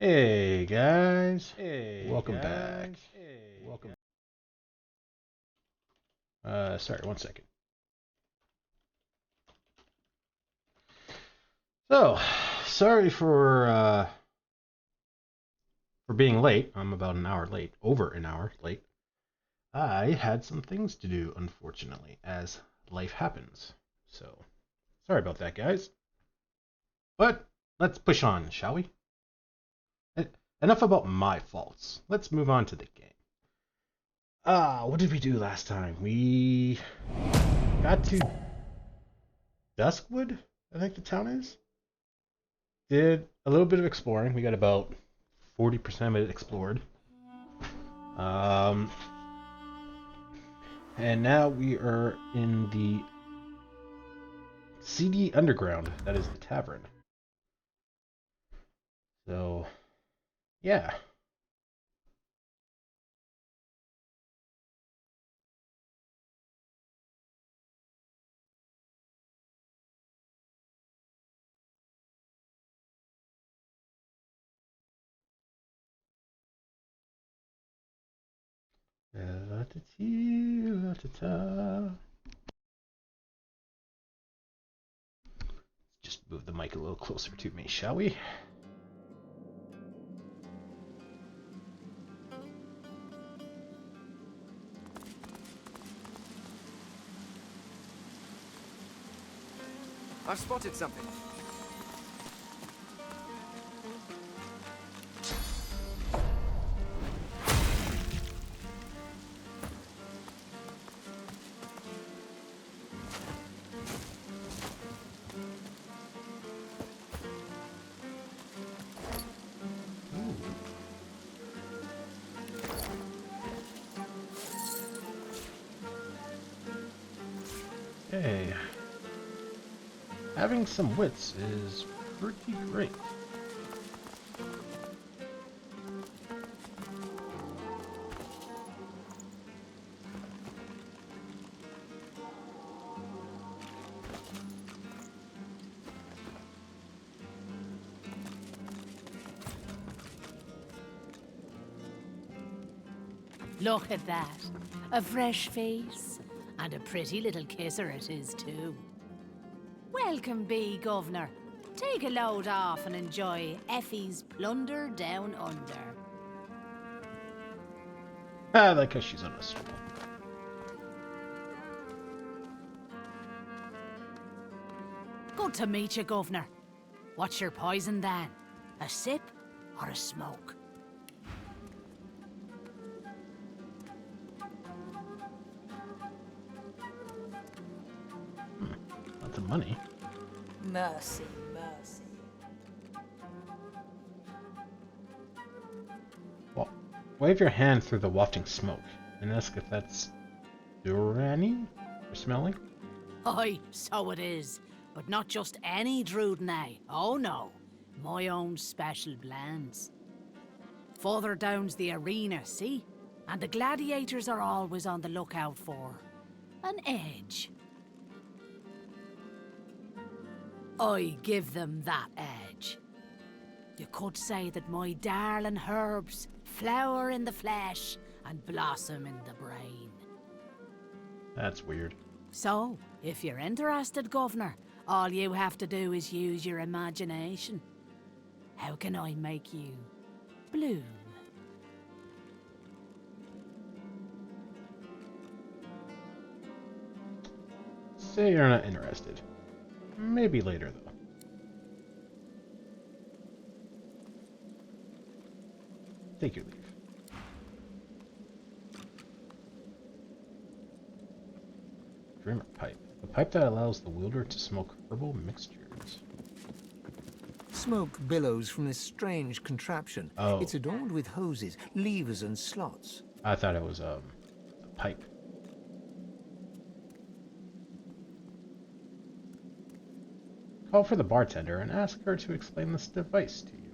Hey guys, welcome back. Welcome. Sorry, 1 second. So, sorry for being late. I'm about an hour late, over an hour late. I had some things to do, unfortunately, as life happens. So, sorry about that, guys. But let's push on, shall we? Enough about my faults. Let's move on to the game. What did we do last time? We got to Duskwood, I think the town is. Did a little bit of exploring. We got about 40% of it explored. Um, and now we are in the CD Underground. That is the tavern. So, yeah. Just move the mic a little closer to me, shall we? I've spotted something. Hey. Having some wits is pretty great. Look at that. A fresh face. And a pretty little kisser it is, too. Welcome be, Governor. Take a load off and enjoy Effie's plunder down under. I like how she's on a stroll. Good to meet you, Governor. What's your poison, then? A sip or a smoke? Lots of money. Mercy, mercy. Well, wave your hand through the wafting smoke and ask if that's Durani you're smelling. Aye, so it is. But not just any Drudnay. Oh no. My own special blends. Further down's the arena, see? And the gladiators are always on the lookout for an edge. I give them that edge. You could say that my darling herbs flower in the flesh and blossom in the brain. That's weird. So, if you're interested, Governor, all you have to do is use your imagination. How can I make you bloom? Say you're not interested. Maybe later, though. Take your leave. Dreamer pipe. A pipe that allows the wielder to smoke herbal mixtures. Smoke billows from this strange contraption. Oh. It's adorned with hoses, levers, and slots. I thought it was a pipe. Call for the bartender and ask her to explain this device to you.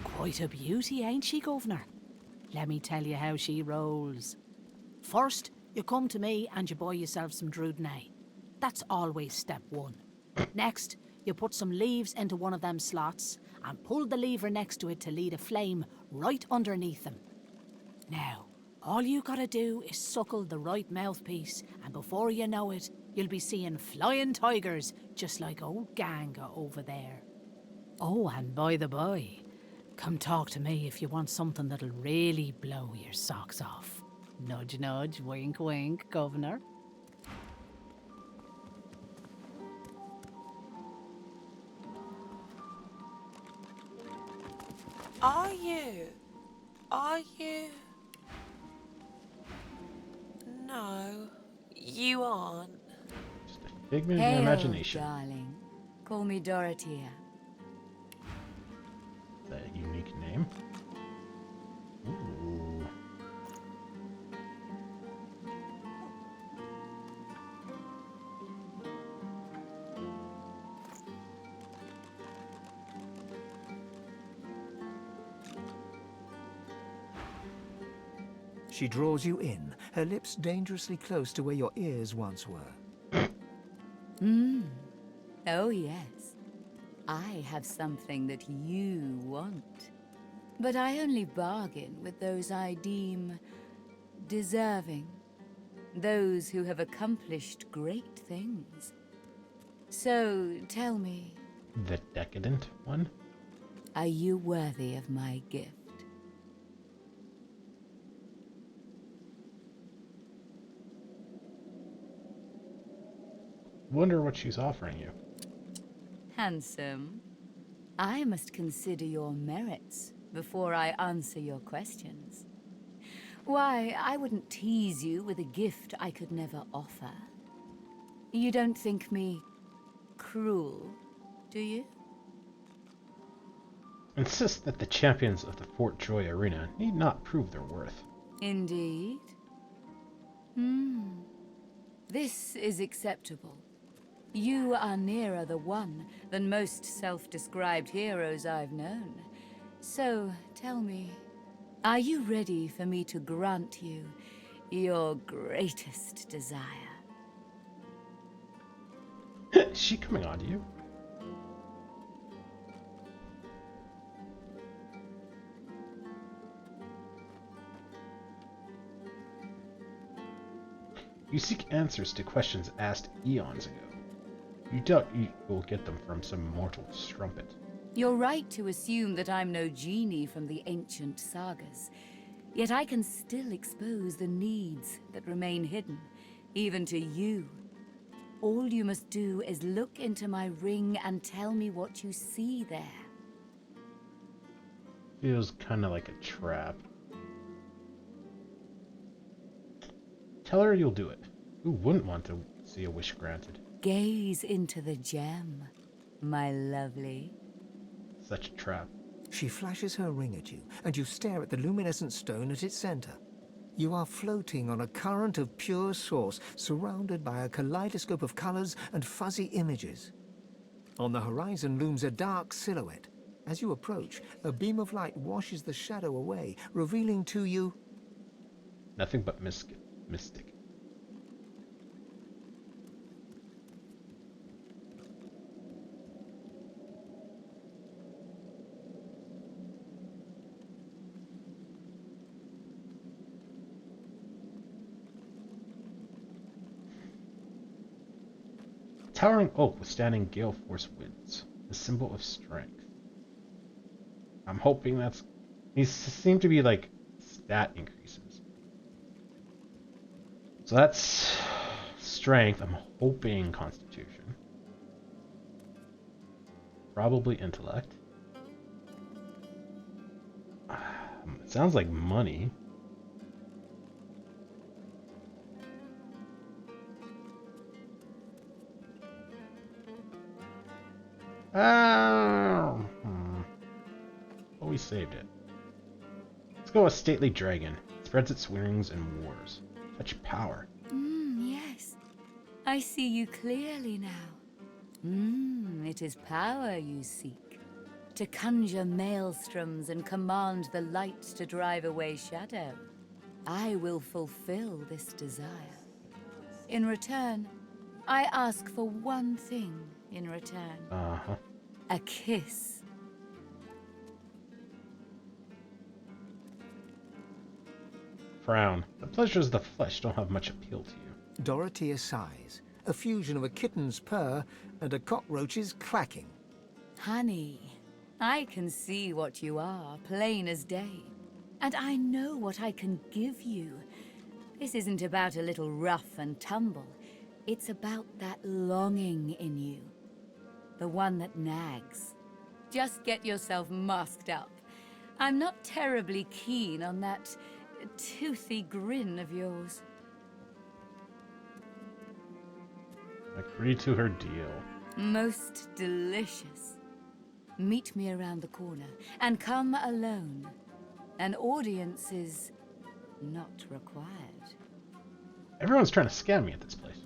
Quite a beauty, ain't she, Governor? Let me tell you how she rolls. First, you come to me and you buy yourself some Drudnay. That's always step one. Next, you put some leaves into one of them slots and pull the lever next to it to lead a flame right underneath them. Now, all you gotta do is suckle the right mouthpiece, and before you know it, you'll be seeing flying tigers just like old Ganga over there. Oh, and by the by, come talk to me if you want something that'll really blow your socks off. Nudge, nudge, wink, wink, Governor. Are you? Are you? No, you aren't. Just a figment of your Hey, imagination. darling. Call me Dorothea. Is that a unique name? Ooh. She draws you in, her lips dangerously close to where your ears once were. Oh, yes. I have something that you want. But I only bargain with those I deem deserving. Those who have accomplished great things. So, tell me, The decadent one? are you worthy of my gift? Wonder what she's offering you. Handsome. I must consider your merits before I answer your questions. Why, I wouldn't tease you with a gift I could never offer. You don't think me cruel, do you? Insist that the champions of the Fort Joy Arena need not prove their worth. Indeed. This is acceptable. You are nearer the one than most self-described heroes I've known. So, tell me, are you ready for me to grant you your greatest desire? Is she coming on to you? You seek answers to questions asked eons ago. You doubt you will get them from some mortal strumpet. You're right to assume that I'm no genie from the ancient sagas. Yet I can still expose the needs that remain hidden, even to you. All you must do is look into my ring and tell me what you see there. Feels kind of like a trap. Tell her you'll do it. Who wouldn't want to see a wish granted? Gaze into the gem, my lovely. Such a trap. She flashes her ring at you, and you stare at the luminescent stone at its center. You are floating on a current of pure source, surrounded by a kaleidoscope of colors and fuzzy images. On the horizon looms a dark silhouette. As you approach, a beam of light washes the shadow away, revealing to you... Nothing but mystic. Towering oak withstanding gale force winds, a symbol of strength. I'm hoping that's... These seem to be like stat increases. So that's strength. I'm hoping constitution. Probably intellect. It sounds like money. Oh, we saved it. Let's go with stately dragon. Spreads its wings and wars. Such power. Yes. I see you clearly now. It is power you seek. To conjure maelstroms and command the light to drive away shadow. I will fulfill this desire. In return, I ask for one thing. in return. Uh-huh. A kiss. Frown. The pleasures of the flesh don't have much appeal to you. Dorothea sighs, a fusion of a kitten's purr and a cockroach's clacking. Honey, I can see what you are, plain as day. And I know what I can give you. This isn't about a little rough and tumble. It's about that longing in you. The one that nags. Just get yourself musked up. I'm not terribly keen on that toothy grin of yours. Agree to her deal. Most delicious. Meet me around the corner, and come alone. An audience is not required. Everyone's trying to scam me at this place.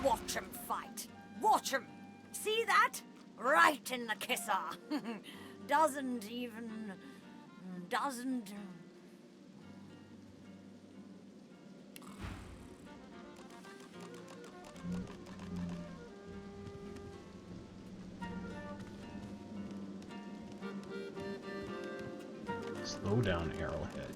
Watch 'em fight. Watch 'em. See that? Right in the kisser. Doesn't. Slow down, Arrowhead.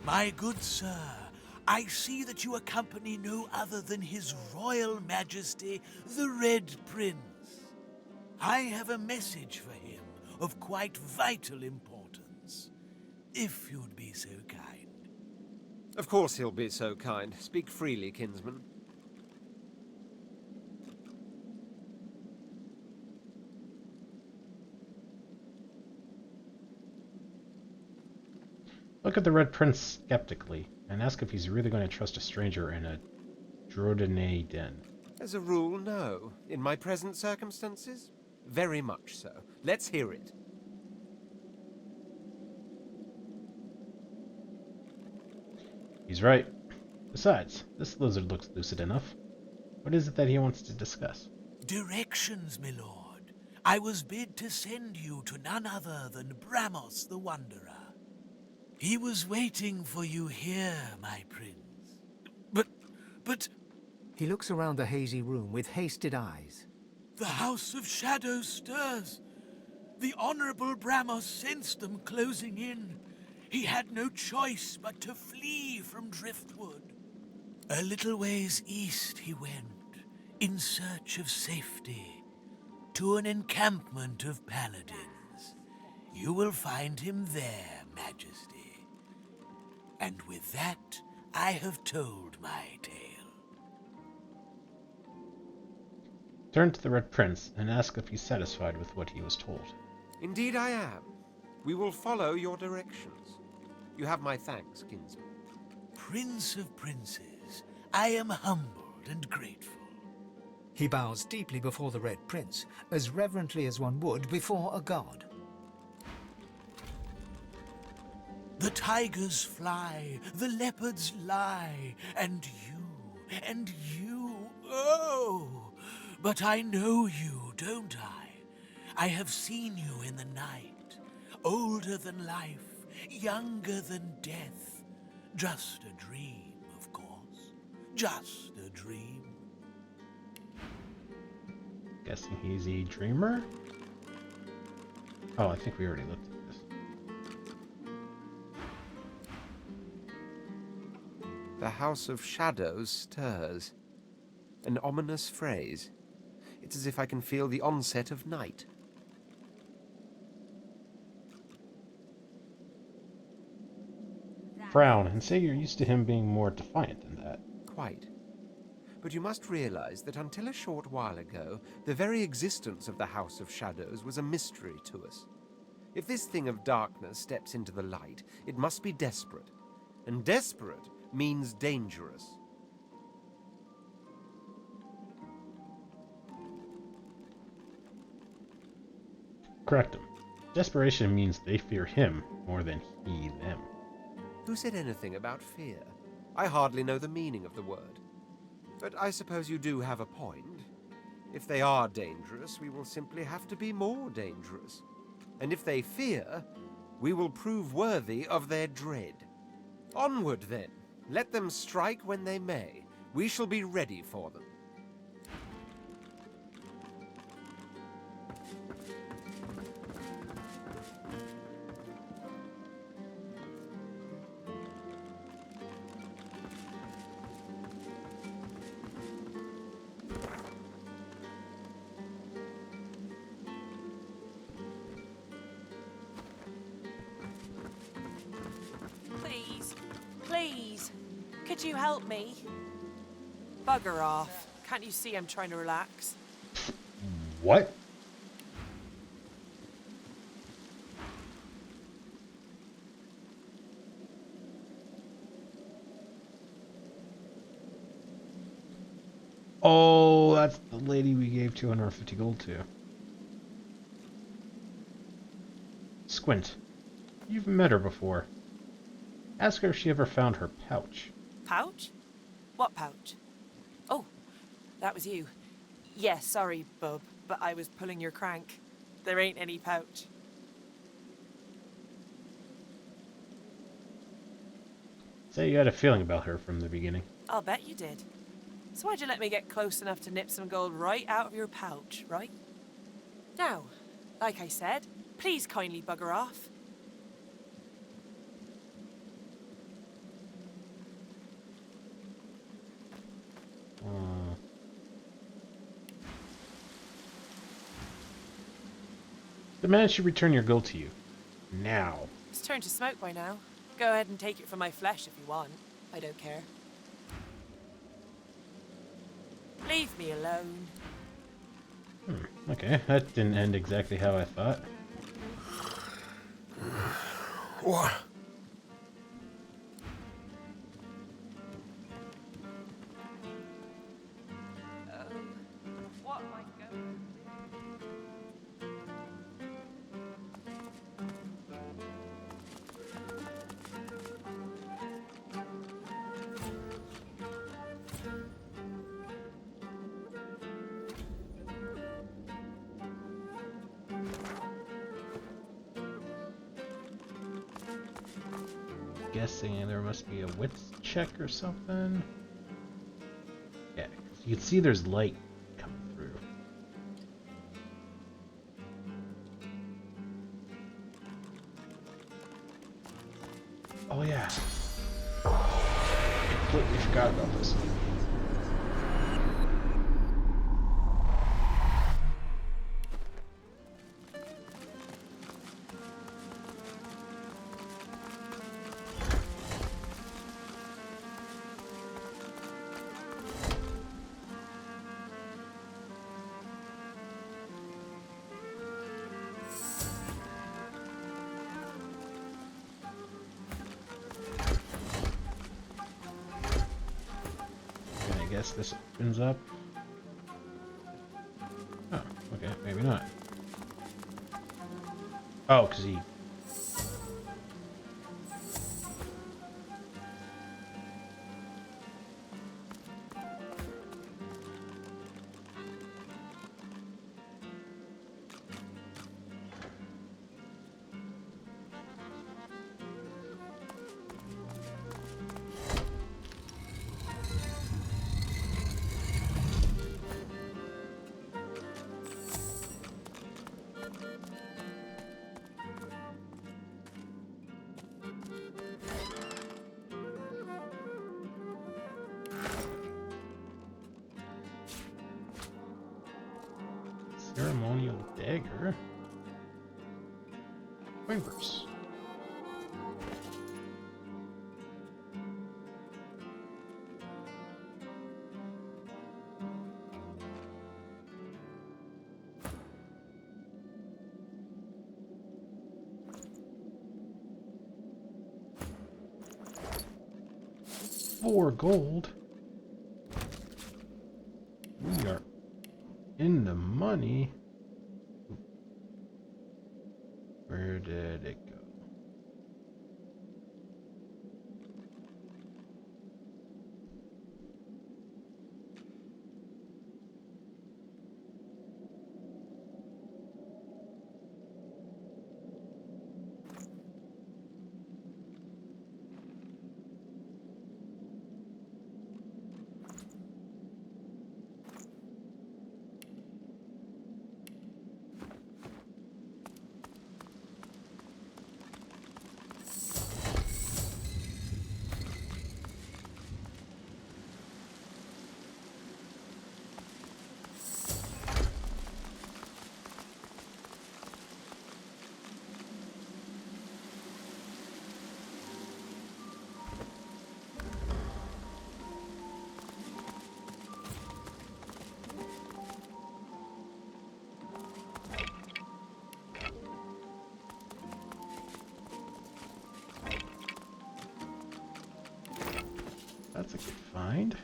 My good sir, I see that you accompany no other than His Royal Majesty, the Red Prince. I have a message for him of quite vital importance, if you'd be so kind. Of course he'll be so kind. Speak freely, kinsman. Look at the Red Prince skeptically, and ask if he's really going to trust a stranger in a Drodenay den. As a rule, no. In my present circumstances, very much so. Let's hear it. He's right. Besides, this lizard looks lucid enough. What is it that he wants to discuss? Directions, my lord. I was bid to send you to none other than Bramos the Wanderer. He was waiting for you here, my prince. But... He looks around the hazy room with hasted eyes. The House of Shadows stirs. The Honorable Bramos sensed them closing in. He had no choice but to flee from Driftwood. A little ways east he went, in search of safety, to an encampment of paladins. You will find him there, Majesty. And with that, I have told my tale. Turn to the Red Prince and ask if he's satisfied with what he was told. Indeed I am. We will follow your directions. You have my thanks, kinsman. Prince of Princes, I am humbled and grateful. He bows deeply before the Red Prince, as reverently as one would before a god. The tigers fly, the leopards lie, and you, oh! But I know you, don't I? I have seen you in the night, older than life, younger than death. Just a dream, of course. Just a dream. Guessing he's a dreamer? Oh, I think we already looked at this. The House of Shadows stirs. An ominous phrase. It's as if I can feel the onset of night. Frown and say you're used to him being more defiant than that. Quite. But you must realize that until a short while ago, the very existence of the House of Shadows was a mystery to us. If this thing of darkness steps into the light, it must be desperate. And desperate means dangerous. Correct him. Desperation means they fear him more than he them. Who said anything about fear? I hardly know the meaning of the word. But I suppose you do have a point. If they are dangerous, we will simply have to be more dangerous. And if they fear, we will prove worthy of their dread. Onward, then. Let them strike when they may. We shall be ready for them. Please, please, could you help me? Bugger off. Can't you see I'm trying to relax? What? Oh, that's the lady we gave 250 gold to. Squint. You've met her before. Ask her if she ever found her pouch. Pouch? What pouch? Oh, that was you. Yes, sorry, bub, but I was pulling your crank. There ain't any pouch. Say you had a feeling about her from the beginning. I'll bet you did. So why'd you let me get close enough to nip some gold right out of your pouch, right? Now, like I said, please kindly bugger off. The man should return your gold to you. Now. It's turned to smoke by now. Go ahead and take it from my flesh if you want. I don't care. Leave me alone. Okay, that didn't end exactly how I thought. What? What am I going? Guessing there must be a wits check or something. Yeah, 'cause you can see there's light coming through. Oh yeah. Completely forgot about this. I guess this opens up. Oh, okay, maybe not. Oh, because he... Ceremonial dagger. Quivers. $4 gold. We are in the money. Where did it go? That's a good find.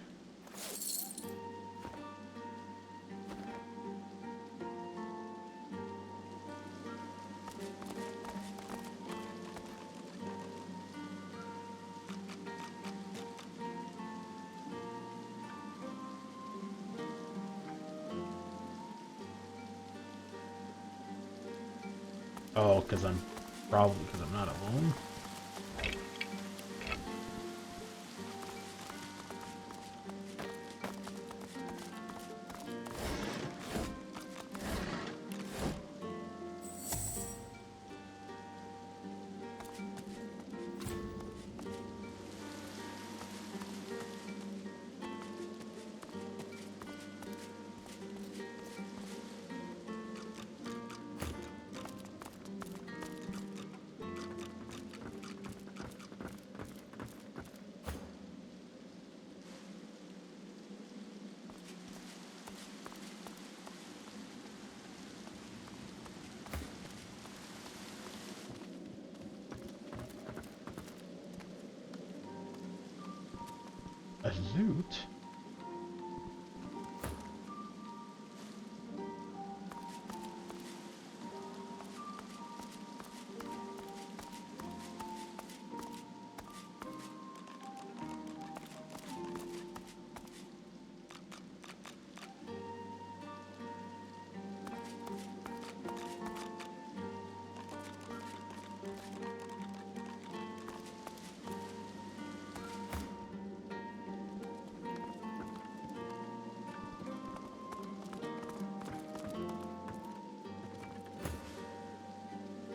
Oh, because I'm not alone. A loot?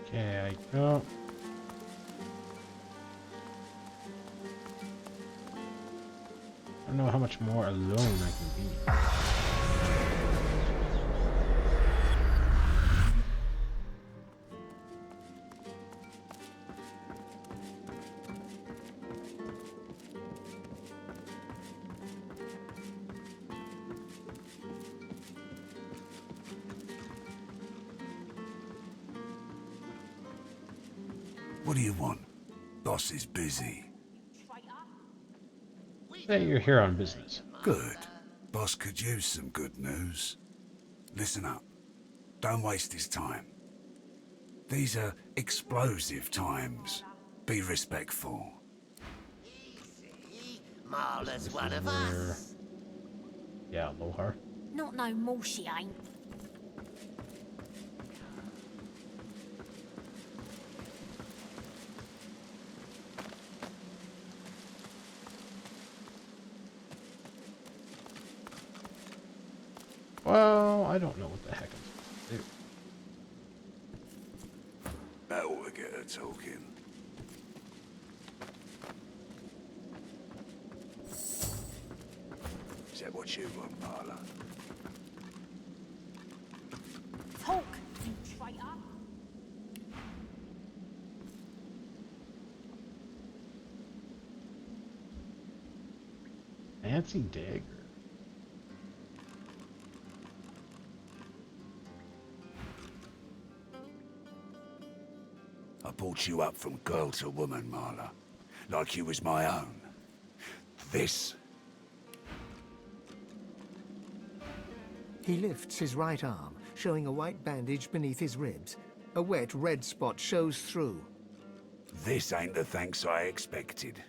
Okay, I go. I don't know how much more alone I can be. What do you want? Boss is busy. Say you're here on business. Good. Boss could use some good news. Listen up. Don't waste his time. These are explosive times. Be respectful. Marla's This one is of where- us. Yeah, Lohar. Not no more she ain't. Well, I don't know what the heck I'm supposed to do. That ought to get her talking. Is that what you want, Marla? Talk, you traitor. Fancy dagger. I brought you up from girl to woman, Marla. Like you was my own. This. He lifts his right arm, showing a white bandage beneath his ribs. A wet red spot shows through. This ain't the thanks I expected.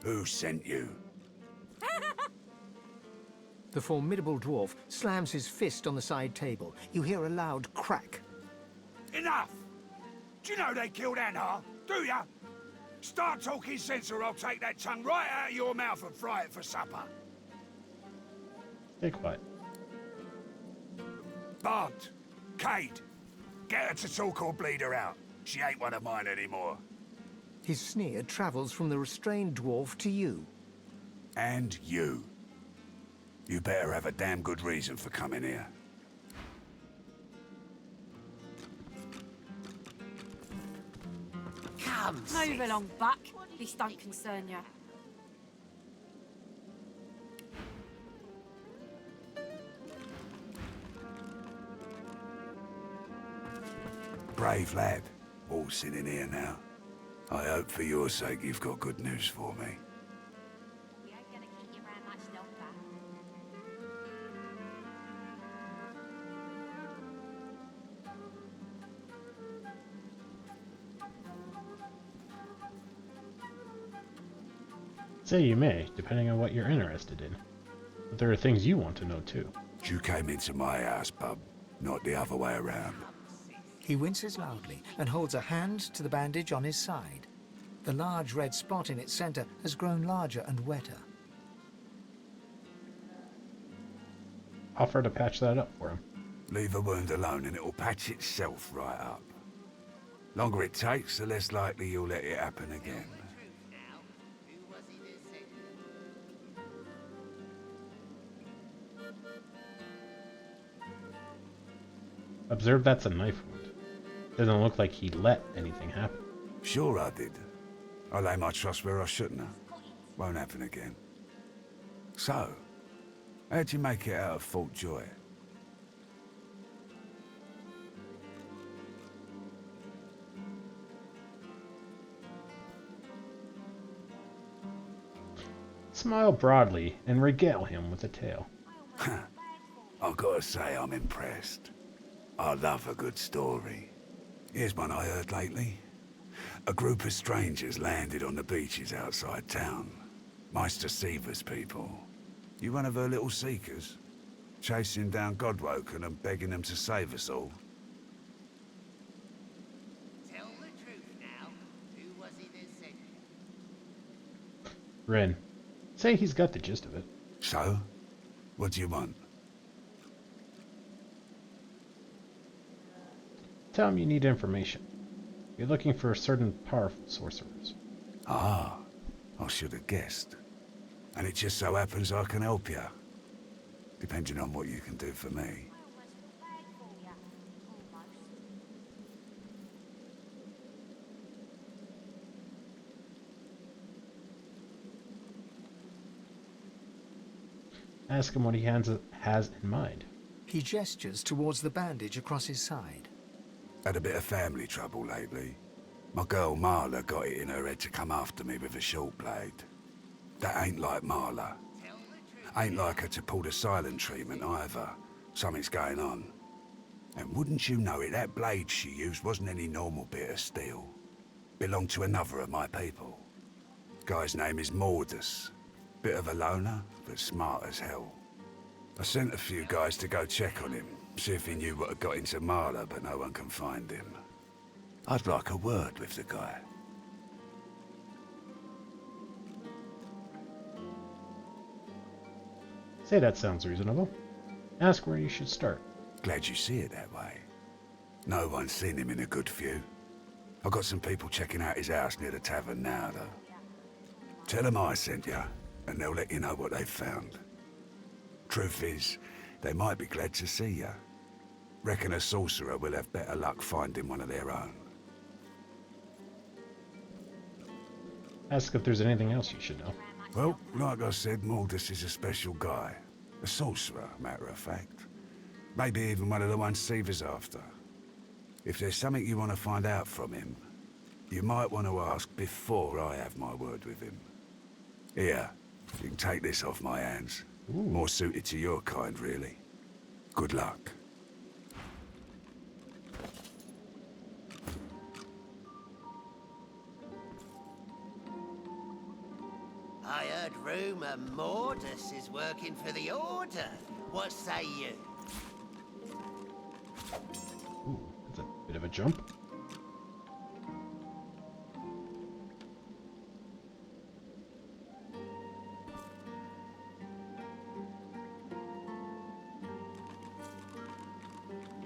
Who sent you? The formidable dwarf slams his fist on the side table. You hear a loud crack. Enough! Do you know they killed Anhar? Do ya? Start talking sense or I'll take that tongue right out of your mouth and fry it for supper. Stay quiet. Bart, Cade, get her to talk or bleed her out. She ain't one of mine anymore. His sneer travels from the restrained dwarf to you. And you. You better have a damn good reason for coming here. Come, Move sis. along, Buck. This don't concern you. Brave lad, all sitting here now. I hope for your sake you've got good news for me. Say you may, depending on what you're interested in. But there are things you want to know too. You came into my house, bub, not the other way around. He winces loudly and holds a hand to the bandage on his side. The large red spot in its center has grown larger and wetter. Offer to patch that up for him. Leave a wound alone and it'll patch itself right up. Longer it takes, the less likely you'll let it happen again. Observe that's a knife wound. Doesn't look like he let anything happen. Sure I did. I lay my trust where I shouldn't have. Won't happen again. So, how'd you make it out of Fort Joy? Smile broadly and regale him with a tale. I've got to say I'm impressed. I love a good story. Here's one I heard lately. A group of strangers landed on the beaches outside town. Meister Seaver's people. You one of her little seekers? Chasing down Godwoken and begging them to save us all? Tell the truth now. Who was it that sent you? Ren, say he's got the gist of it. So? What do you want? Tell him you need information. You're looking for certain powerful sorcerers. Ah, I should have guessed. And it just so happens I can help you. Depending on what you can do for me. Ask him what he has in mind. He gestures towards the bandage across his side. Had a bit of family trouble lately. My girl Marla got it in her head to come after me with a short blade. That ain't like Marla. Ain't like her to pull the silent treatment either. Something's going on. And wouldn't you know it, that blade she used wasn't any normal bit of steel. Belonged to another of my people. Guy's name is Mordus. Bit of a loner, but smart as hell. I sent a few guys to go check on him, see if he knew what had got into Marla, but no one can find him. I'd like a word with the guy. Say that sounds reasonable. Ask where you should start. Glad you see it that way. No one's seen him in a good few. I've got some people checking out his house near the tavern now, though. Tell them I sent you, and they'll let you know what they've found. Truth is, they might be glad to see you. Reckon a sorcerer will have better luck finding one of their own. Ask if there's anything else you should know. Well, like I said, Mordus is a special guy. A sorcerer, matter of fact. Maybe even one of the ones Seaver's after. If there's something you want to find out from him, you might want to ask before I have my word with him. Here, you can take this off my hands. Ooh. More suited to your kind, really. Good luck. I heard rumour Mordus is working for the Order. What say you? Ooh, that's a bit of a jump.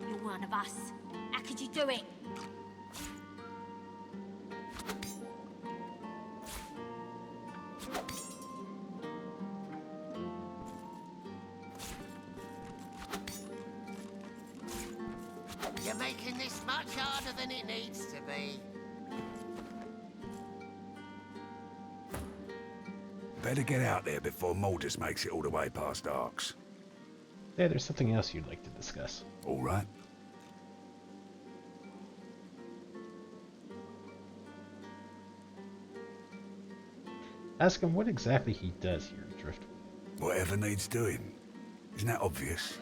You're one of us. How could you do it? You're making this much harder than it needs to be. Better get out there before Mordus makes it all the way past Arcs. Hey, there's something else you'd like to discuss. All right? Ask him what exactly he does here in Driftwood. Whatever needs doing. Isn't that obvious?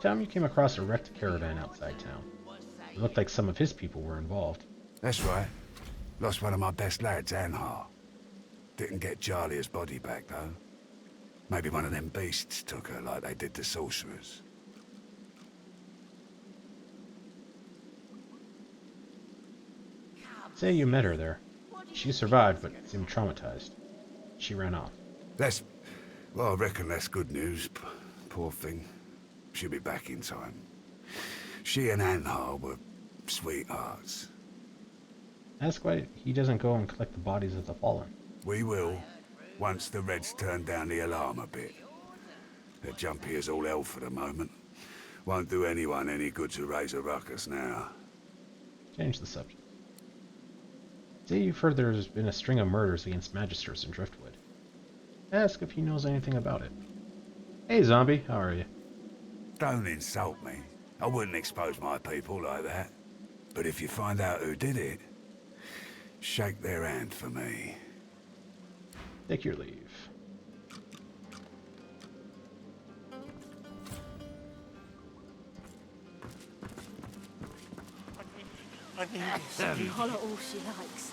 Tell him you came across a wrecked caravan outside town. It looked like some of his people were involved. That's right. Lost one of my best lads, Anhar. Didn't get Jalia's body back, though. Maybe one of them beasts took her like they did the sorcerers. Say you met her there. She survived, but seemed traumatized. She ran off. Well, I reckon that's good news. Poor thing. She'll be back in time. She and Anhar were sweethearts. Ask why he doesn't go and collect the bodies of the fallen. We will, once the Reds turn down the alarm a bit. They're jumpy as all hell for the moment. Won't do anyone any good to raise a ruckus now. Change the subject. Say you've heard there's been a string of murders against magisters in Driftwood. Ask if he knows anything about it. Hey, zombie, how are you? Don't insult me. I wouldn't expose my people like that. But if you find out who did it, shake their hand for me. Take your leave. Holler all she likes.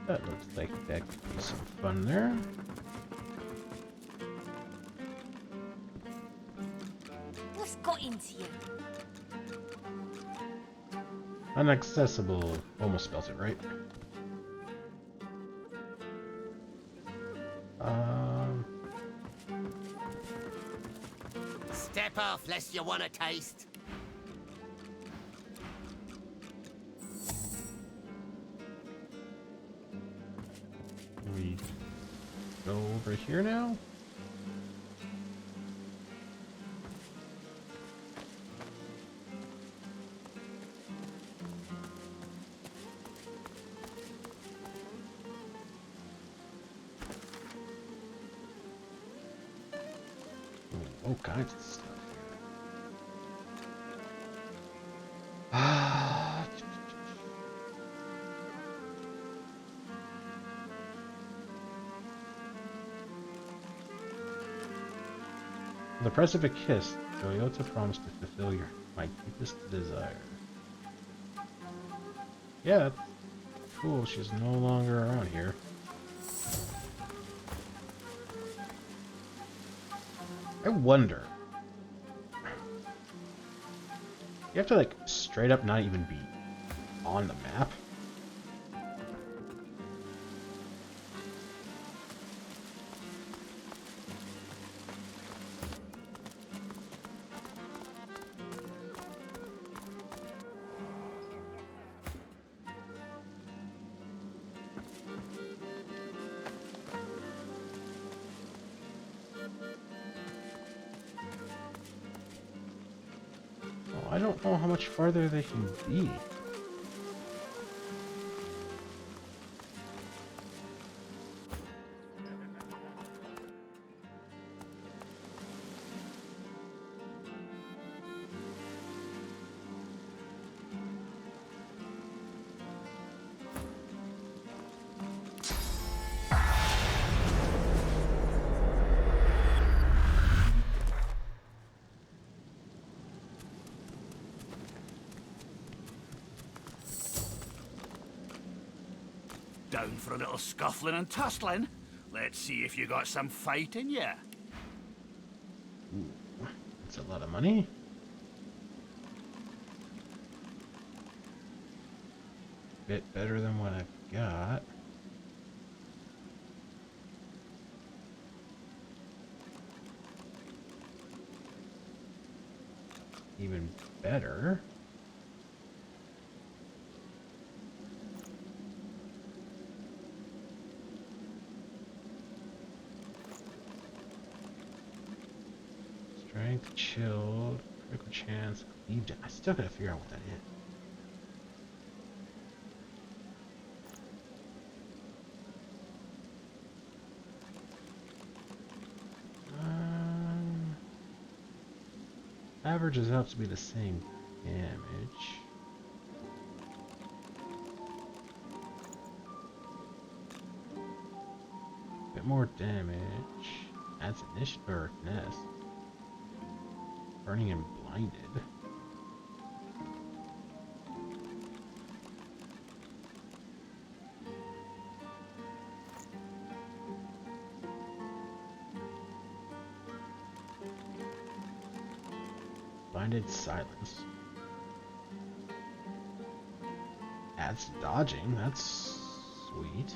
That looks like that could be some fun there. What's got into you? Unaccessible. Almost spells it right. Step off, lest you want a taste. We go over here now. All kinds of stuff here. The price of a kiss, Toyota promised to fulfill my deepest desire. Yeah, that's cool. She's no longer around here. I wonder. You have to like straight up not even be on the map. I don't know how much farther they can be. Down for a little scuffling and tussling? Let's see if you got some fight in ya. Ooh, that's a lot of money. Bit better than what I've got. Even better. Strength, chilled, critical chance, cleave. I still gotta figure out what that is. Averages out to be the same damage. Bit more damage. Adds initiative or finesse. Burning and blinded. Blinded silence. Adds dodging, that's sweet.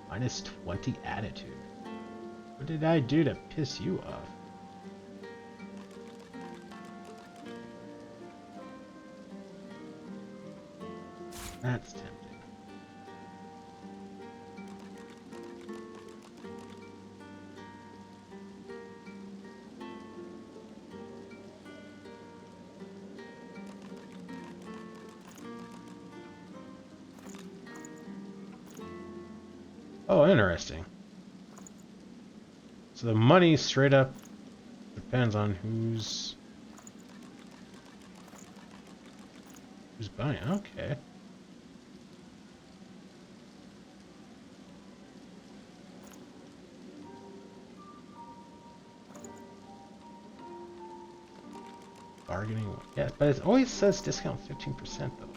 Minus 20 attitude. What did I do to piss you off? That's tempting. Oh, interesting. So the money straight up depends on who's buying. Okay. Bargaining. Yeah, but it always says discount 15% though.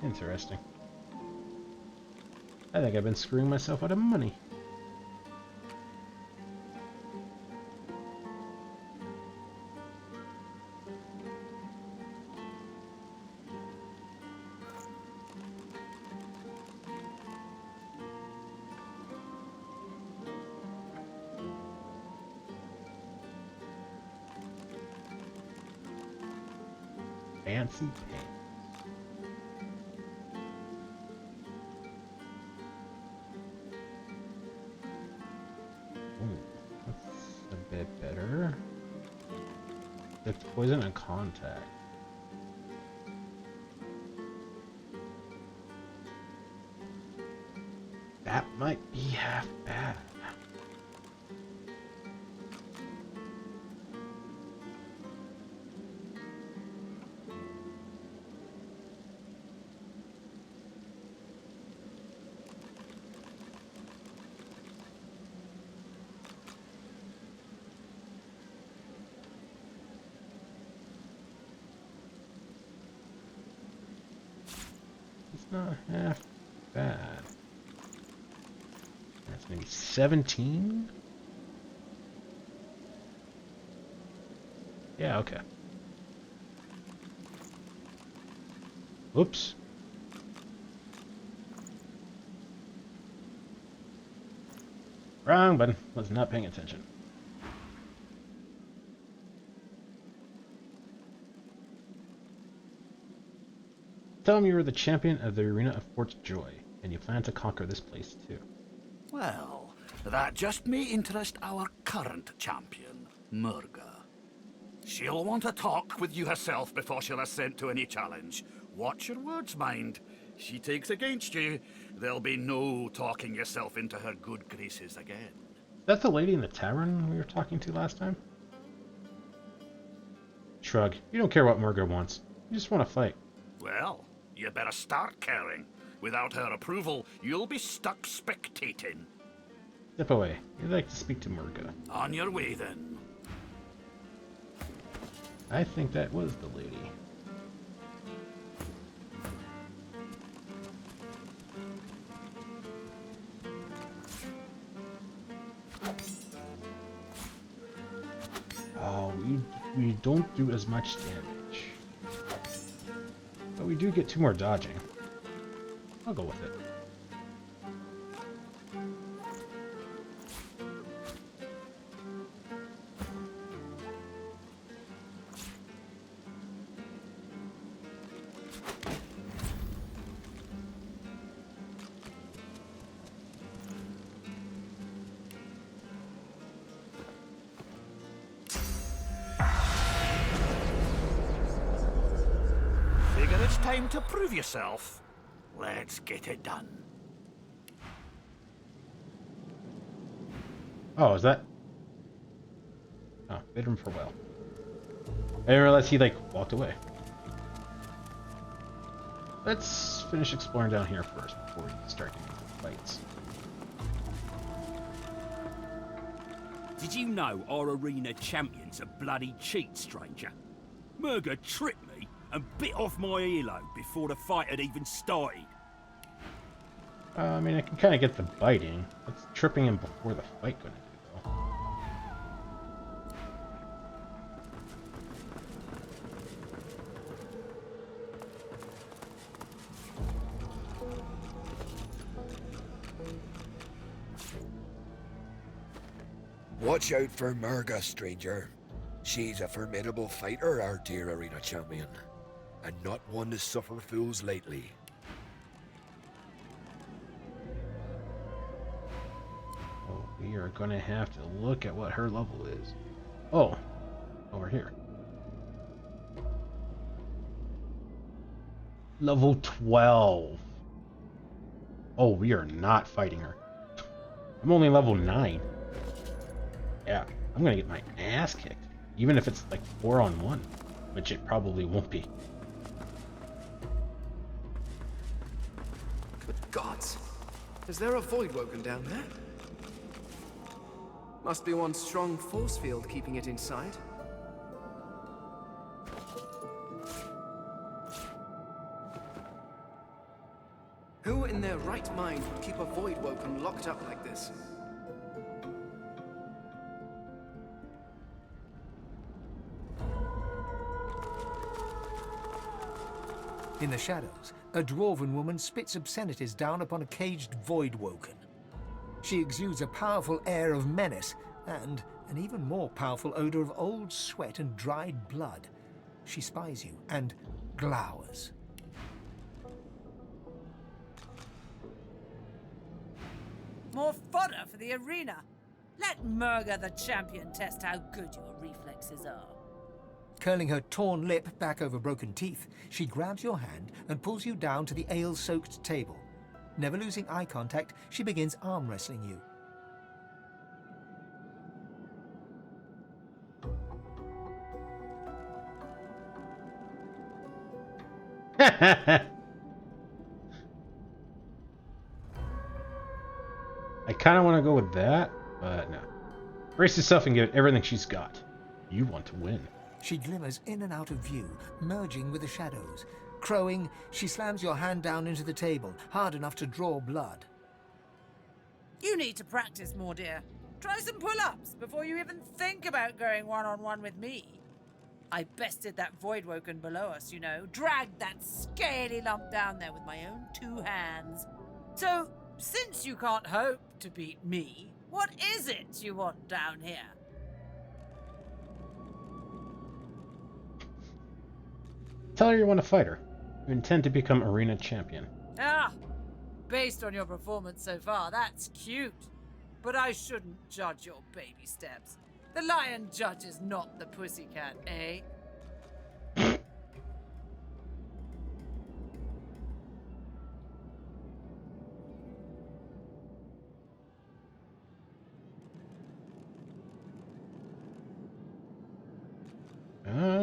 Interesting. I think I've been screwing myself out of money. Fancy pants. Bit better. It's poison and contact. That might be half bad. It's not half bad. That's maybe 17? Yeah, okay. Oops. Wrong button. Was not paying attention. Tell him you were the champion of the Arena of Fort's Joy, and you plan to conquer this place too. Well, that just may interest our current champion, Murga. She'll want to talk with you herself before she'll assent to any challenge. Watch your words, mind. She takes against you, there'll be no talking yourself into her good graces again. That's the lady in the tavern we were talking to last time? Shrug. You don't care what Murga wants. You just want to fight. Well, you better start caring. Without her approval, you'll be stuck spectating. Step away. You'd like to speak to Murga. On your way, then. I think that was the lady. Oh, we don't do as much damage. But we do get 2 more dodging. I'll go with it. Figure it's time to prove yourself. Let's get it done. Oh, is that... Oh, bid him farewell. I didn't realize he, like, walked away. Let's finish exploring down here first before we start getting into fights. Did you know our arena champion's a bloody cheat, stranger? Murga tricked me and bit off my earlobe before the fight had even started. I mean, I can kind of get the biting. What's tripping him before the fight gonna do, though? Watch out for Murga, stranger. She's a formidable fighter, our dear arena champion, and not one to suffer fools lately. Oh, we are gonna have to look at what her level is. Oh, over here. Level 12. Oh, we are not fighting her. I'm only level 9. Yeah, I'm gonna get my ass kicked. Even if it's like 4-on-1, which it probably won't be. Good gods! Is there a void woken down there? Must be one strong force field keeping it inside. Who in their right mind would keep a void woken locked up like this? In the shadows, a dwarven woman spits obscenities down upon a caged void woken. She exudes a powerful air of menace and an even more powerful odor of old sweat and dried blood. She spies you and glowers. More fodder for the arena. Let Murga the champion test how good your reflexes are. Curling her torn lip back over broken teeth, she grabs your hand and pulls you down to the ale-soaked table. Never losing eye contact, she begins arm wrestling you. I kind of want to go with that, but no. Brace yourself and give it everything she's got. You want to win. She glimmers in and out of view, merging with the shadows. Crowing, she slams your hand down into the table, hard enough to draw blood. You need to practice more, dear. Try some pull-ups before you even think about going one-on-one with me. I bested that void woken below us, you know. Dragged that scaly lump down there with my own 2 hands. So, since you can't hope to beat me, what is it you want down here? Tell her you want to fight her. You intend to become arena champion. Ah, based on your performance so far, that's cute. But I shouldn't judge your baby steps. The lion judges not the pussycat, eh?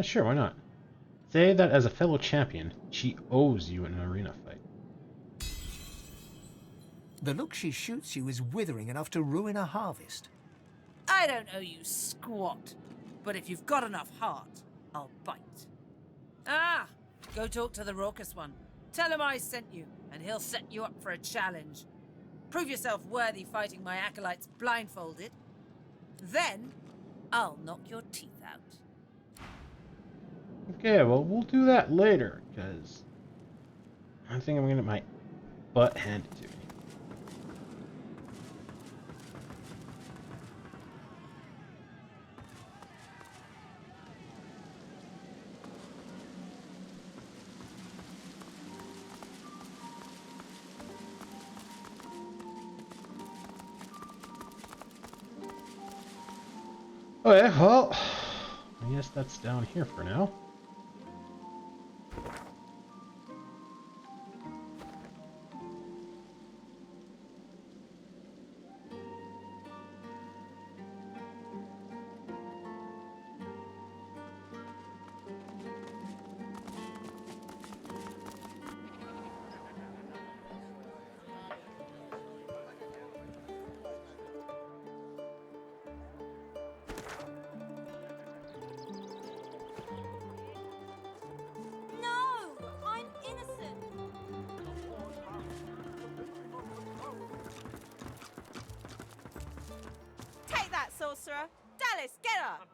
Sure, why not? Say that as a fellow champion, she owes you an arena fight. The look she shoots you is withering enough to ruin a harvest. I don't owe you squat, but if you've got enough heart, I'll bite. Ah, go talk to the raucous one. Tell him I sent you, and he'll set you up for a challenge. Prove yourself worthy fighting my acolytes blindfolded. Then, I'll knock your teeth out. Okay, well, we'll do that later, because I think I'm going to get my butt handed to me. Okay, well, I guess that's down here for now. sorcerer! Dallas, get up!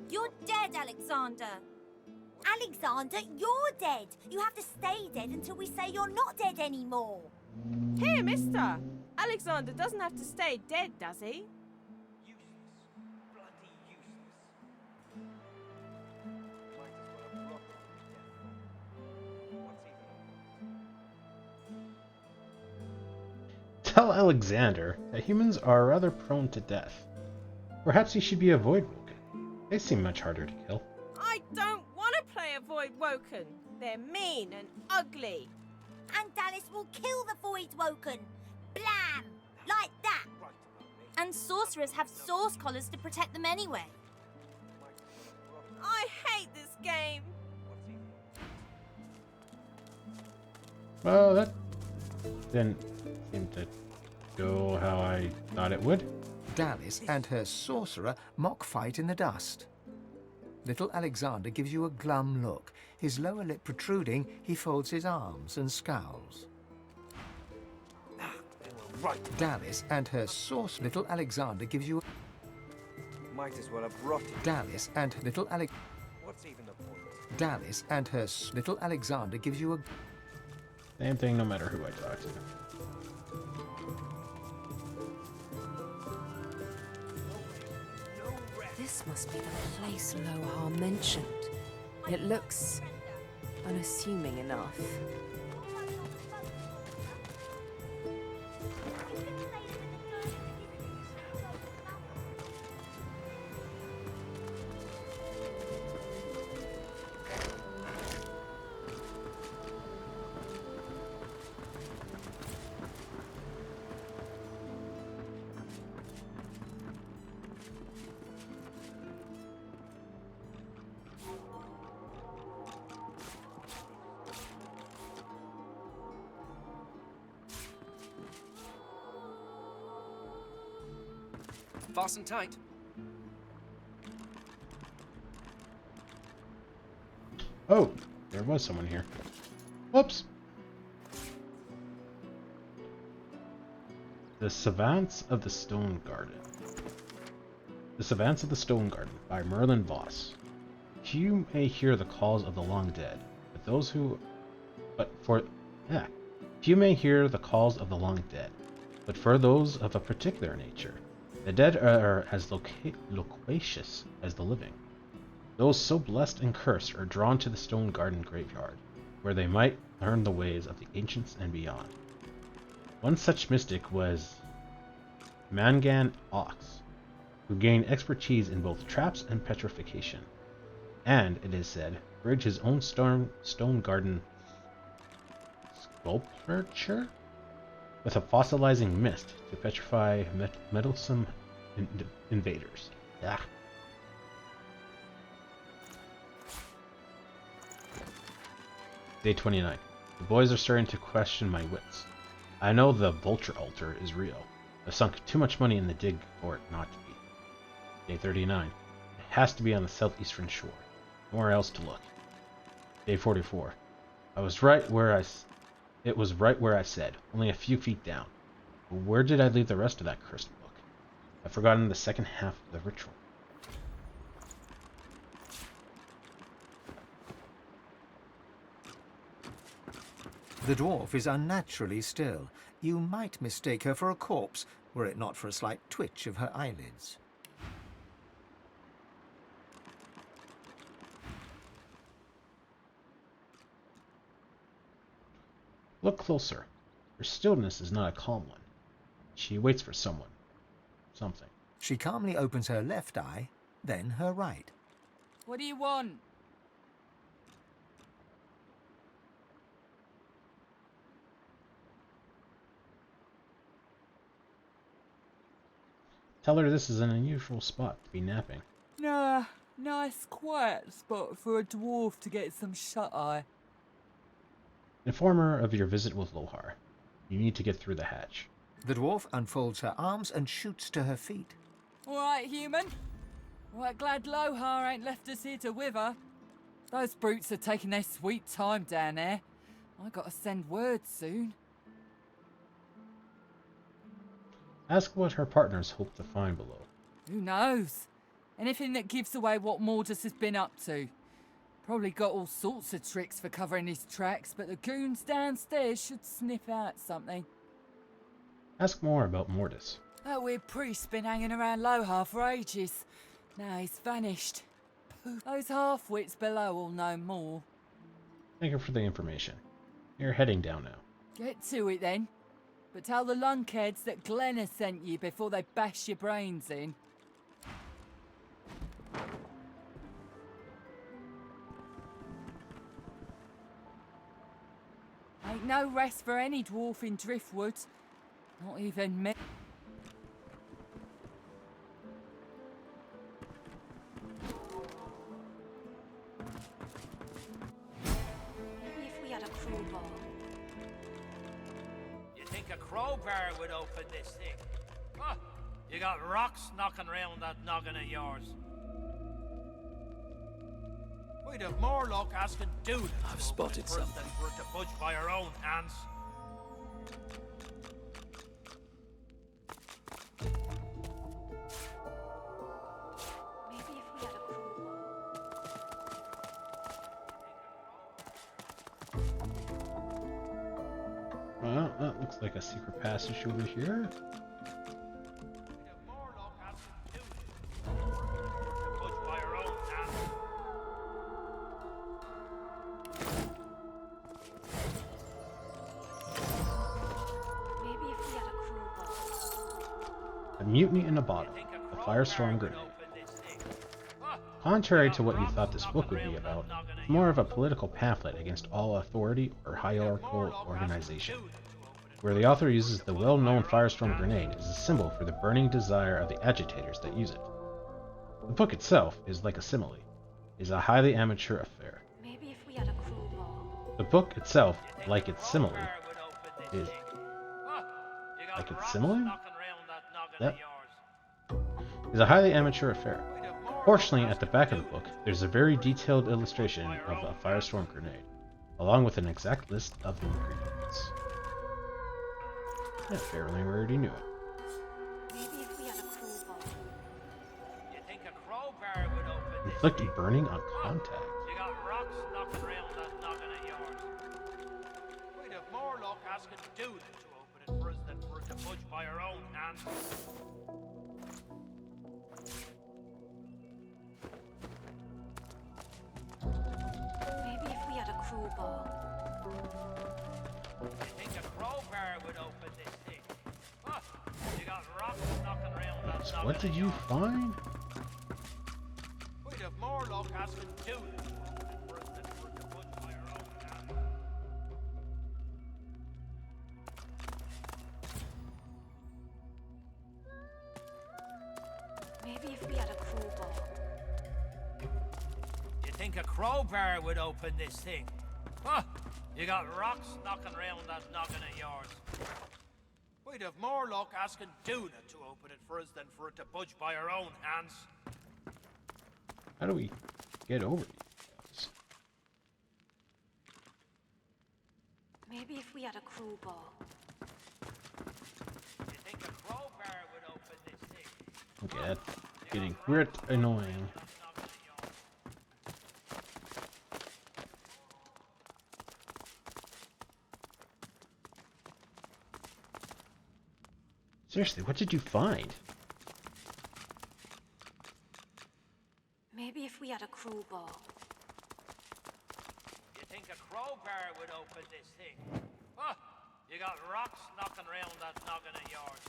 You're dead, Alexander. Alexander, you're dead. You have to stay dead until we say you're not dead anymore. Here, mister! Alexander doesn't have to stay dead, does he? Tell Alexander that humans are rather prone to death. Perhaps he should be a Voidwoken. They seem much harder to kill. I don't want to play a Voidwoken. They're mean and ugly. And Dallas will kill the Voidwoken. Blam! Like that. And sorcerers have source collars to protect them anyway. I hate this game. Well, that didn't seem to go how I thought it would. Dallas and her sorcerer mock fight in the dust. Little Alexander gives you a glum look. His lower lip protruding, he folds his arms and scowls. Dallas and her sorcerer. Little Alexander gives you a... Might as well have rotted. Dallas and little Alex... What's even the point? Dallas and her little Alexander gives you a... Same thing no matter who I talk to. This must be the place Lohar mentioned. It looks unassuming enough. Fasten tight. Oh, there was someone here. Whoops. The Savants of the Stone Garden. The Savants of the Stone Garden by Merlin Voss. Few may hear the calls of the long dead, but those who... Few may hear the calls of the long dead, but for those of a particular nature, the dead are as loquacious as the living. Those so blessed and cursed are drawn to the Stone Garden graveyard, where they might learn the ways of the ancients and beyond. One such mystic was Mangan Ox, who gained expertise in both traps and petrification, and, it is said, bridged his own stone garden sculpture with a fossilizing mist to petrify meddlesome invaders. Yeah. Day 29. The boys are starting to question my wits. I know the vulture altar is real. I've sunk too much money in the dig for it not to be. Day 39. It has to be on the southeastern shore. Nowhere else to look. Day 44. It was right where I said, only a few feet down. But where did I leave the rest of that cursed book? I've forgotten the second half of the ritual. The dwarf is unnaturally still. You might mistake her for a corpse, were it not for a slight twitch of her eyelids. Look closer. Her stillness is not a calm one. She waits for someone. Something. She calmly opens her left eye, then her right. What do you want? Tell her this is an unusual spot to be napping. Nah, nice quiet spot for a dwarf to get some shut-eye. Inform her of your visit with Lohar. You need to get through the hatch. The dwarf unfolds her arms and shoots to her feet. All right, human. Right glad Lohar ain't left us here to wither. Those brutes are taking their sweet time down there. I gotta send word soon. Ask what her partners hope to find below. Who knows? Anything that gives away what Mordus has been up to. Probably got all sorts of tricks for covering his tracks, but the goons downstairs should sniff out something. Ask more about Mordus. That weird priest's been hanging around Lohar for ages. Now he's vanished. Poof. Those half-wits below will know more. Thank you for the information. You're heading down now. Get to it then. But tell the lunkheads that Glenna sent you before they bash your brains in. Ain't no rest for any dwarf in Driftwood. Not even me. Maybe if we had a crowbar. You think a crowbar would open this thing? Huh? You got rocks knocking round that noggin of yours. We'd have more luck asking Dude. I've spotted something. Than for it to budge by our own hands. Maybe if we had a crowbar. Well, that looks like a secret passage over here. A mutiny in a bottle. A firestorm grenade. Contrary to what you thought this book would be about, it's more of a political pamphlet against all authority or hierarchical organization, where the author uses the well-known firestorm grenade as a symbol for the burning desire of the agitators that use it. The book itself is like a simile, is a highly amateur affair. Maybe if we had a crowbar. The book itself, like its simile, is like its simile? That is a highly amateur affair. Fortunately, at the back of the book, there's a very detailed illustration of a firestorm grenade, along with an exact list of the ingredients. Apparently, we already knew it. Maybe if we had a crowbar. You think a crowbar would open this? Inflict burning on contact. You got rocks knocking round that noggin of yours. We'd have more luck asking Dude to open it for us than for it to budge by our own hands. Maybe if we had a crowbar. You think a crowbar would open this thing? Huh? You got rocks knocking around that So noggin what did of you yours. find? We'd have more luck asking Dude to open it for us than for it to budge by our own hands. Maybe if we had a crowbar. You think a crowbar would open this thing? Huh? You got rocks knocking around that noggin of yours. We'd have more luck asking Duna to open it for us than for it to budge by our own hands. How do we get over these guys? Maybe if we had a crowbar. You think a crowbar would open this thing? Okay, that's getting grit annoying. Seriously, what did you find? Maybe if we had a crowbar. You think a crowbar would open this thing? Huh? You got rocks knocking around that noggin of yours.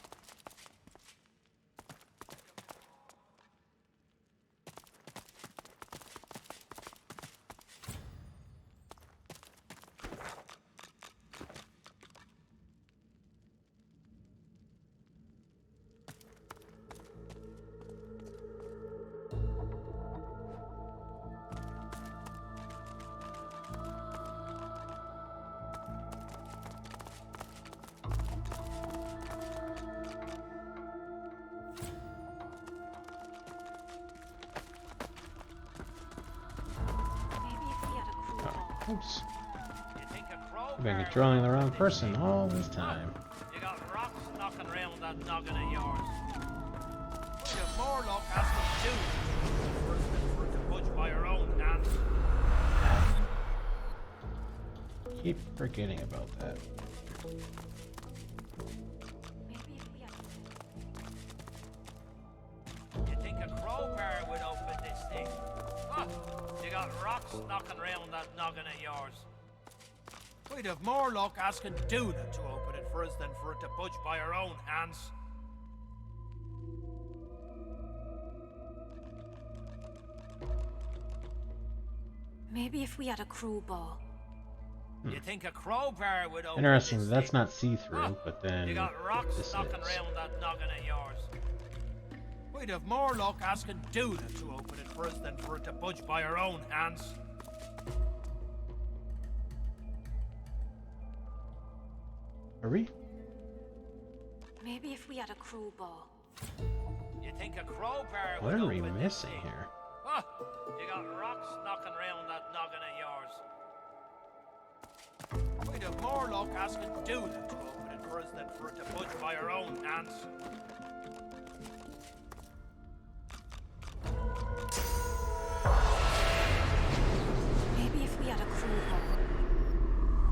Oops. I've been controlling the wrong person all this time. You got rocks knocking around that noggin noggin of yours. We'd have more luck asking Duna first than for it to budge by her own hands. Keep forgetting about that. You think a crowbar would open this thing? Huh? You got rocks knocking round that noggin of yours. We'd have more luck asking Duna to open it for us than for it to budge by her own hands. Maybe if we had a crowbar. You think a crowbar would open Interesting. this That's thing? not see-through, Huh? but then You got rocks this knocking is. round that noggin of yours. We'd have more luck asking Duna to open it for us than for it to budge by her own hands. Are we? Maybe if we had a crowbar. You think a crowbar What would are we open this missing thing? here? Huh? You got rocks knocking round that noggin of yours. We'd have more luck asking Duna to open it for us than for it to budge by her own hands. Maybe if we had a crowbar.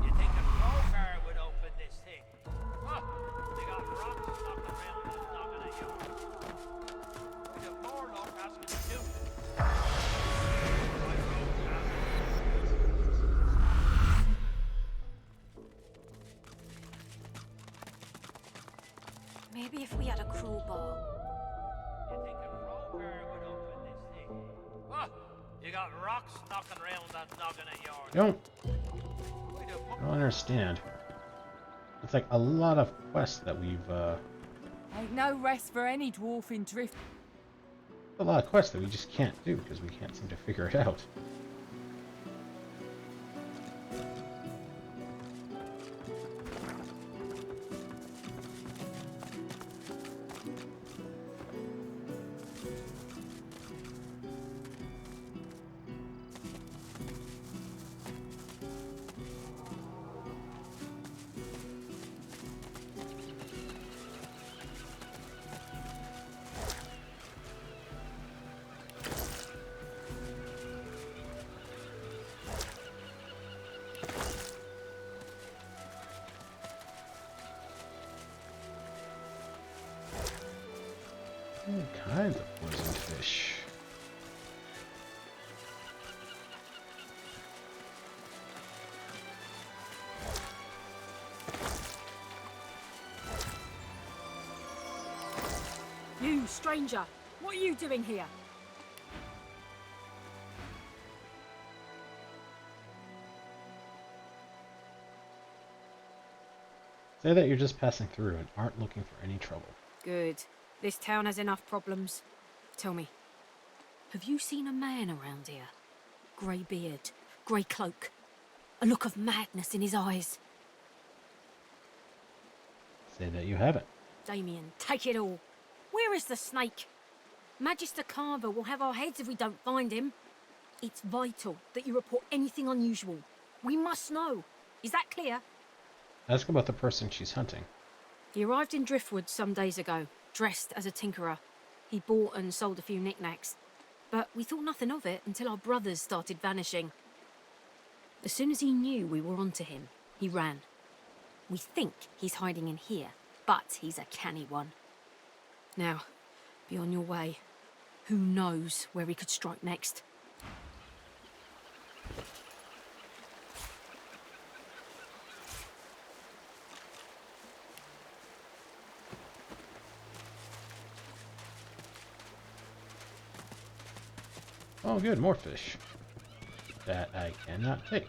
You think a crowbar would open this thing? Huh? You got rocks knocking round that noggin of yours. We'd have more luck asking Duna. Maybe if we had a crowbar. You think a crowbar would open this thing? Huh? You got rocks knocking round that noggin of yours. I don't understand. It's like a lot of quests that we've Ain't no rest for any dwarf in Drift. a lot of quests that we just can't do because we can't seem to figure it out. All kinds of poison fish. You, stranger, what are you doing here? Say that you're just passing through and aren't looking for any trouble. Good. This town has enough problems. Tell me, have you seen a man around here? Grey beard, grey cloak, a look of madness in his eyes. Say that you haven't. Damien, take it all. Where is the snake? Magister Carver will have our heads if we don't find him. It's vital that you report anything unusual. We must know. Is that clear? Ask about the person she's hunting. He arrived in Driftwood some days ago, dressed as a tinkerer. He bought and sold a few knickknacks. But we thought nothing of it until our brothers started vanishing. As soon as he knew we were onto him, he ran. We think he's hiding in here, but he's a canny one. Now, be on your way. Who knows where he could strike next? Oh good, more fish. That I cannot take.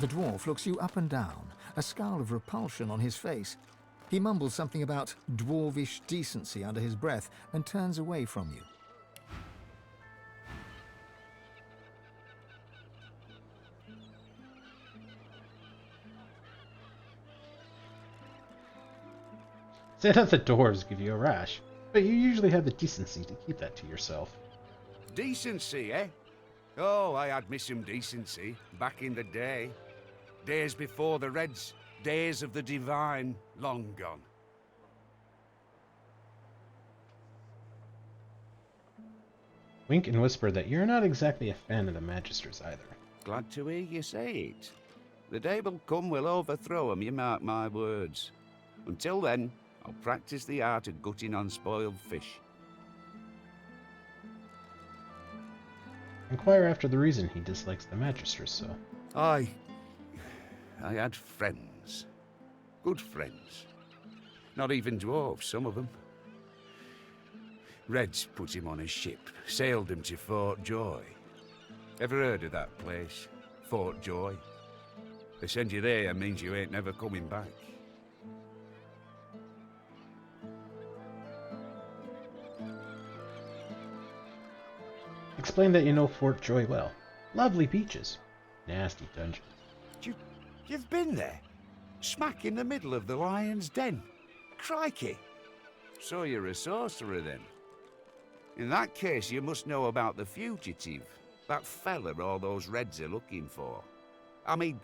The dwarf looks you up and down, a scowl of repulsion on his face. He mumbles something about dwarvish decency under his breath and turns away from you. Say that the dwarves give you a rash. But you usually have the decency to keep that to yourself. Decency, eh? Oh, I had me some decency back in the day. Days before the Reds, days of the divine, long gone. Wink and whisper that you're not exactly a fan of the Magisters either. Glad to hear you say it. The day will come we'll overthrow 'em, you mark my words. Until then, I'll practice the art of gutting unspoiled fish. Inquire after the reason he dislikes the Magisters so. I had friends. Good friends. Not even dwarves, some of them. Reds put him on a ship, sailed him to Fort Joy. Ever heard of that place? Fort Joy? They send you there means you ain't never coming back. Explain that you know Fort Joy well. Lovely beaches. Nasty dungeons. You've been there? Smack in the middle of the lion's den. Crikey! So you're a sorcerer then? In that case, you must know about the fugitive. That fella all those Reds are looking for. I mean,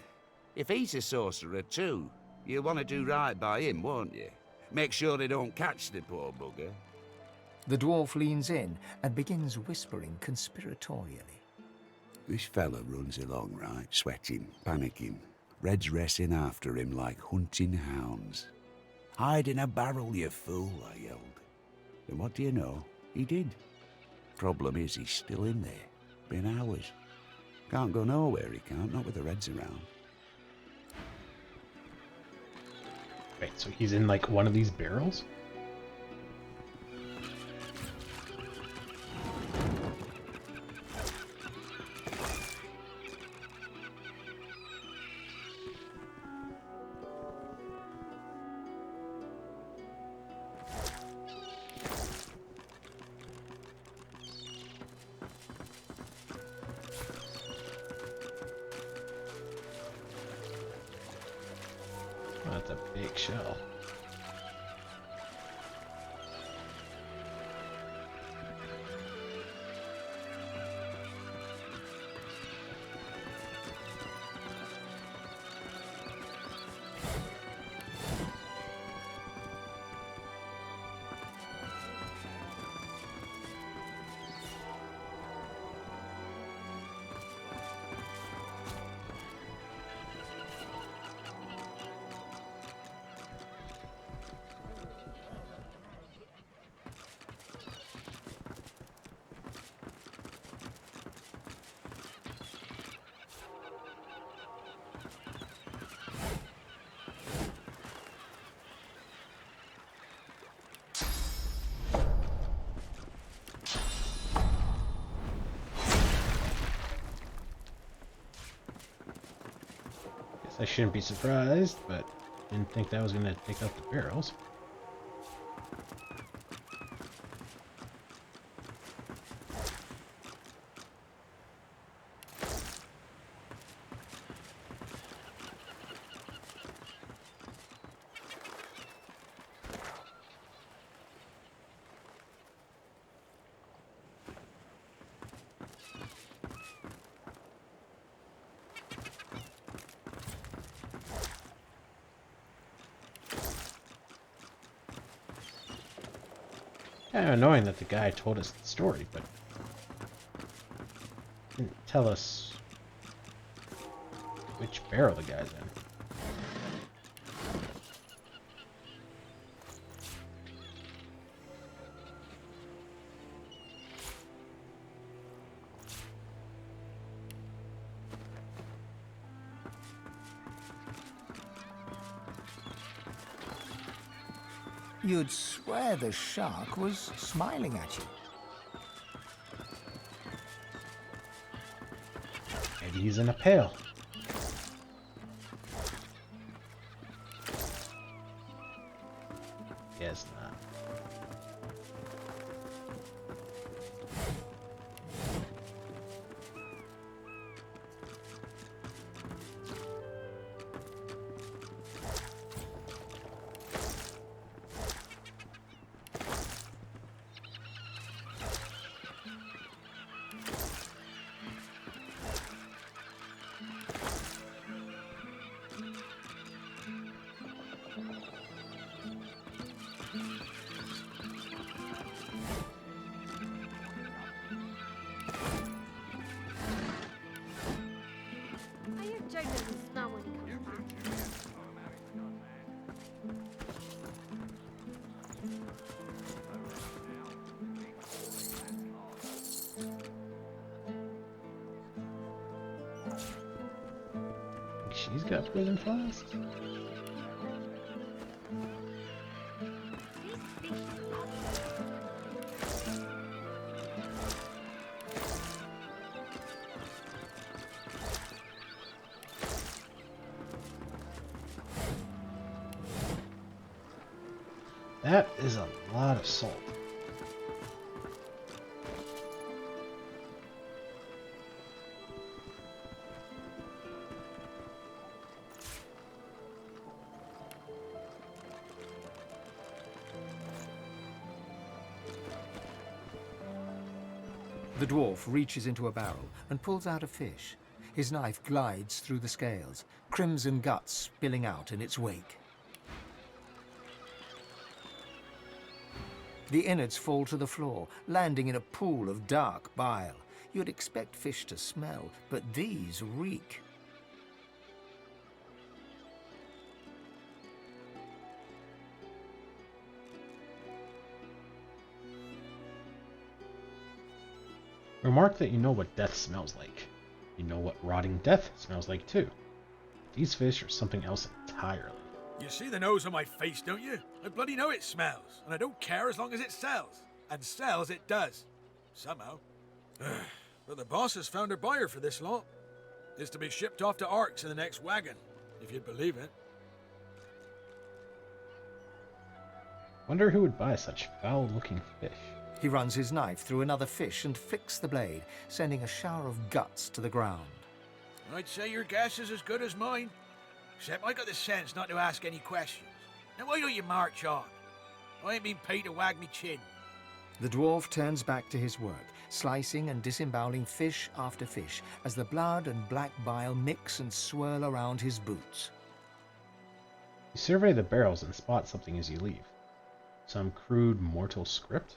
if he's a sorcerer too, you'll want to do right by him, won't you? Make sure they don't catch the poor bugger. The dwarf leans in and begins whispering conspiratorially. This fella runs along, right? Sweating, panicking. Reds racing after him like hunting hounds. Hide in a barrel, you fool, I yelled. And what do you know? He did. Problem is, he's still in there. Been hours. Can't go nowhere, he can't, not with the Reds around. Wait, so he's in like one of these barrels? Oh, that's a big shell. I shouldn't be surprised, but didn't think that was going to take out the barrels. Kind of annoying that the guy told us the story, but didn't tell us which barrel the guy's in. You'd swear the shark was smiling at you. Maybe he's in a pail. Guess not. hope it doesn't snow when he comes back. She's got prison fast. That is a lot of salt. The dwarf reaches into a barrel and pulls out a fish. His knife glides through the scales, crimson guts spilling out in its wake. The innards fall to the floor, landing in a pool of dark bile. You'd expect fish to smell, but these reek. Remark that you know what death smells like. You know what rotting death smells like too. These fish are something else entirely. You see the nose on my face, don't you? I bloody know it smells, and I don't care as long as it sells. And sells it does. Somehow. But the boss has found a buyer for this lot. It's to be shipped off to Arks in the next wagon, if you'd believe it. Wonder who would buy such foul-looking fish. He runs his knife through another fish and flicks the blade, sending a shower of guts to the ground. I'd say your guess is as good as mine. Except I got the sense not to ask any questions. Now why don't you march on? I ain't been paid to wag me chin. The dwarf turns back to his work, slicing and disemboweling fish after fish, as the blood and black bile mix and swirl around his boots. You survey the barrels and spot something as you leave. Some crude mortal script?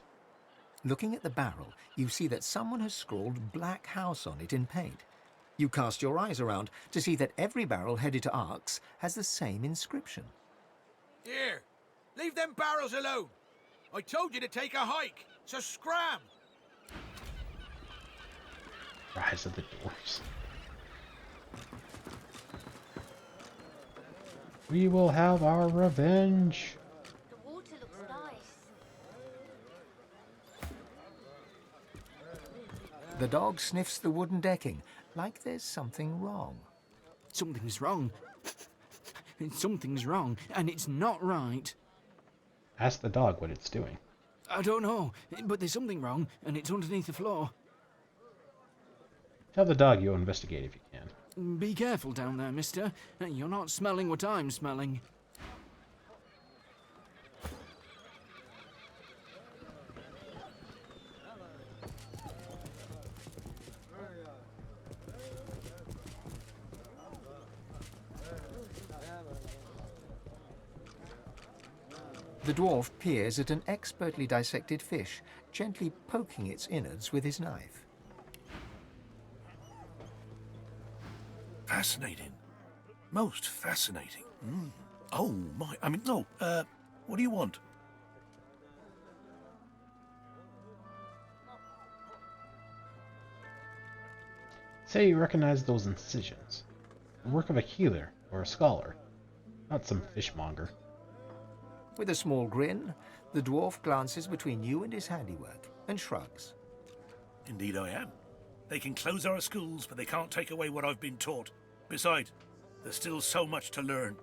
Looking at the barrel, you see that someone has scrawled Black House on it in paint. You cast your eyes around to see that every barrel headed to Arks has the same inscription. Here, leave them barrels alone. I told you to take a hike, so scram. Rise of the Dwarfs. We will have our revenge. The water looks nice. The dog sniffs the wooden decking, like there's something wrong. Something's wrong. Something's wrong, and it's not right. Ask the dog what it's doing. I don't know, but there's something wrong, and it's underneath the floor. Tell the dog you'll investigate if you can. Be careful down there, mister. You're not smelling what I'm smelling. The dwarf peers at an expertly dissected fish, gently poking its innards with his knife. Fascinating. Most fascinating. Oh, my. I mean, no. What do you want? Say you recognize those incisions. The work of a healer or a scholar, not some fishmonger. With a small grin, the dwarf glances between you and his handiwork and shrugs. Indeed I am. They can close our schools, but they can't take away what I've been taught. Besides, there's still so much to learn.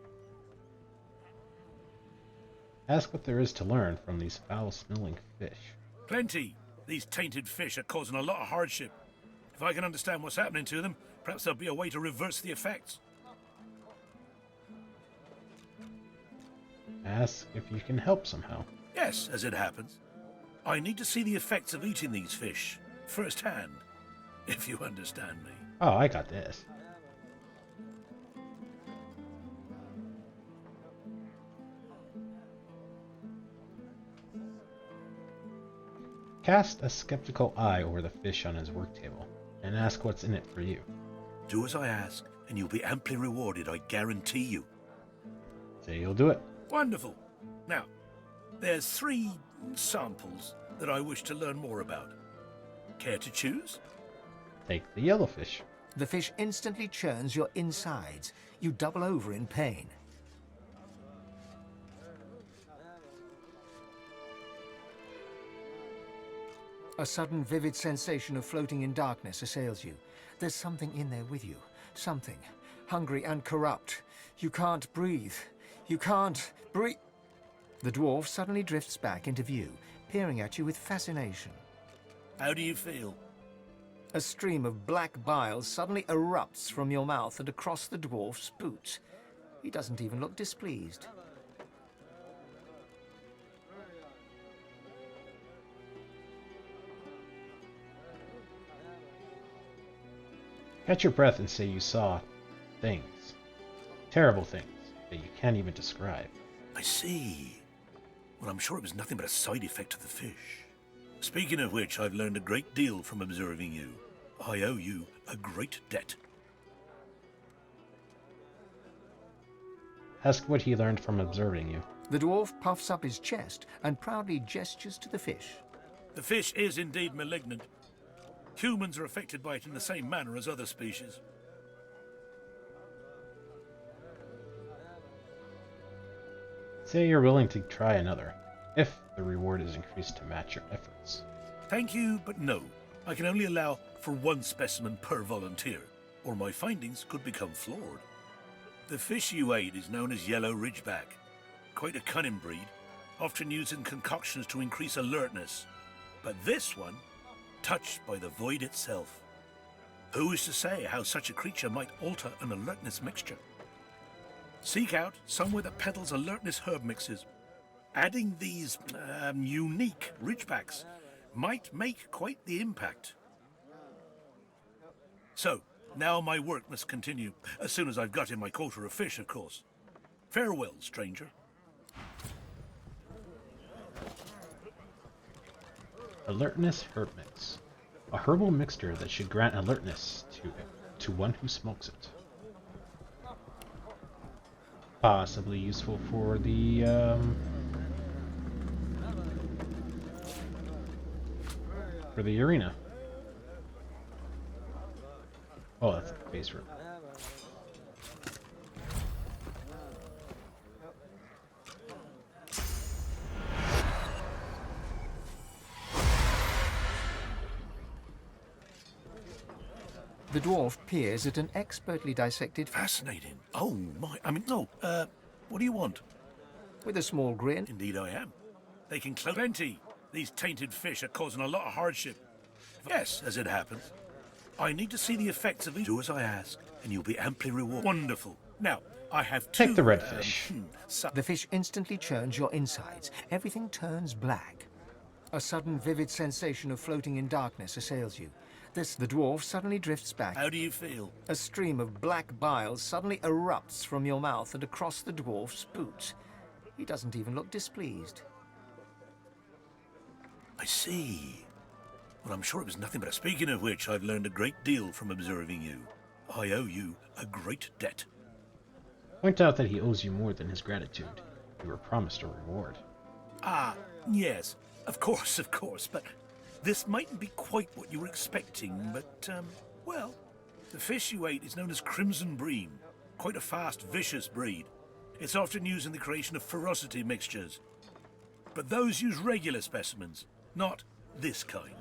Ask what there is to learn from these foul-smelling fish. Plenty. These tainted fish are causing a lot of hardship. If I can understand what's happening to them, perhaps there'll be a way to reverse the effects. Ask if you can help somehow. Yes, as it happens. I need to see the effects of eating these fish, firsthand, if you understand me. Oh, I got this. Cast a skeptical eye over the fish on his work table, and ask what's in it for you. Do as I ask, and you'll be amply rewarded, I guarantee you. Say you'll do it. Wonderful. Now, there's 3 samples that I wish to learn more about. Care to choose? Take the yellowfish. The fish instantly churns your insides. You double over in pain. A sudden vivid sensation of floating in darkness assails you. There's something in there with you. Something. Hungry and corrupt. You can't breathe. You can't breathe. The dwarf suddenly drifts back into view, peering at you with fascination. How do you feel? A stream of black bile suddenly erupts from your mouth and across the dwarf's boots. He doesn't even look displeased. Catch your breath and say you saw things. Terrible things that you can't even describe. I see. Well, I'm sure it was nothing but a side effect of the fish. Speaking of which, I've learned a great deal from observing you. I owe you a great debt. Ask what he learned from observing you. The dwarf puffs up his chest and proudly gestures to the fish. The fish is indeed malignant. Humans are affected by it in the same manner as other species. Say you're willing to try another, if the reward is increased to match your efforts. Thank you, but no. I can only allow for 1 specimen per volunteer, or my findings could become flawed. The fish you ate is known as yellow ridgeback. Quite a cunning breed, often used in concoctions to increase alertness. But this one, touched by the void itself. Who is to say how such a creature might alter an alertness mixture? Seek out somewhere that peddles alertness herb mixes. Adding these unique ridgebacks might make quite the impact. So, now my work must continue, as soon as I've got in my quota of fish, of course. Farewell, stranger. Alertness herb mix. A herbal mixture that should grant alertness to one who smokes it. Possibly useful for the arena. Oh, that's the base room. The dwarf peers at an expertly dissected... Fascinating. Oh, my... what do you want? With a small grin. Indeed I am. They can close plenty. These tainted fish are causing a lot of hardship. Yes, as it happens. I need to see the effects of these. Do as I ask, and you'll be amply rewarded. Wonderful. Now, I have 2... Take the redfish. The fish instantly churns your insides. Everything turns black. A sudden vivid sensation of floating in darkness assails you. The dwarf suddenly drifts back. How do you feel? A stream of black bile suddenly erupts from your mouth and across the dwarf's boots. He doesn't even look displeased. I see. Well, I'm sure it was nothing but a... Speaking of which, I've learned a great deal from observing you. I owe you a great debt. Point out that he owes you more than his gratitude. You were promised a reward. Ah, yes. Of course, but... This mightn't be quite what you were expecting, but, well, the fish you ate is known as crimson bream. Quite a fast, vicious breed. It's often used in the creation of ferocity mixtures. But those use regular specimens, not this kind.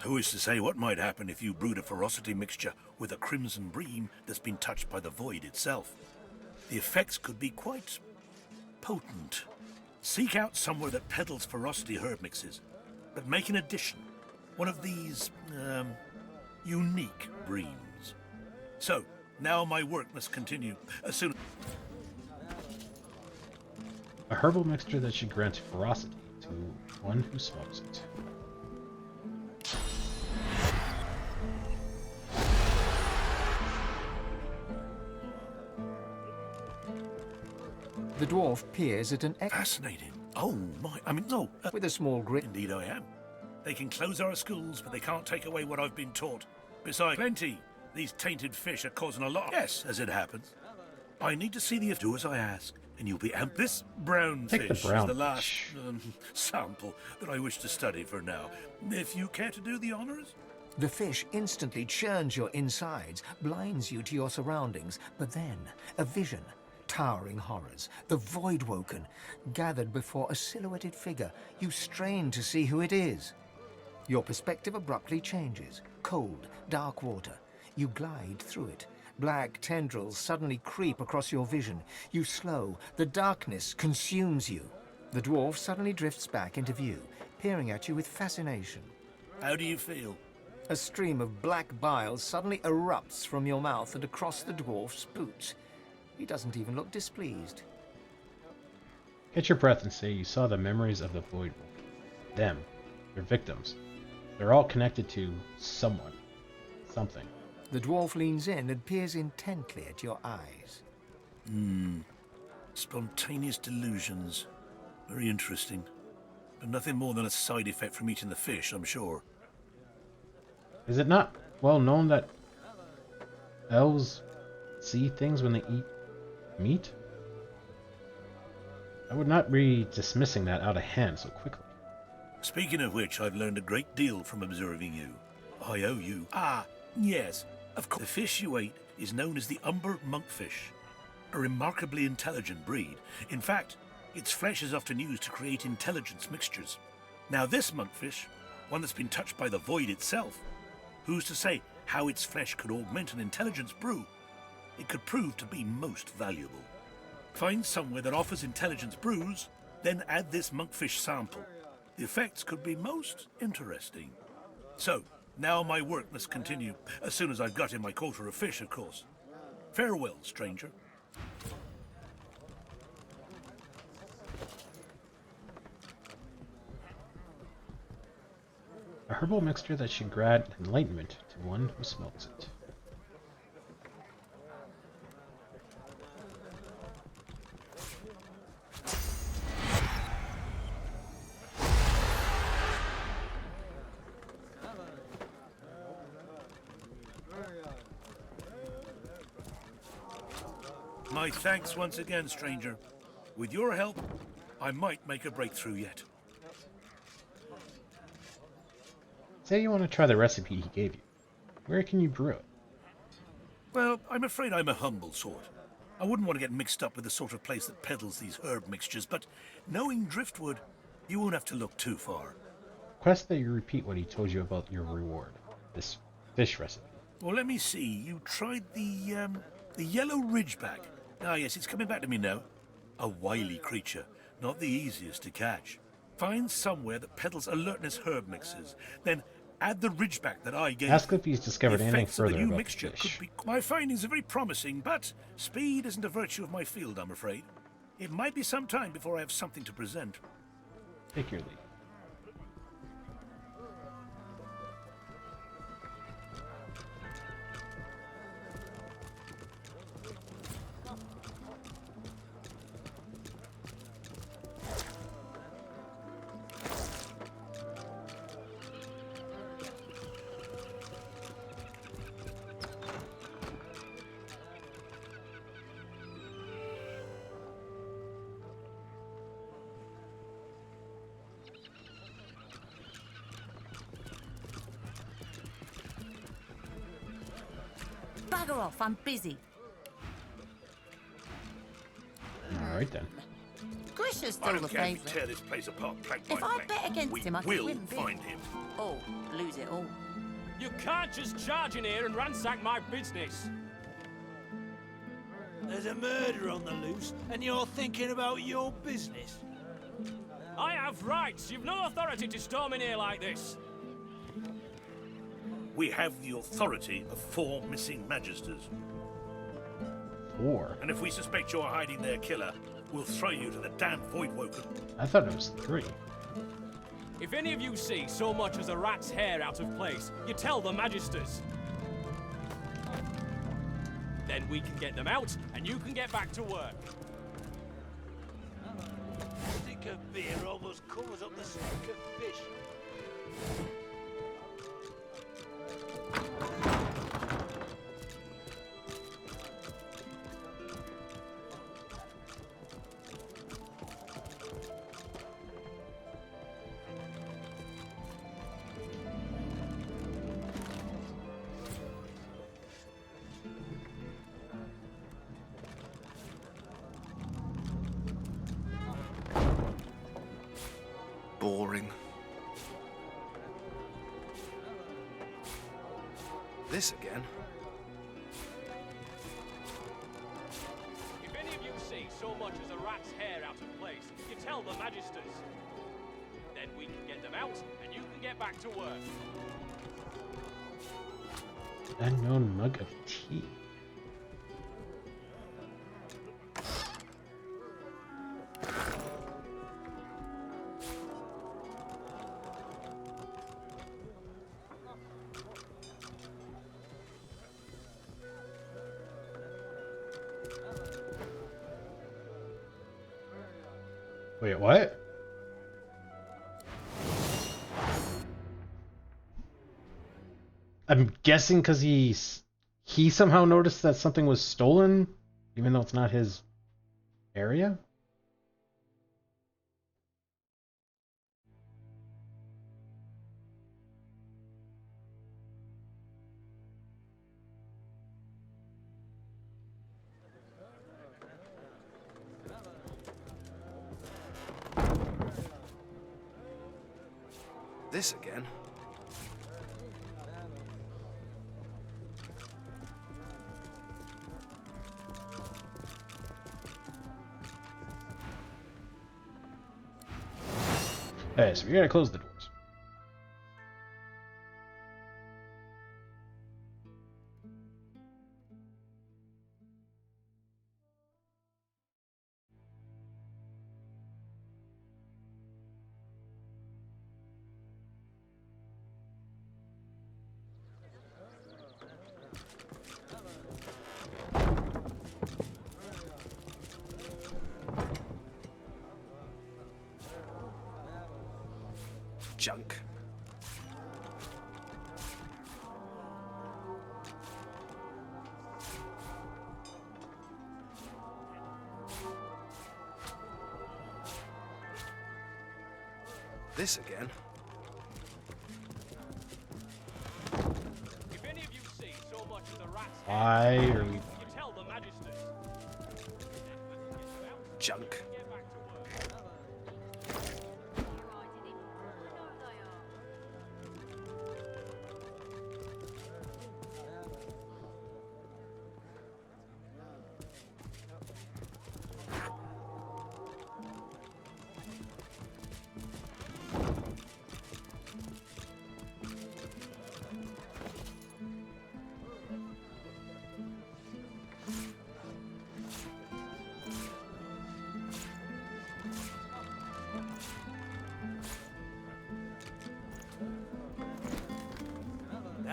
Who is to say what might happen if you brewed a ferocity mixture with a crimson bream that's been touched by the void itself? The effects could be quite potent. Seek out somewhere that peddles ferocity herb mixes, but make an addition. One of these, unique breams. So, now my work must continue. As soon... A herbal mixture that should grant ferocity to one who smokes it. The dwarf peers at an... Fascinating. Oh, my... With a small grin. Indeed I am. They can close our schools, but they can't take away what I've been taught. Besides, plenty. These tainted fish are causing a lot. Yes, as it happens. I need to see the do as I ask, and you'll be amp. This brown Take the fish brown is the last sample that I wish to study for now. If you care to do the honors? The fish instantly churns your insides, blinds you to your surroundings, but then a vision, towering horrors, the Voidwoken, gathered before a silhouetted figure. You strain to see who it is. Your perspective abruptly changes. Cold, dark water. You glide through it. Black tendrils suddenly creep across your vision. You slow. The darkness consumes you. The dwarf suddenly drifts back into view, peering at you with fascination. How do you feel? A stream of black bile suddenly erupts from your mouth and across the dwarf's boots. He doesn't even look displeased. Catch your breath and say you saw the memories of the Voidwoken. Them. Their victims. They're all connected to someone. Something. The dwarf leans in and peers intently at your eyes. Spontaneous delusions. Very interesting. But nothing more than a side effect from eating the fish, I'm sure. Is it not well known that elves see things when they eat meat? I would not be dismissing that out of hand so quickly. Speaking of which, I've learned a great deal from observing you. I owe you. Ah, yes. Of course, the fish you ate is known as the umber monkfish, a remarkably intelligent breed. In fact, its flesh is often used to create intelligence mixtures. Now this monkfish, one that's been touched by the void itself, who's to say how its flesh could augment an intelligence brew? It could prove to be most valuable. Find somewhere that offers intelligence brews, then add this monkfish sample. The effects could be most interesting. So, now my work must continue, as soon as I've got in my quota of fish, of course. Farewell, stranger. A herbal mixture that should grant enlightenment to one who smokes it. My thanks once again, stranger. With your help, I might make a breakthrough yet. Say you want to try the recipe he gave you. Where can you brew it? Well, I'm afraid I'm a humble sort. I wouldn't want to get mixed up with the sort of place that peddles these herb mixtures, but knowing Driftwood, you won't have to look too far. Request that you repeat what he told you about your reward. This fish recipe. Well, let me see. You tried the yellow ridgeback. Ah, yes, it's coming back to me now. A wily creature, not the easiest to catch. Find somewhere that peddles alertness herb mixes, then add the ridgeback that I gave. Ask if he's discovered anything further new about mixture the fish. could be. My findings are very promising, but speed isn't a virtue of my field, I'm afraid. It might be some time before I have something to present. Take your lead. Bugger off, I'm busy. Alright then. Grisha's I still don't the care if you favourite. tear this place apart plank by If I plank. bet against We him, I could will win big. find him. Or lose it all. You can't just charge in here and ransack my business. There's a murder on the loose, and you're thinking about your business. I have rights. You've no authority to storm in here like this. We have the authority of 4 missing magisters. 4? And if we suspect you're hiding their killer, we'll throw you to the damned Voidwoken. I thought it was 3. If any of you see so much as a rat's hair out of place, you tell the magisters. Then we can get them out, and you can get back to work. A stick of beer almost covers up the stink of fish. boring. This again? If any of you see so much as a rat's hair out of place, you tell the magisters. Then we can get them out, and you can get back to work. Unknown mug of tea. Wait, what? I'm guessing because he somehow noticed that something was stolen, even though it's not his area? This again? Hey, so we gotta close the doors. Junk. This again? If any of you see so much as a rat's Why hair, are we... you tell the magisters. Junk.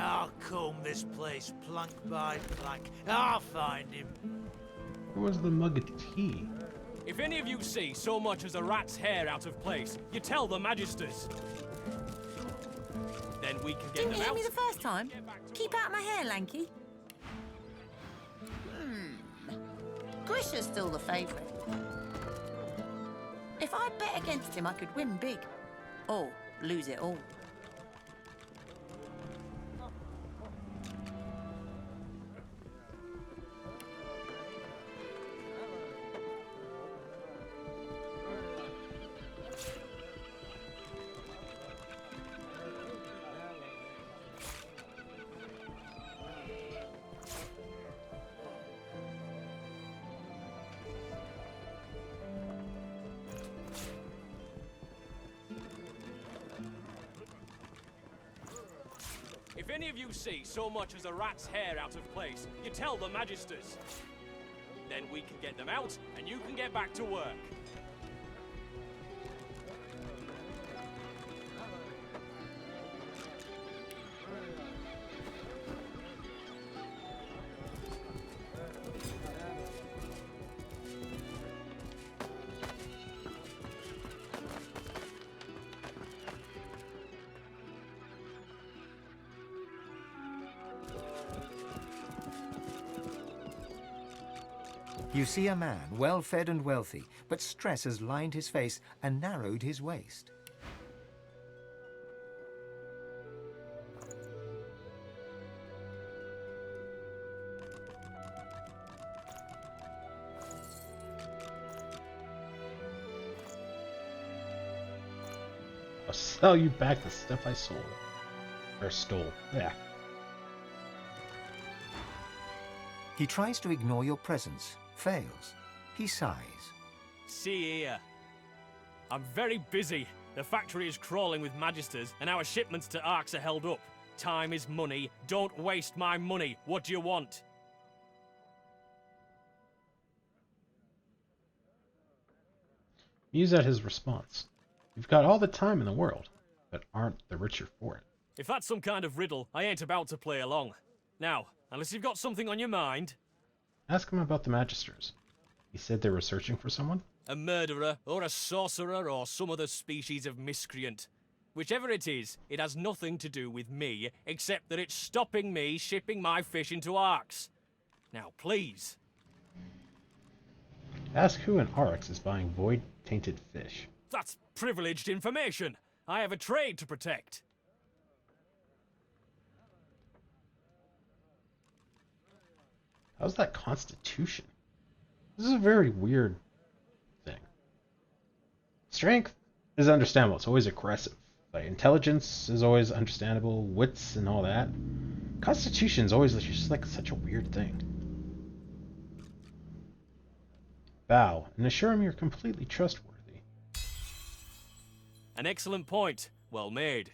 I'll comb this place plank by plank. I'll find him. Where was the mug of tea? If any of you see so much as a rat's hair out of place, you tell the magisters. Then we can get Didn't them you hear out. me the first time? Keep out of my hair, Lanky. Grisha's still the favourite. If I bet against him, I could win big. Or lose it all. If any of you see so much as a rat's hair out of place, you tell the magisters. Then we can get them out, and you can get back to work. You see a man, well-fed and wealthy, but stress has lined his face and narrowed his waist. I'll sell you back the stuff I sold. Or stole. Yeah. He tries to ignore your presence, fails. He sighs. See here. I'm very busy. The factory is crawling with magisters, and our shipments to Arx are held up. Time is money. Don't waste my money. What do you want? Muse at his response. You've got all the time in the world, but aren't the richer for it. If that's some kind of riddle, I ain't about to play along. Now, unless you've got something on your mind... Ask him about the magisters. He said they were searching for someone? A murderer, or a sorcerer, or some other species of miscreant. Whichever it is, it has nothing to do with me, except that it's stopping me shipping my fish into Arx. Now, please. Ask who in Arx is buying void-tainted fish. That's privileged information. I have a trade to protect. How's that Constitution? This is a very weird thing. Strength is understandable. It's always aggressive. Like, intelligence is always understandable. Wits and all that. Constitution is always just like such a weird thing. Bow and assure him you're completely trustworthy. An excellent point. Well made.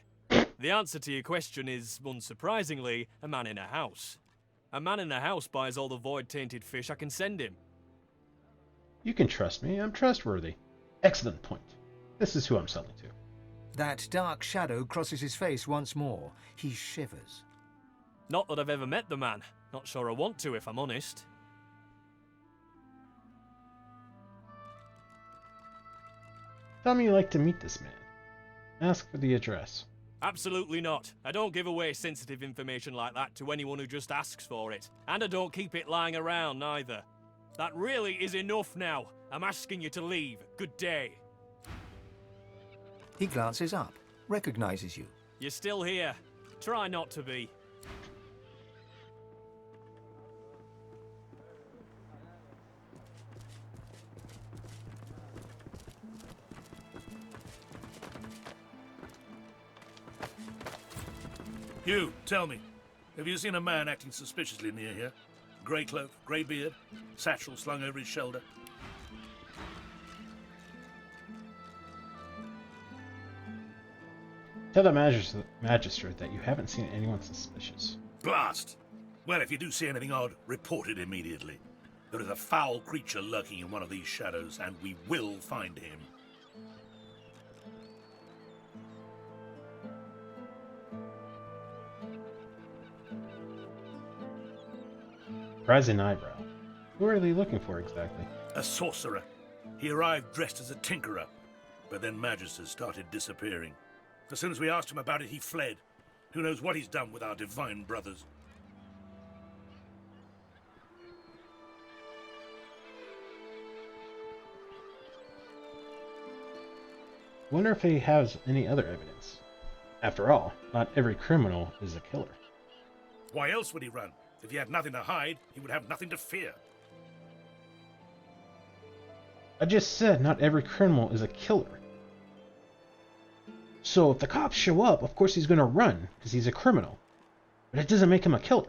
The answer to your question is, unsurprisingly, a man in a house. A man in a house buys all the void-tainted fish I can send him. You can trust me. I'm trustworthy. Excellent point. This is who I'm selling to. That dark shadow crosses his face once more. He shivers. Not that I've ever met the man. Not sure I want to, if I'm honest. Tell me you'd like to meet this man. Ask for the address. Absolutely not. I don't give away sensitive information like that to anyone who just asks for it. And I don't keep it lying around, neither. That really is enough now. I'm asking you to leave. Good day. He glances up, recognizes you. You're still here. Try not to be. You, tell me, have you seen a man acting suspiciously near here? Grey cloak, grey beard, satchel slung over his shoulder. Tell the magistrate that you haven't seen anyone suspicious. Blast! Well, if you do see anything odd, report it immediately. There is a foul creature lurking in one of these shadows, and we will find him. Rising eyebrow. Who are they looking for exactly? A sorcerer. He arrived dressed as a tinkerer, but then magisters started disappearing. As soon as we asked him about it, he fled. Who knows what he's done with our divine brothers? Wonder if he has any other evidence. After all, not every criminal is a killer. Why else would he run? If he had nothing to hide, he would have nothing to fear. I just said not every criminal is a killer. So if the cops show up, of course he's going to run, because he's a criminal. But it doesn't make him a killer.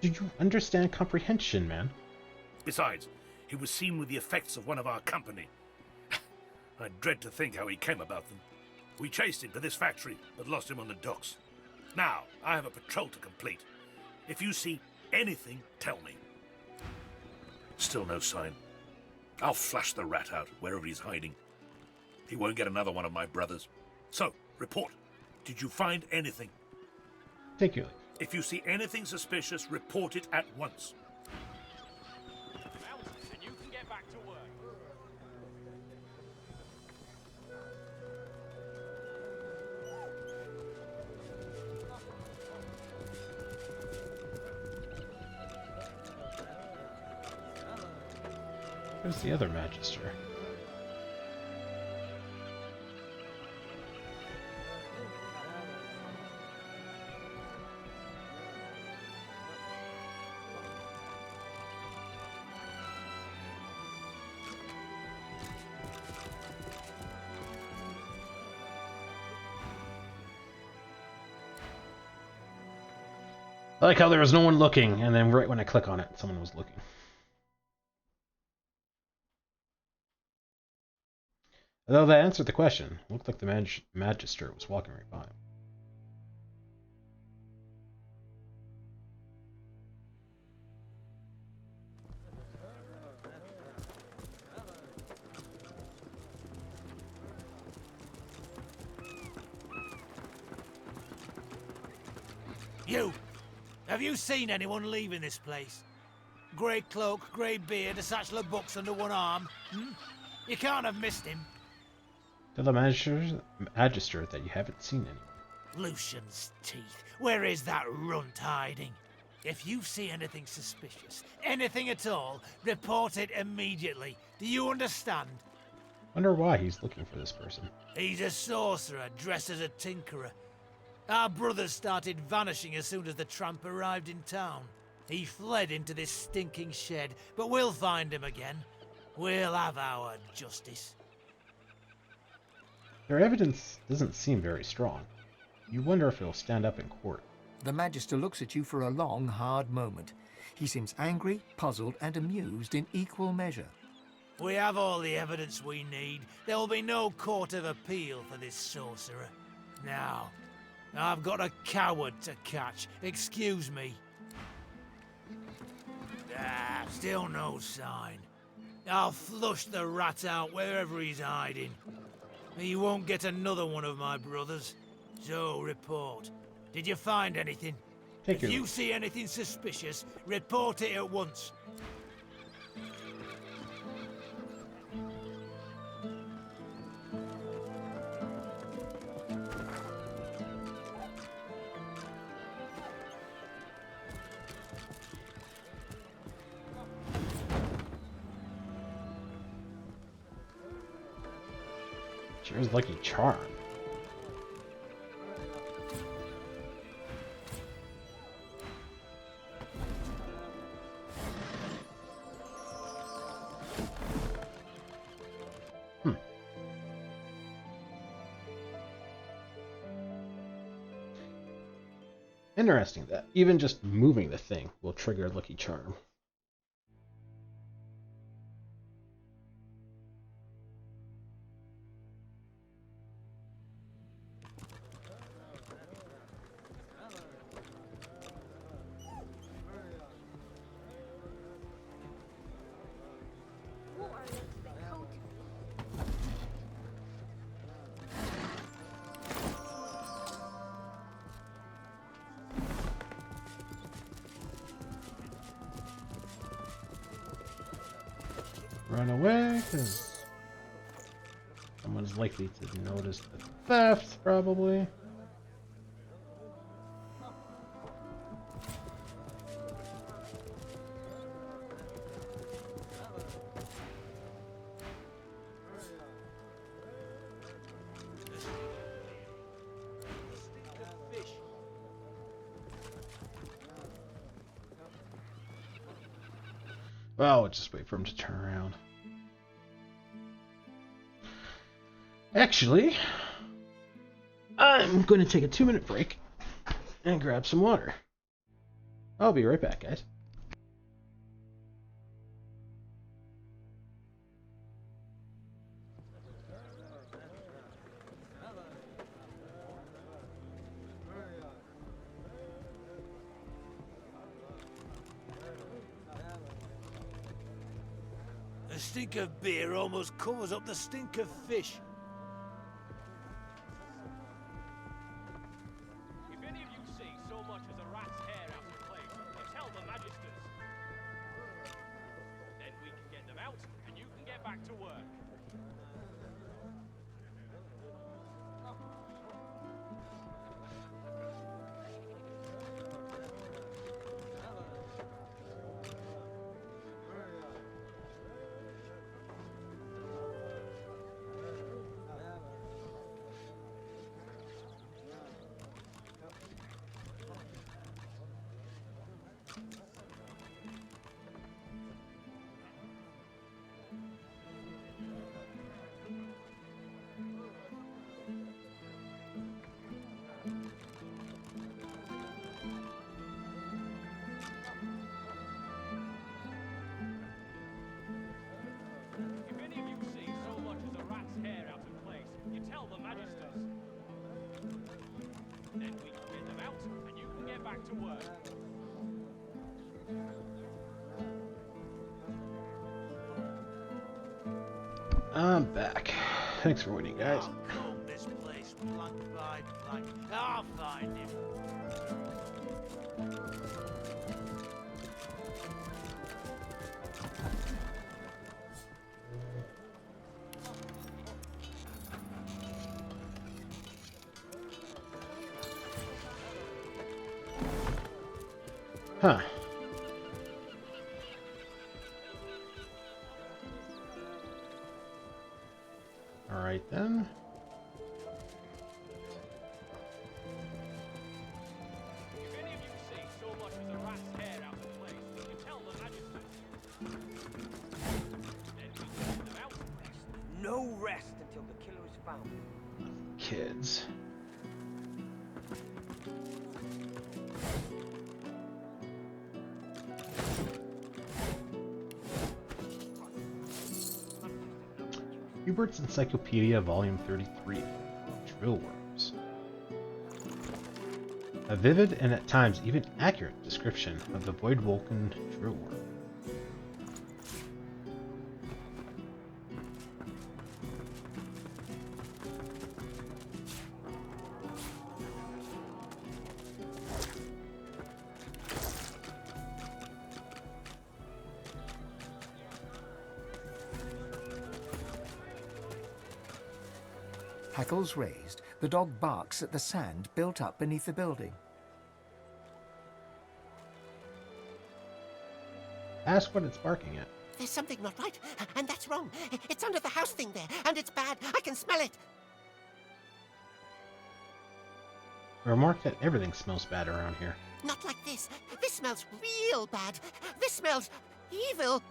Do you understand comprehension, man? Besides, he was seen with the effects of one of our company. I dread to think how he came about them. We chased him to this factory, but lost him on the docks. Now, I have a patrol to complete. If you see anything, tell me. Still no sign. I'll flush the rat out wherever he's hiding. He won't get another one of my brothers. So, report. Did you find anything? Take your leave. If you see anything suspicious, report it at once. And you can get back to work. Where's the other magister? I like how there was no one looking, and then right when I click on it, someone was looking. Although that answered the question, it looked like the magistrate was walking right by him. You! Have you seen anyone leaving this place? Grey cloak, grey beard, a satchel of books under one arm? Hmm? You can't have missed him. Tell the magistrate that you haven't seen anyone. Lucian's teeth. Where is that runt hiding? If you see anything suspicious, anything at all, report it immediately. Do you understand? Wonder why he's looking for this person. He's a sorcerer dressed as a tinkerer. Our brothers started vanishing as soon as the tramp arrived in town. He fled into this stinking shed, but we'll find him again. We'll have our justice. Their evidence doesn't seem very strong. You wonder if it'll stand up in court. The Magister looks at you for a long, hard moment. He seems angry, puzzled, and amused in equal measure. We have all the evidence we need. There will be no court of appeal for this sorcerer. Now, I've got a coward to catch. Excuse me. Still no sign. I'll flush the rat out wherever he's hiding. He won't get another one of my brothers. So, report. Did you find anything? If you see anything suspicious, report it at once. Cheers, Lucky Charm. Interesting that even just moving the thing will trigger a Lucky Charm. Run away, because someone's likely to notice the theft, probably. Well, we'll just wait for him to turn around. Actually, I'm going to take a 2-minute break and grab some water. I'll be right back, guys. The stink of beer almost covers up the stink of fish. If any of you see so much as a rat's hair out of place, you tell the magisters. Then we can get them out, and you can get back to work. back to work. I'm back. Thanks for waiting, guys. I'll comb this place plank by plank. I'll find him. Huh. Alright then. If any of you see so much as a rat's hair out of place, you tell the magistrate. Then we send them out. No rest until the killer is found. Kids. Hubert's Encyclopedia, Volume 33, Drillworms. A vivid and at times even accurate description of the Voidwolken drillworm. Hackles raised, the dog barks at the sand built up beneath the building. Ask what it's barking at. There's something not right, and that's wrong. It's under the house thing there, and it's bad. I can smell it. Remark that everything smells bad around here. Not like this. This smells real bad. This smells evil.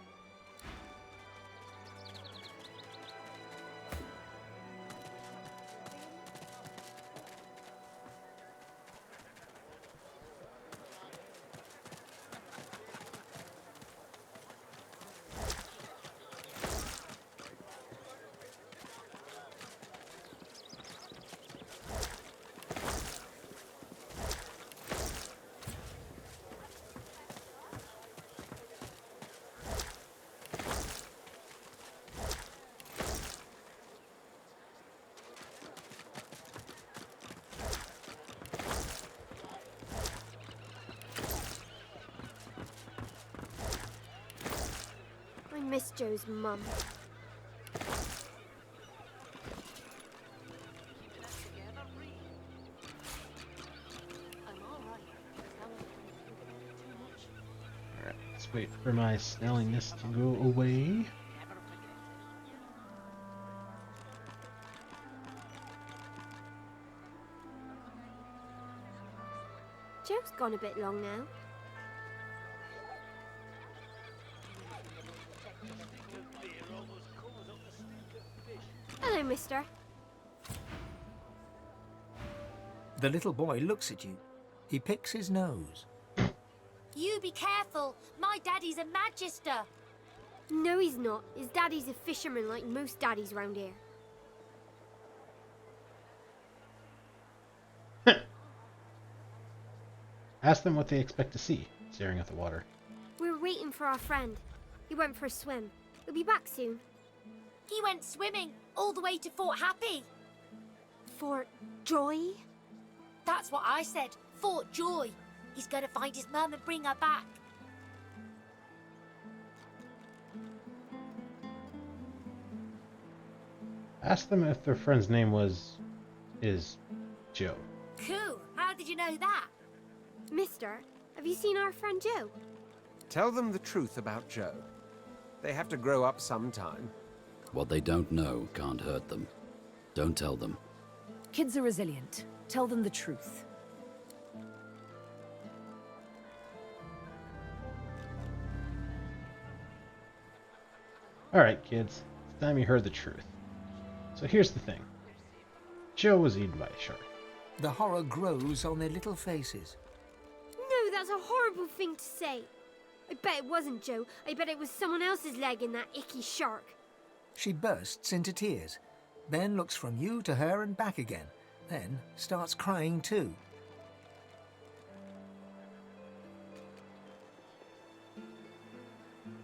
I miss Joe's mum. Alright, let's wait for my smelliness to go away. Joe's gone a bit long now. Hello, mister. The little boy looks at you. He picks his nose. You be careful. My daddy's a magister. No, he's not. His daddy's a fisherman like most daddies round here. Ask them what they expect to see, staring at the water. We're waiting for our friend. He went for a swim. He'll be back soon. He went swimming all the way to Fort Happy. Fort Joy? That's what I said. Fort Joy. He's going to find his mum and bring her back. Ask them if their friend's name is Joe. Cool. How did you know that? Mister, have you seen our friend Joe? Tell them the truth about Joe. They have to grow up sometime. What they don't know can't hurt them. Don't tell them. Kids are resilient. Tell them the truth. Alright, kids. It's time you heard the truth. So here's the thing. Joe was eaten by a shark. The horror grows on their little faces. No, that's a horrible thing to say. I bet it wasn't Joe. I bet it was someone else's leg in that icky shark. She bursts into tears, then looks from you to her and back again, then starts crying too.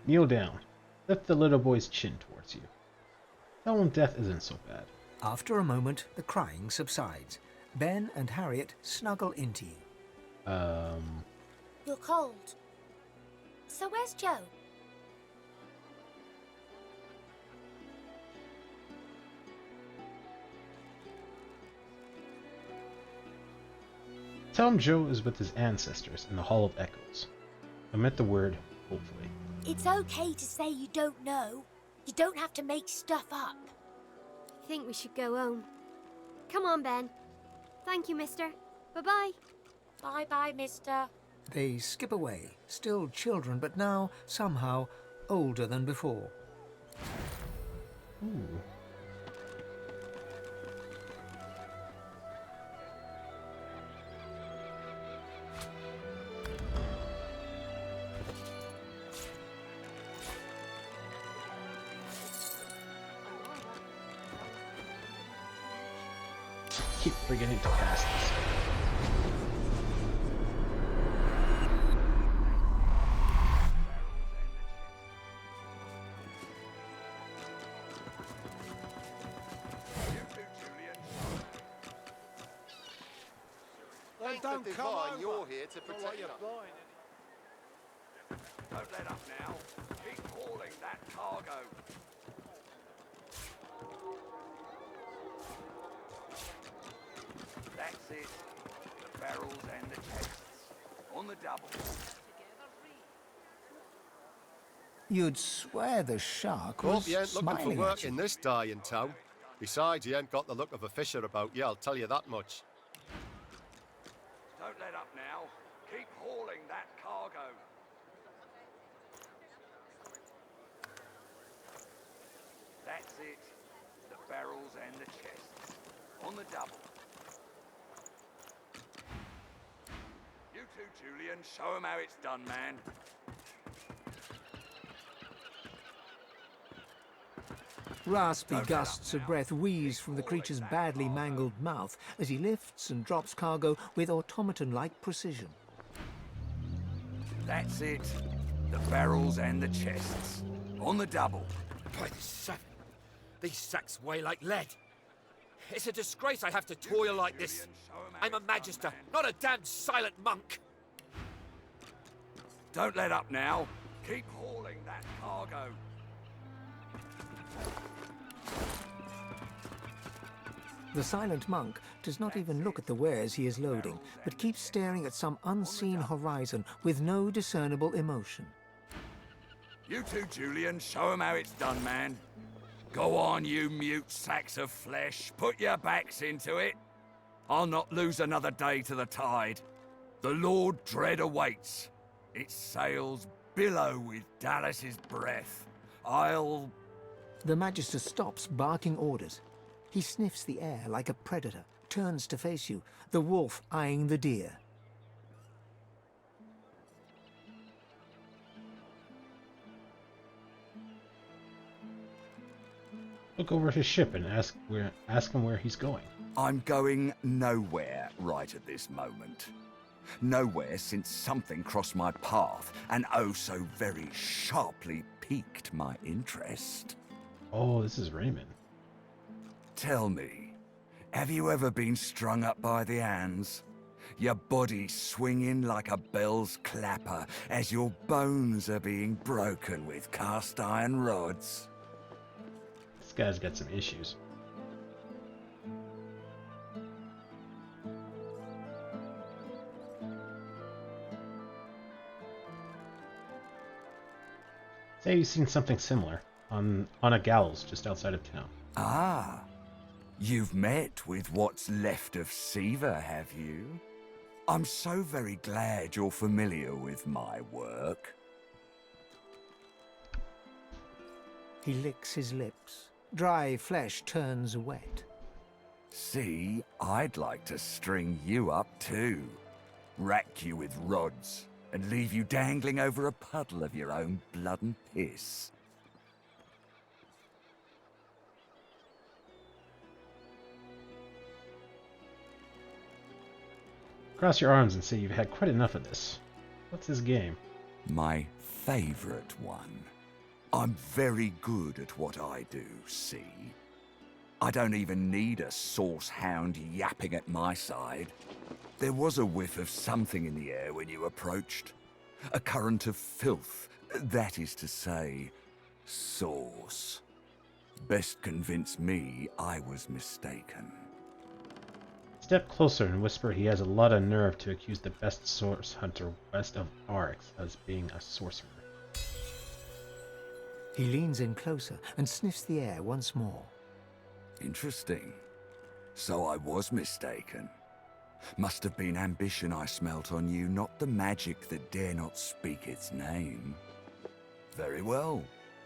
Kneel down. Lift the little boy's chin towards you. Tell him death isn't so bad. After a moment, the crying subsides. Ben and Harriet snuggle into you. You're cold. So where's Joe? Tell him Joe is with his ancestors in the Hall of Echoes. Omit the word, hopefully. It's okay to say you don't know. You don't have to make stuff up. I think we should go home. Come on, Ben. Thank you, mister. Bye-bye. Bye-bye, mister. They skip away, still children, but now, somehow, older than before. Ooh. Keep forgetting to cast this. Then don't come over. You're here to protect us. Don't let up now. Keep hauling that cargo. That's it. The barrels and the chests. On the double. You'd swear the shark was Hope you ain't looking for smiling work at you. in this dying town. Besides, you ain't got the look of a fisher about you, I'll tell you that much. Don't let up now. Keep hauling that cargo. That's it. The barrels and the chests. On the double. You too, Julian. Show 'em how it's done, man. Raspy gusts of breath wheeze from the creature's badly mangled mouth as he lifts and drops cargo with automaton-like precision. That's it. The barrels and the chests. On the double. By the sun. These sacks weigh like lead. It's a disgrace I have to toil like this. I'm a magister, not a damned silent monk. Don't let up now. Keep hauling that cargo. The silent monk does not even look at the wares he is loading, but keeps staring at some unseen horizon with no discernible emotion. You too, Julian. Show 'em how it's done, man. Go on, you mute sacks of flesh. Put your backs into it. I'll not lose another day to the tide. The Lord Dread awaits. Its sails billow with Dallas's breath. I'll... The Magister stops barking orders. He sniffs the air like a predator, turns to face you, the wolf eyeing the deer. Look over his ship and ask him where he's going. I'm going nowhere right at this moment. Nowhere since something crossed my path and oh so very sharply piqued my interest. Oh, this is Raymond. Tell me, have you ever been strung up by the hands? Your body swinging like a bell's clapper as your bones are being broken with cast iron rods? This guy's got some issues. Say you've seen something similar on a gallows just outside of town. Ah, you've met with what's left of Siva, have you? I'm so very glad you're familiar with my work. He licks his lips. Dry flesh turns wet. See, I'd like to string you up too. Rack you with rods and leave you dangling over a puddle of your own blood and piss. Cross your arms and say you've had quite enough of this. What's his game? My favorite one. I'm very good at what I do, see? I don't even need a sauce hound yapping at my side. There was a whiff of something in the air when you approached. A current of filth, that is to say, sauce. Best convince me I was mistaken. Step closer and whisper he has a lot of nerve to accuse the best source hunter west of Arx as being a sorcerer. He leans in closer and sniffs the air once more. Interesting. So I was mistaken. Must have been ambition I smelt on you, not the magic that dare not speak its name. Very well.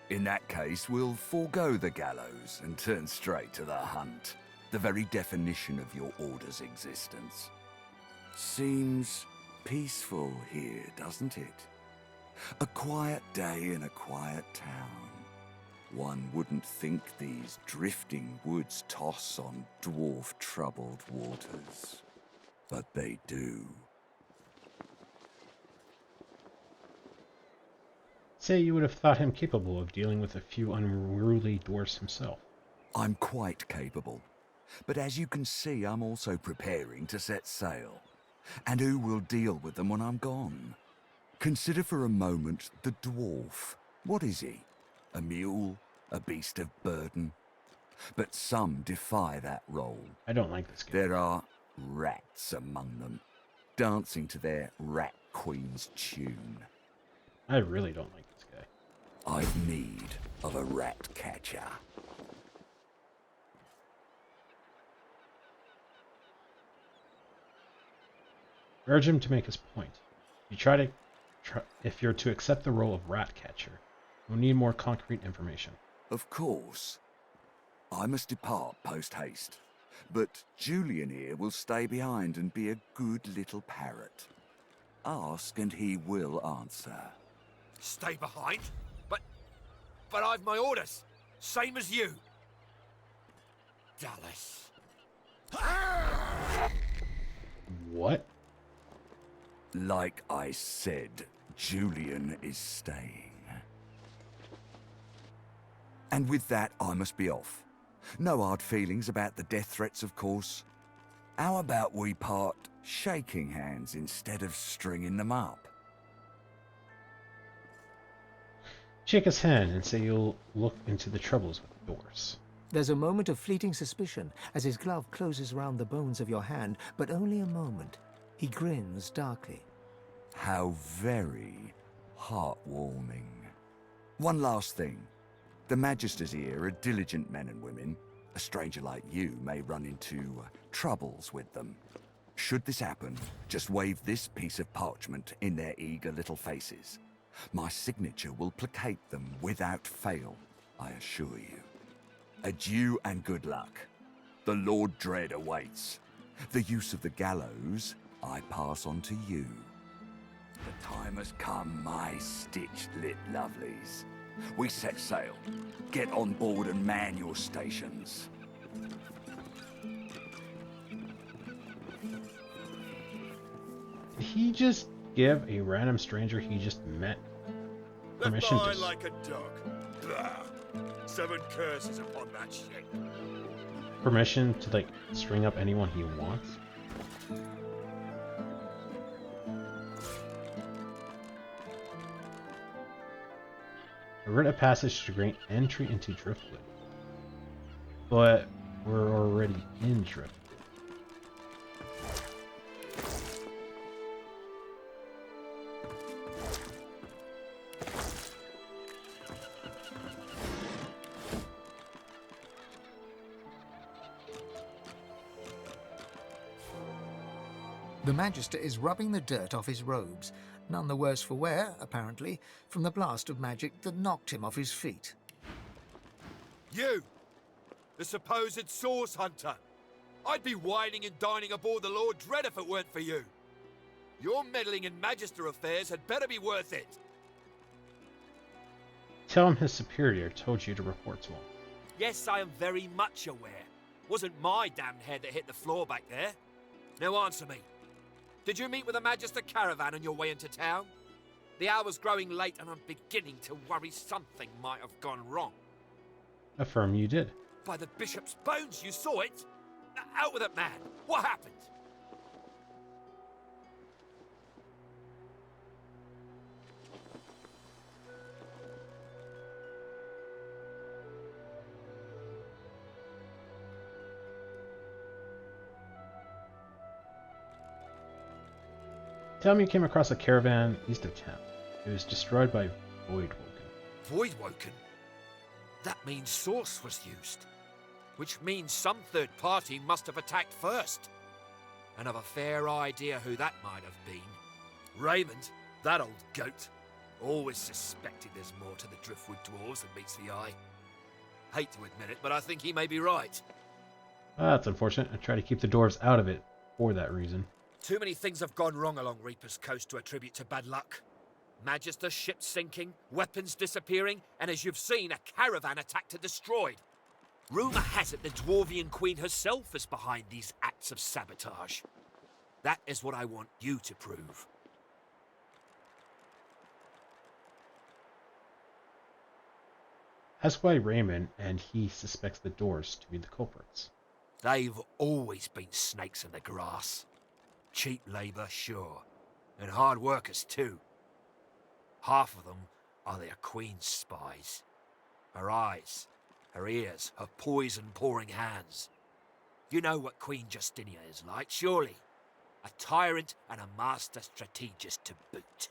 In that case, we'll forego the gallows and turn straight to the hunt. The very definition of your order's existence. Seems peaceful here, doesn't it? A quiet day in a quiet town. One wouldn't think these drifting woods toss on dwarf-troubled waters. But they do. Say you would have thought him capable of dealing with a few unruly dwarfs himself. I'm quite capable. But as you can see, I'm also preparing to set sail. And who will deal with them when I'm gone? Consider for a moment the dwarf. What is he? A mule? A beast of burden? But some defy that role. I don't like this guy. There are rats among them, dancing to their rat queen's tune. I really don't like this guy. I've need of a rat catcher. Urge him to make his point. If you're to accept the role of rat catcher, you'll need more concrete information. Of course. I must depart post-haste, but Julian here will stay behind and be a good little parrot. Ask and he will answer. Stay behind? But I've my orders. Same as you. Dallas. What? Like I said, Julian is staying. And with that, I must be off. No hard feelings about the death threats, of course. How about we part shaking hands instead of stringing them up? Shake his hand and say you'll look into the troubles with the dwarfs. There's a moment of fleeting suspicion as his glove closes round the bones of your hand, but only a moment. He grins darkly. How very heartwarming. One last thing. The Magisters here are diligent men and women. A stranger like you may run into troubles with them. Should this happen, just wave this piece of parchment in their eager little faces. My signature will placate them without fail, I assure you. Adieu and good luck. The Lord Dread awaits. The use of the gallows I pass on to you. The time has come, my stitched-lit lovelies. We set sail. Get on board and man your stations. Did he just give a random stranger he just met permission Left to... behind like a dog. Blah. 7 curses upon that shit. permission to, like, string up anyone he wants? A writ of passage to grant entry into Driftwood. But we're already in Driftwood. The Magister is rubbing the dirt off his robes, none the worse for wear, apparently, from the blast of magic that knocked him off his feet. You! The supposed source hunter! I'd be whining and dining aboard the Lord Dread if it weren't for you. Your meddling in Magister affairs had better be worth it. Tell him his superior told you to report to him. Yes, I am very much aware. Wasn't my damned head that hit the floor back there. Now answer me. Did you meet with a Magister caravan on your way into town? The hour's growing late and I'm beginning to worry something might have gone wrong. Affirm you did. By the bishop's bones, you saw it? Out with it, man. What happened? Tell me you came across a caravan east of town. It was destroyed by Voidwoken. Voidwoken? That means Source was used. Which means some third party must have attacked first. And have a fair idea who that might have been. Raymond, that old goat, always suspected there's more to the Driftwood dwarves than meets the eye. Hate to admit it, but I think he may be right. That's unfortunate. I try to keep the dwarves out of it for that reason. Too many things have gone wrong along Reaper's Coast to attribute to bad luck. Magister ship sinking, weapons disappearing, and as you've seen, a caravan attacked and destroyed. Rumour has it the Dwarvian Queen herself is behind these acts of sabotage. That is what I want you to prove. Ask why Raymond and he suspects the dwarves to be the culprits. They've always been snakes in the grass. Cheap labour, sure, and hard workers too. Half of them are their queen's spies. Her eyes, her ears, her poison-pouring hands. You know what Queen Justinia is like, surely. A tyrant and a master strategist to boot.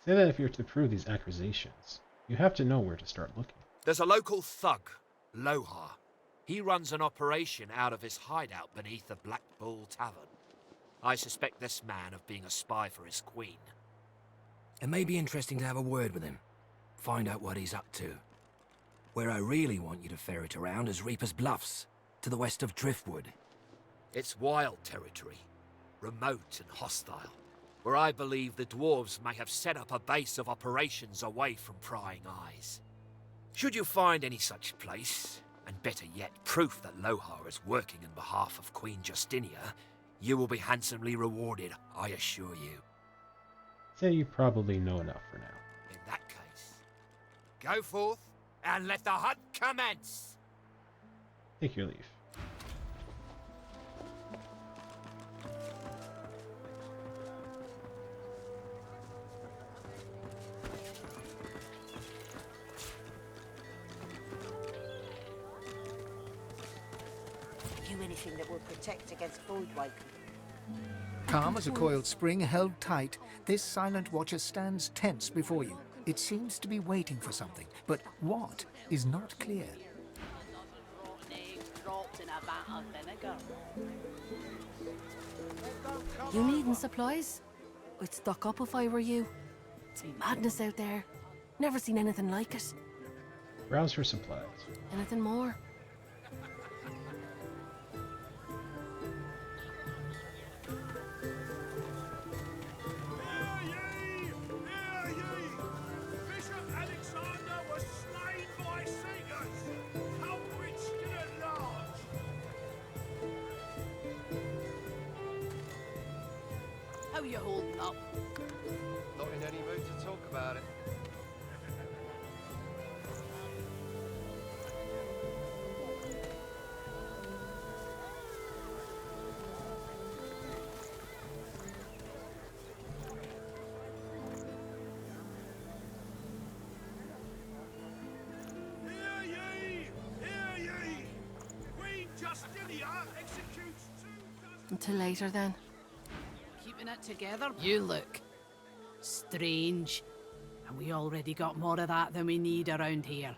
Say that if you're to prove these accusations, you have to know where to start looking. There's a local thug, Lohar. He runs an operation out of his hideout beneath the Black Bull Tavern. I suspect this man of being a spy for his queen. It may be interesting to have a word with him. Find out what he's up to. Where I really want you to ferret around is Reaper's Bluffs, to the west of Driftwood. It's wild territory, remote and hostile, where I believe the dwarves may have set up a base of operations away from prying eyes. Should you find any such place, and better yet, proof that Lohar is working on behalf of Queen Justinia, you will be handsomely rewarded, I assure you. Say you probably know enough for now. In that case, go forth and let the hunt commence! Take your leave. Do anything that will protect against Voidwoken. Calm as a coiled spring held tight, this silent watcher stands tense before you. It seems to be waiting for something, but what is not clear. You needing supplies? I'd stock up if I were you. It's madness out there. Never seen anything like it. Browse for supplies. Anything more? How you holding up? Not in any mood to talk about it. Until later then. Keeping it together? You look strange. And we already got more of that than we need around here.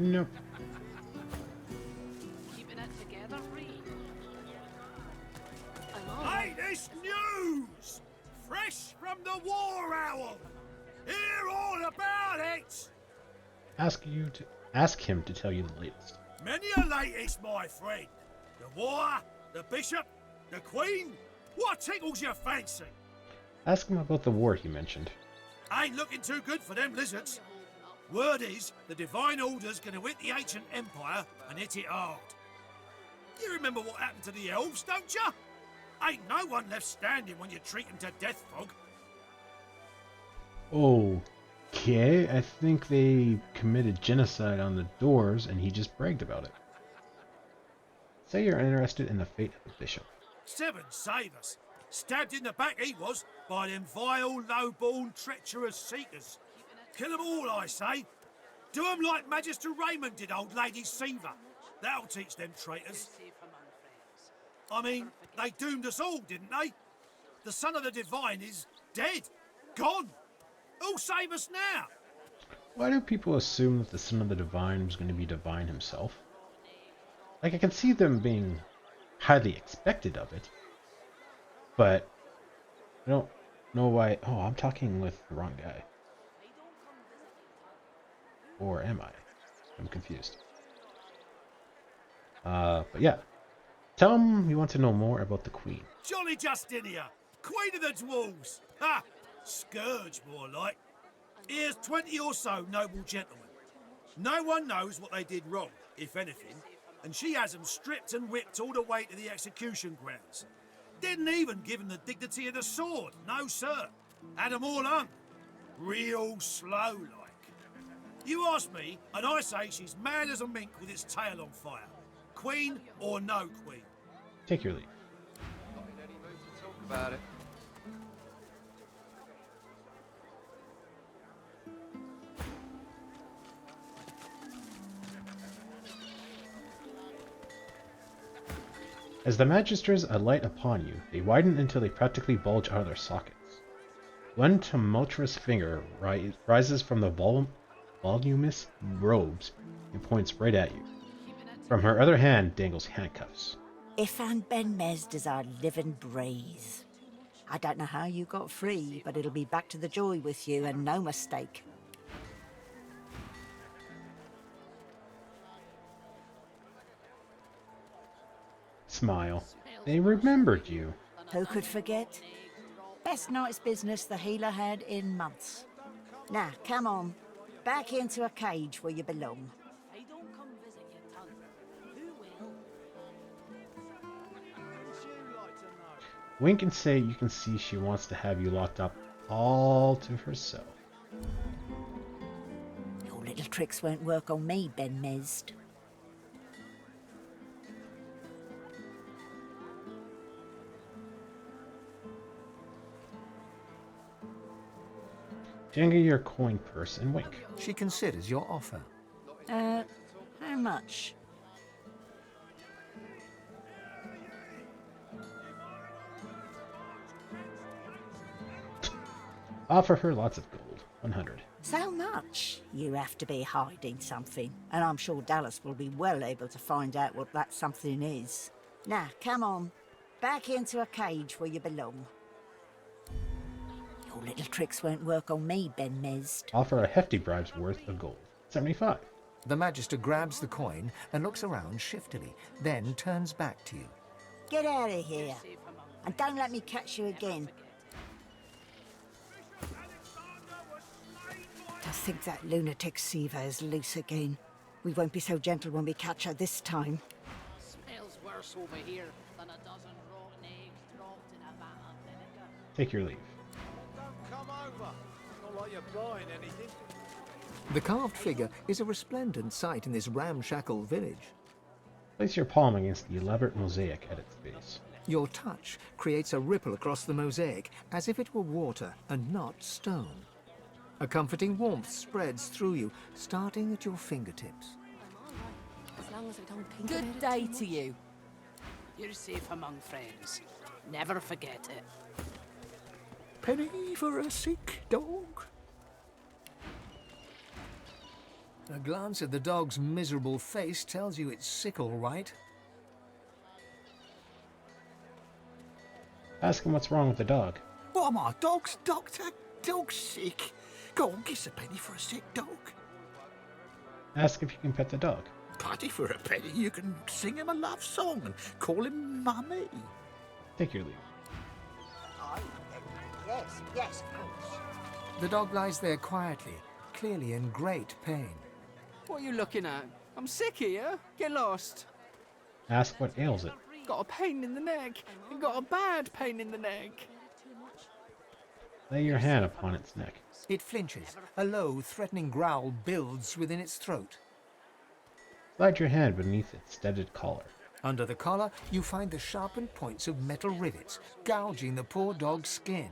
Nope. Keeping it together, Reed. Hey there! Fresh from the war, Owl! Hear all about it! Ask him to tell you the latest. Many a latest, my friend. The war, the bishop, the queen. What tickles your fancy? Ask him about the war he mentioned. Ain't looking too good for them lizards. Word is, the Divine Order's gonna hit the ancient empire and hit it hard. You remember what happened to the elves, don't you? Ain't no one left standing when you treat them to death, Fog. Okay, I think they committed genocide on the doors and he just bragged about it. Say you're interested in the fate of the bishop. 7 save us. Stabbed in the back he was by them vile, low-born, treacherous seekers. Kill 'em all, I say. Do 'em like Magister Raymond did old Lady Seaver. That'll teach them traitors. I mean, they doomed us all, didn't they? The son of the Divine is dead. Gone. Who'll save us now? Why do people assume that the son of the divine was going to be divine himself? Like, I can see them being highly expected of it, but I don't know why. Oh, I'm talking with the wrong guy. Or am I? I'm confused. But yeah. Tell him you want to know more about the Queen. Jolly Justinia, Queen of the Dwarves. Ha! Scourge, more like. Here's 20 or so noble gentlemen. No one knows what they did wrong, if anything, and she has them stripped and whipped all the way to the execution grounds. Didn't even give them the dignity of the sword, no sir. Had them all hung. Real slow like. You ask me, and I say she's mad as a mink with its tail on fire. Queen or no queen? Take your leave. Talk about it. As the magisters alight upon you, they widen until they practically bulge out of their sockets. One tumultuous finger rises from the voluminous robes and points right at you. From her other hand dangles handcuffs. Ifan Ben Mesd is our living braze. I don't know how you got free, but it'll be back to the joy with you, and no mistake. Smile. They remembered you. Who could forget? Best night's business the healer had in months. Now, come on. Back into a cage where you belong. Wink and say you can see she wants to have you locked up all to herself. Your little tricks won't work on me, Ben Mesd. Jangle your coin purse and wink. She considers your offer. How much? Offer her lots of gold. 100. So much? You have to be hiding something, and I'm sure Dallas will be well able to find out what that something is. Now, come on. Back into a cage where you belong. Your little tricks won't work on me, Ben Mesd. Offer a hefty bribe's worth of gold. 75. The Magister grabs the coin and looks around shiftily, then turns back to you. Get out of here, and don't let me catch you again. I think that lunatic Siva is loose again. We won't be so gentle when we catch her this time. Smells worse over here than a dozen rotten eggs dropped in a vat of vinegar. Take your leave. Don't come over. It's not like you're buying anything. The carved figure is a resplendent sight in this ramshackle village. Place your palm against the elaborate mosaic at its base. Your touch creates a ripple across the mosaic as if it were water and not stone. A comforting warmth spreads through you, starting at your fingertips. As long as I don't think Good about it day too to much. you. You're safe among friends. Never forget it. Penny for a sick dog. A glance at the dog's miserable face tells you it's sick, all right. Ask him what's wrong with the dog. What, my dog's doctor? Dog's sick. Go on, give a penny for a sick dog. Ask if you can pet the dog. Paddy for a penny, you can sing him a love song and call him Mummy. Take your leave. Yes, yes, of course. The dog lies there quietly, clearly in great pain. What are you looking at? I'm sick here. Get lost. Ask what ails it. Got a pain in the neck. Got a bad pain in the neck. Lay your hand upon its neck. It flinches. A low, threatening growl builds within its throat. Slide your hand beneath its studded collar. Under the collar, you find the sharpened points of metal rivets, gouging the poor dog's skin.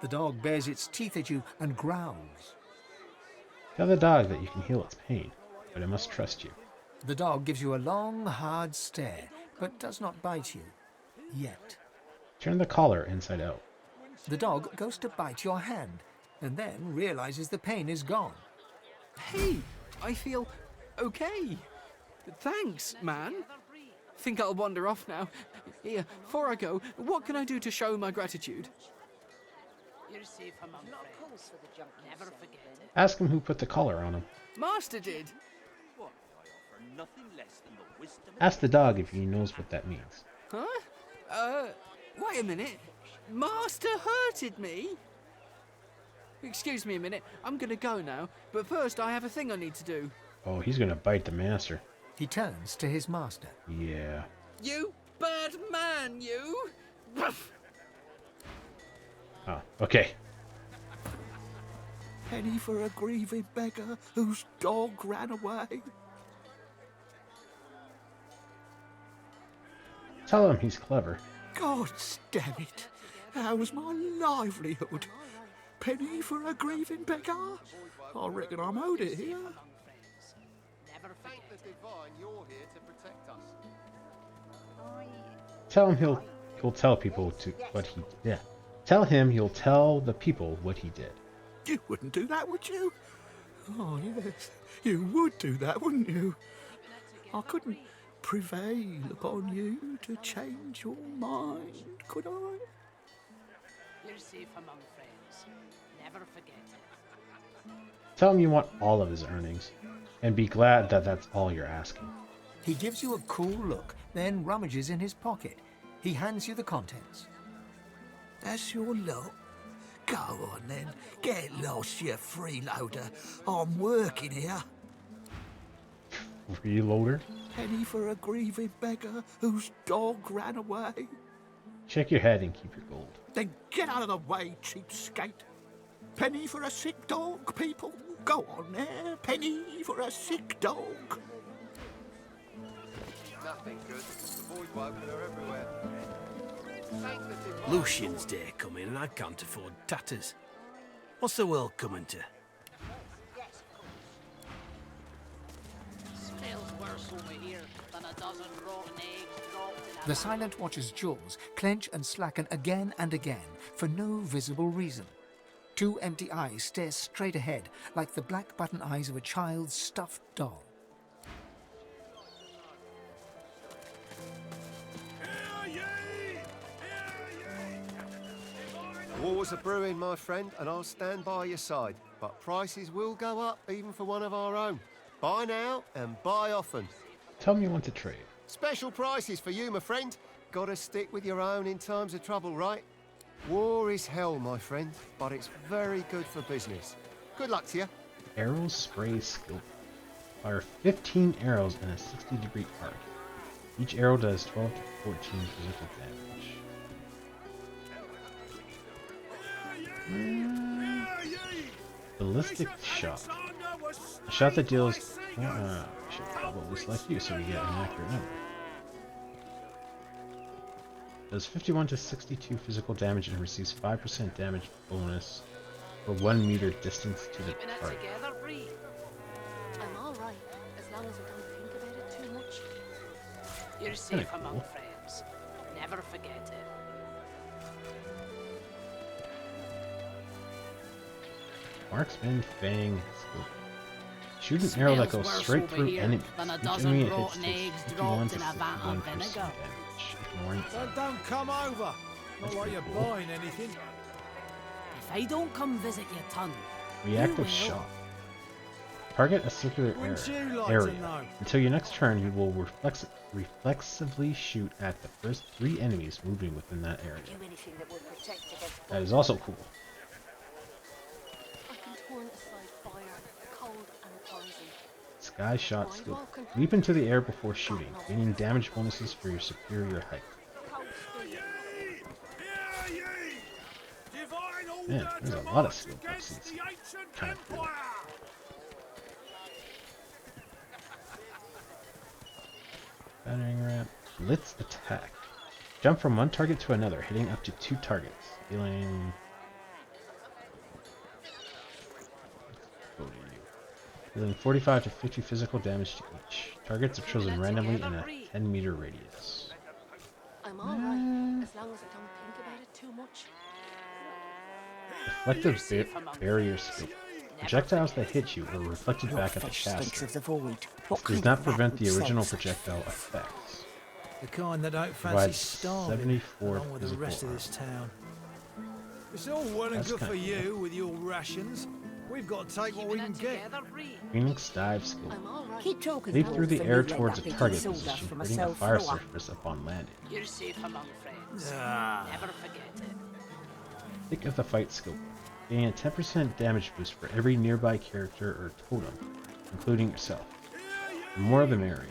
The dog bares its teeth at you and growls. Tell the dog that you can heal its pain, but it must trust you. The dog gives you a long, hard stare, but does not bite you. Yet. Turn the collar inside out. The dog goes to bite your hand, and then realizes the pain is gone. Hey, I feel okay. Thanks, man. Think I'll wander off now. Here, before I go, what can I do to show my gratitude? Ask him who put the collar on him. Master did. Ask the dog if he knows what that means. Huh? Wait a minute. Master hurted me? Excuse me a minute. I'm gonna go now, but first I have a thing I need to do. Oh, he's gonna bite the master. He turns to his master. Yeah. You bad man, you! Oh, okay. Penny for a grieving beggar whose dog ran away. Tell him he's clever. God damn it. How was my livelihood? Penny for a grieving beggar? I reckon I'm owed it here. Thank the divine you're here to protect us. Tell him he'll tell people what he did. Tell him you'll tell the people what he did. You wouldn't do that, would you? Oh, yes. You would do that, wouldn't you? I couldn't prevail upon you to change your mind, could I? You're safe among friends. Never forget it. Tell him you want all of his earnings, and be glad that that's all you're asking. He gives you a cool look, then rummages in his pocket. He hands you the contents. That's your lot. Go on then. Get lost, you freeloader. I'm working here. Freeloader? Penny for a grieving beggar whose dog ran away. Check your head and keep your gold. Then get out of the way, cheapskate. Penny for a sick dog, people. Go on there. Penny for a sick dog. Nothing good. The boys woken her everywhere. Thank the divine. Lucian's Day coming and I can't afford tatters. What's the world coming to? Smells worse over here than a dozen rotten eggs dropped in a... The Silent Watcher's jaws clench and slacken again and again for no visible reason. Two empty eyes stare straight ahead like the black button eyes of a child's stuffed doll. Wars are brewing, my friend, and I'll stand by your side. But prices will go up, even for one of our own. Buy now and buy often. Tell him you want to trade. Special prices for you, my friend. Gotta stick with your own in times of trouble, right? War is hell, my friend, but it's very good for business. Good luck to you. Arrows spray skill. Fire 15 arrows in a 60-degree arc. Each arrow does 12 to 14 physical damage. Ballistic shot. A shot that deals... should probably select you so we get an accurate number. Does 51 to 62 physical damage and receives 5% damage bonus for 1 meter distance to the target. I'm alright, as long as I don't think about it too much. You're Kinda safe cool. among friends. Never forget it. Marksman Fang skill. Shoot an arrow that goes straight through enemies. Than a Each dozen enemy it hits rotten takes eggs 51 dropped to in a vat of 61% vinegar. damage. Ignoring Well, don't come over. Not like you're pretty cool. buying anything. If I don't come visit your ton, Reactive shot. Target a circular area. Until your next turn, you will reflexively shoot at the first 3 enemies moving within that area. That is also cool. I can turn aside fire, cold and poison. Sky shot skill. Leap into the air before shooting, gaining damage bonuses for your superior height. Man, there's a lot of skill bonuses. Kind of cool. Battering ram. Blitz attack. Jump from one target to another, hitting up to 2 targets. Dealing... Dealing 45 to 50 physical damage to each. Targets are chosen randomly in a 10-meter radius. I'm alright, as long as I don't think about it too much. Reflective barrier skill. Projectiles that hit you are reflected back at the caster. This does not prevent the original projectile effects. The kind that don't fancy Provides starving 74 along with the rest of this town. It's all well and That's good for kinda you with your rations. We've got to take what we can get. Phoenix dive skill. Keep talking. Leap through the Dolphin, air you end towards up a into target soldier position, from a hitting a cell fire floor. surface upon landing. You're safe among friends. Never forget it. Thick of the fight skill. Gaining a 10% damage boost for every nearby character or totem, including yourself. The more the merrier.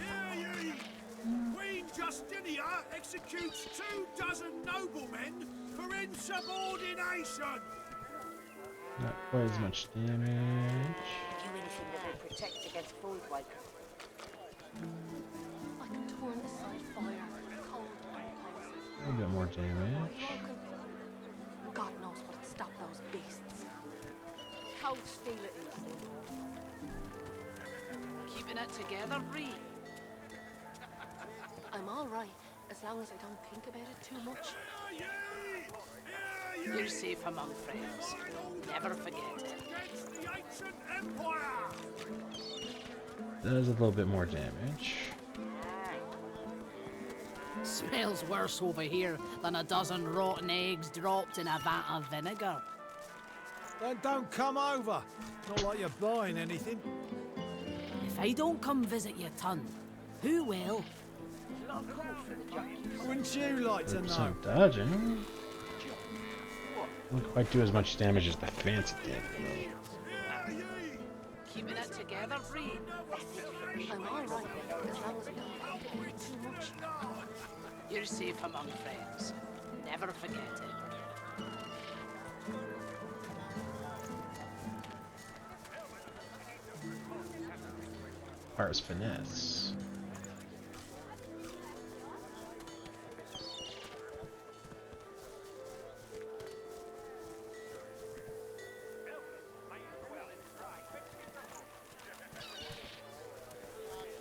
Queen Justinia executes 24 noblemen for insubordination. Not quite as much damage. Do anything that will protect against voidwaker. I can turn aside fire, cold and poison. A little bit more damage. God knows what'd stop those beasts. Cold steel it is. Keeping it together, Bree. I'm alright, as long as I don't think about it too much. You're safe among friends. Never forget it. Does a little bit more damage. Smells worse over here than a dozen rotten eggs dropped in a vat of vinegar. Then don't come over. Not like you're buying anything. If I don't come visit your ton, who will? Wouldn't you like to know? 100% dodging. Didn't quite do as much damage as the fancy did, though. Keeping it together, Bree. I'm alright, as long as I don't think about it too much. You're safe among friends. Never forget it. Requires finesse.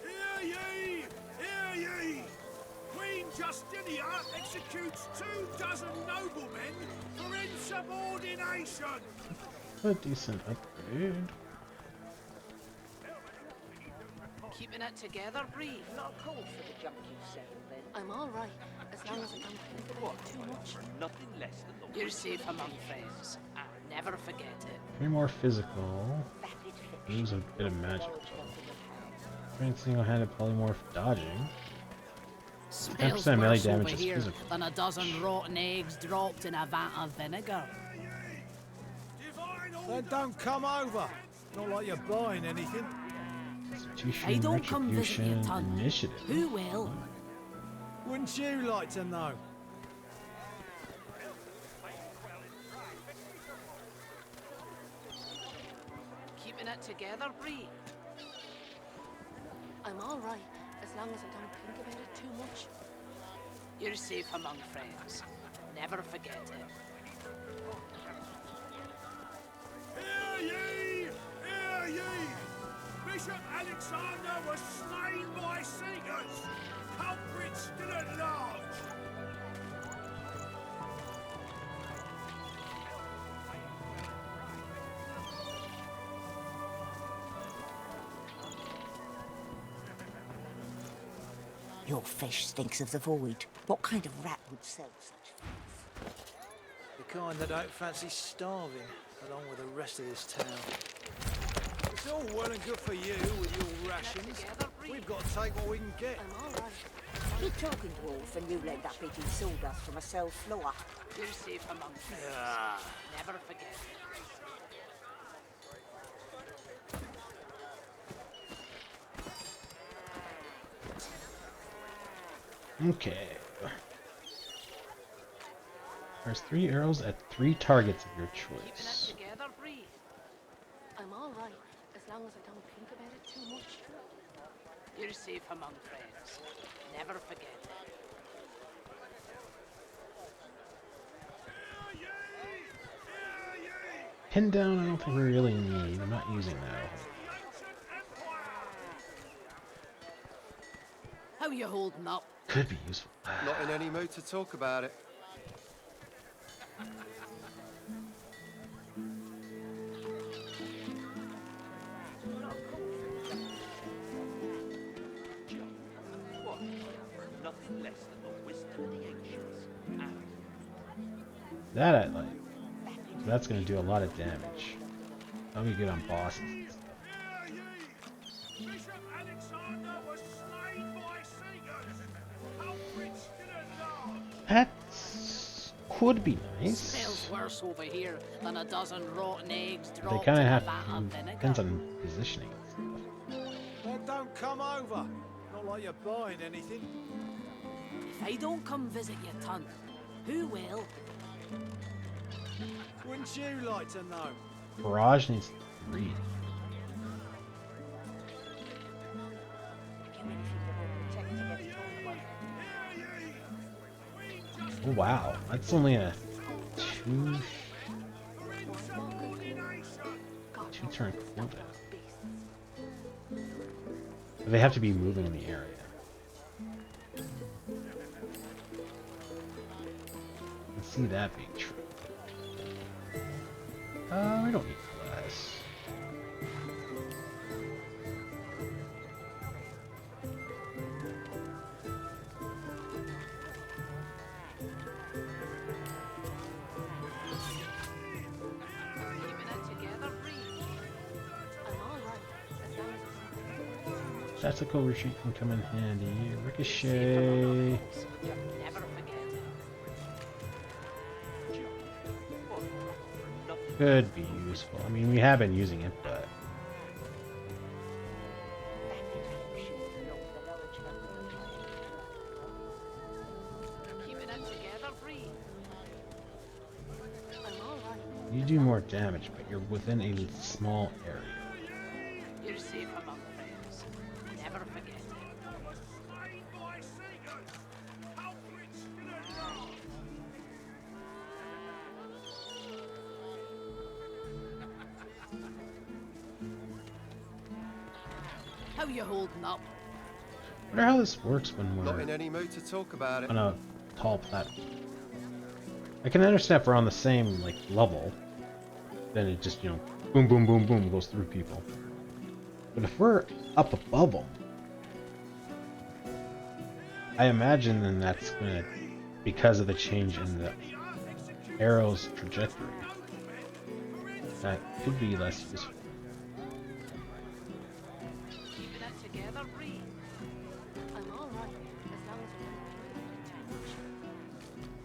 Hear ye! Hear ye! Queen Justinia executes 24 noblemen for insubordination. A decent upgrade. Keeping it together, Bree. Not cold for the junk you sell, then. I'm alright, as long as I don't think about it too much. Nothing less than the You're safe among friends. Never forget it. 3 more physical. Lose a bit of magic. Strength single-handed polymorph dodging. 10% melee worse damage over is here physical. than a dozen rotten eggs dropped in a vat of vinegar. Then don't come over. Not like you're buying anything. Institution, don't come visit your retribution, ton. initiative. Who will? Wouldn't you like to know? Keeping it together, Bree. I'm alright, as long as I don't think about it too much. You're safe among friends. Never forget it. Hear ye! Hear ye! Bishop Alexander was slain by Seekers. Culprits still at large. Your fish stinks of the void. What kind of rat would sell such things? The kind that don't fancy starving, along with the rest of this town. It's all well and good for you with your rations. We've got to take what we can get. Keep talking, dwarf, and you'll end up eating sawdust from a cell floor. You're safe among friends. Never forget. Okay. There's 3 arrows at 3 targets of your choice. Together, Bree. I'm all right, as long as I don't think about it too much. You're safe among friends. Never forget. Pin down, I don't think we really need. I'm not using that. How you holding up? Could be useful. Not in any mood to talk about it. Nothing less than the wisdom of the ancients. That I like. So that's going to do a lot of damage. That'll be good on bosses and stuff. That could be nice. Smells worse over here than a dozen rotten eggs They dropped kind of in a have vat of vinegar. depends on positioning. Then don't come over. Not like you're buying anything. If I don't come visit your ton, who will? Wouldn't you like to know? Barrage needs 3. Oh wow, that's only a 2 turn cooldown. They have to be moving in the area. Let's see that being true. We don't need less. Tactical retreat can come in handy. Ricochet. Could be useful. I mean, we have been using it, but... You do more damage, but you're within a small area. You're safe among friends. Never forget. How you holding up? I wonder how this works when we're Not in any mood to talk about it. on a tall platform. I can understand if we're on the same like level, then it just, you know, boom, boom, boom, boom goes through people. But if we're up above them, I imagine then that's gonna, because of the change in the arrow's trajectory, that could be less useful.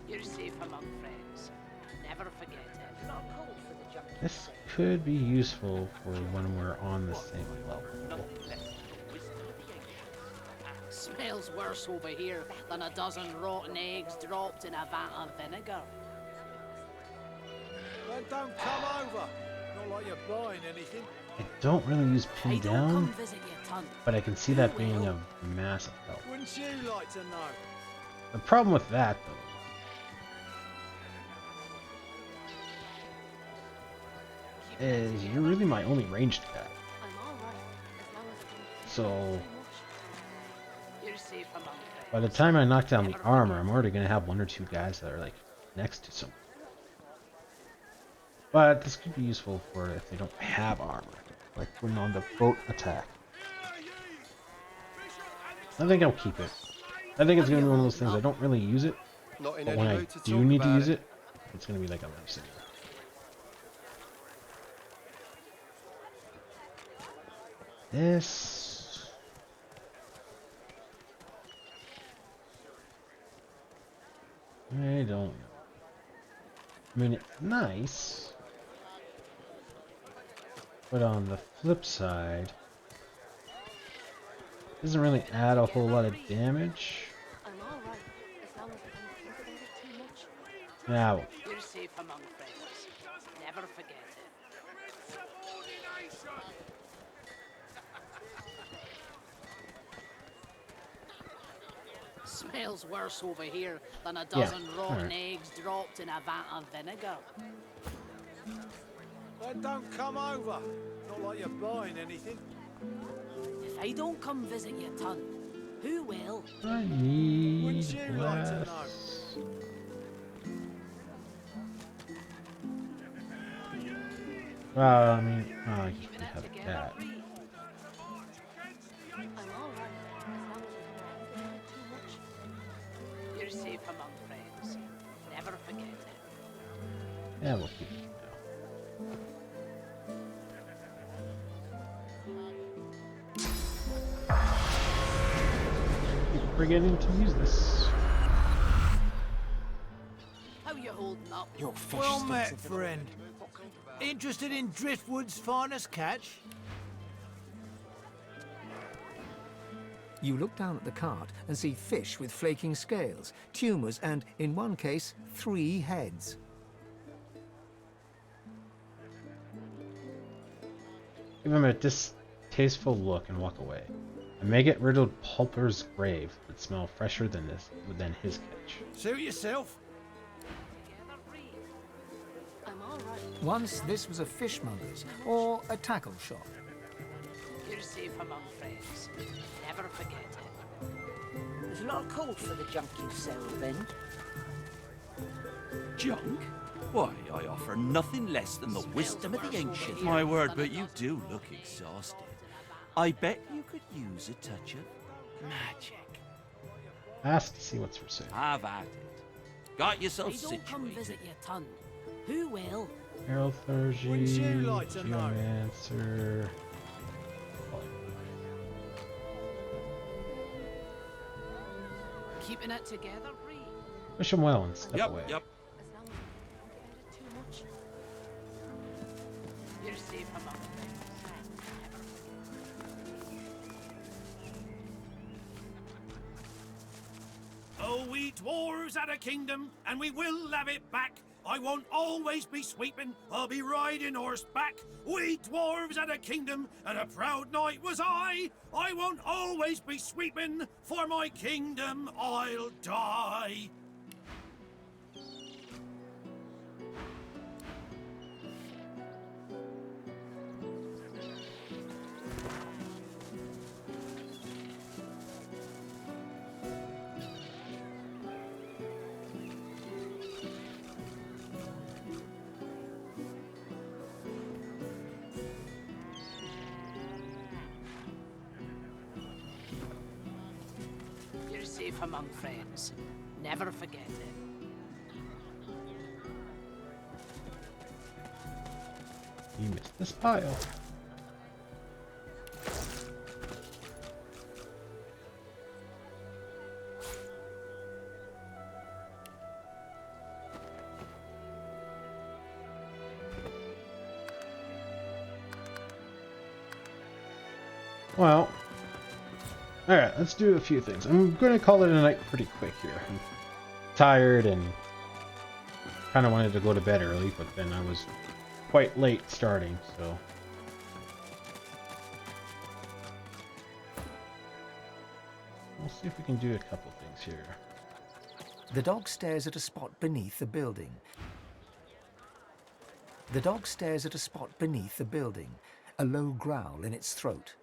You're safe among friends. Never forget it. Not cold for the jungle. This could be useful for when we're on the same level. Smells worse over here than a dozen rotten eggs dropped in a vat of vinegar. Then don't come over. Not like you're buying anything. I don't really use pin down, Visit your ton. but I can see that being of massive help. Wouldn't you like to know? The problem with that, though, is you're really my only ranged guy. So, You're safe among friends. by the time I knock down the armor, I'm already going to have 1 or 2 guys that are, like, next to someone. But this could be useful for if they don't have armor, like when on the boat attack. I think I'll keep it. I think it's going to be one of those things I don't really use it, Not in but any when I mood to do talk need to about use it, It's gonna be like a life city. This. I don't know. I mean, it's nice, but on the flip side, it doesn't really add a whole lot of damage. I'm all right, as long as I don't think about it too much. Now, You're safe among friends. Never forget it. Smells worse over here than a dozen rotten eggs dropped in a vat of vinegar. Then don't come over. Not like you're buying anything. If I don't come visit your ton, who will? I need Wouldn't you like to know? glass. Well, I mean, I guess we have that. I'm all right, as long as I don't think about it too much. You're safe among friends. Never forget it. Yeah, we'll keep it now. Keep forgetting to use this. How you holding up? Your fish Well sticks met, at the friend. Interested in Driftwood's finest catch? You look down at the cart and see fish with flaking scales, tumours, and, in one case, 3 heads. Give him a distasteful look and walk away. A maggot-riddled pulper's grave would smell fresher than his catch. Suit yourself. I'm all right. Once this was a fishmonger's or a tackle shop. You're safe among friends. Never forget it. There's a lot of call for the junk you sell, then. Junk? Why, I offer nothing less than the wisdom of the ancients. My word, but you do look exhausted. I bet you could use a touch of magic. Ask to see what's for sale. Have at it. Got yourself If I don't come situated. visit your ton, who will? Aerothergy, Wouldn't you like to know? Geomancer. Keeping it together, Bree? Wish him well and step away. Yep. As long as I don't think about it too much. You're safe among friends. Never forget. Oh, we dwarves had a kingdom, and we will have it back. I won't always be sweeping, I'll be riding horseback. We dwarves had a kingdom, and a proud knight was I. I won't always be sweeping, for my kingdom I'll die. You're safe among friends. Never forget it. You missed this pile. Well, alright, let's do a few things. I'm going to call it a night pretty quick here. I'm tired and kind of wanted to go to bed early, but then I was quite late starting, so... We'll see if we can do a couple things here. The dog stares at a spot beneath the building. The dog stares at a spot beneath the building, a low growl in its throat.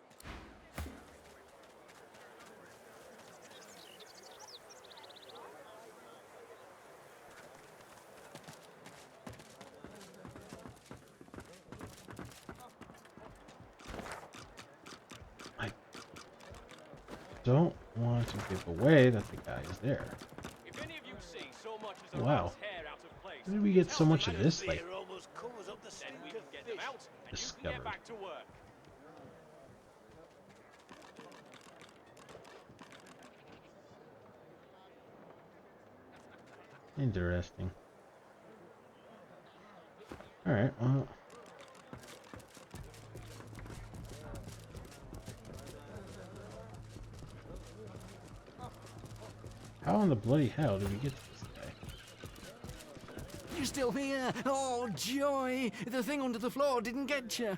Don't want to give away that the guy is there. If any of you see so much as a Wow. rat's hair out of place, How did we get so much of this, like, discovered? Interesting. Alright, well. How in the bloody hell did we get to this guy? You're still here? Oh, joy! The thing under the floor didn't get you.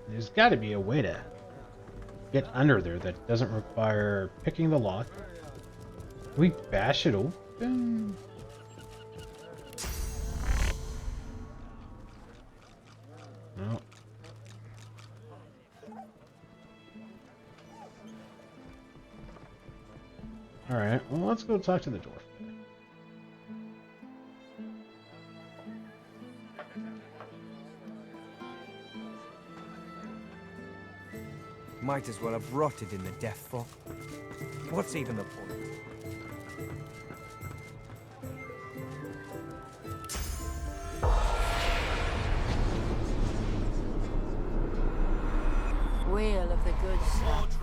There's got to be a way to get under there that doesn't require picking the lock. Can we bash it open? No. Alright, well, let's go talk to the dwarf. Might as well have rotted in the death fog. What's even the point? Wheel of the good stuff.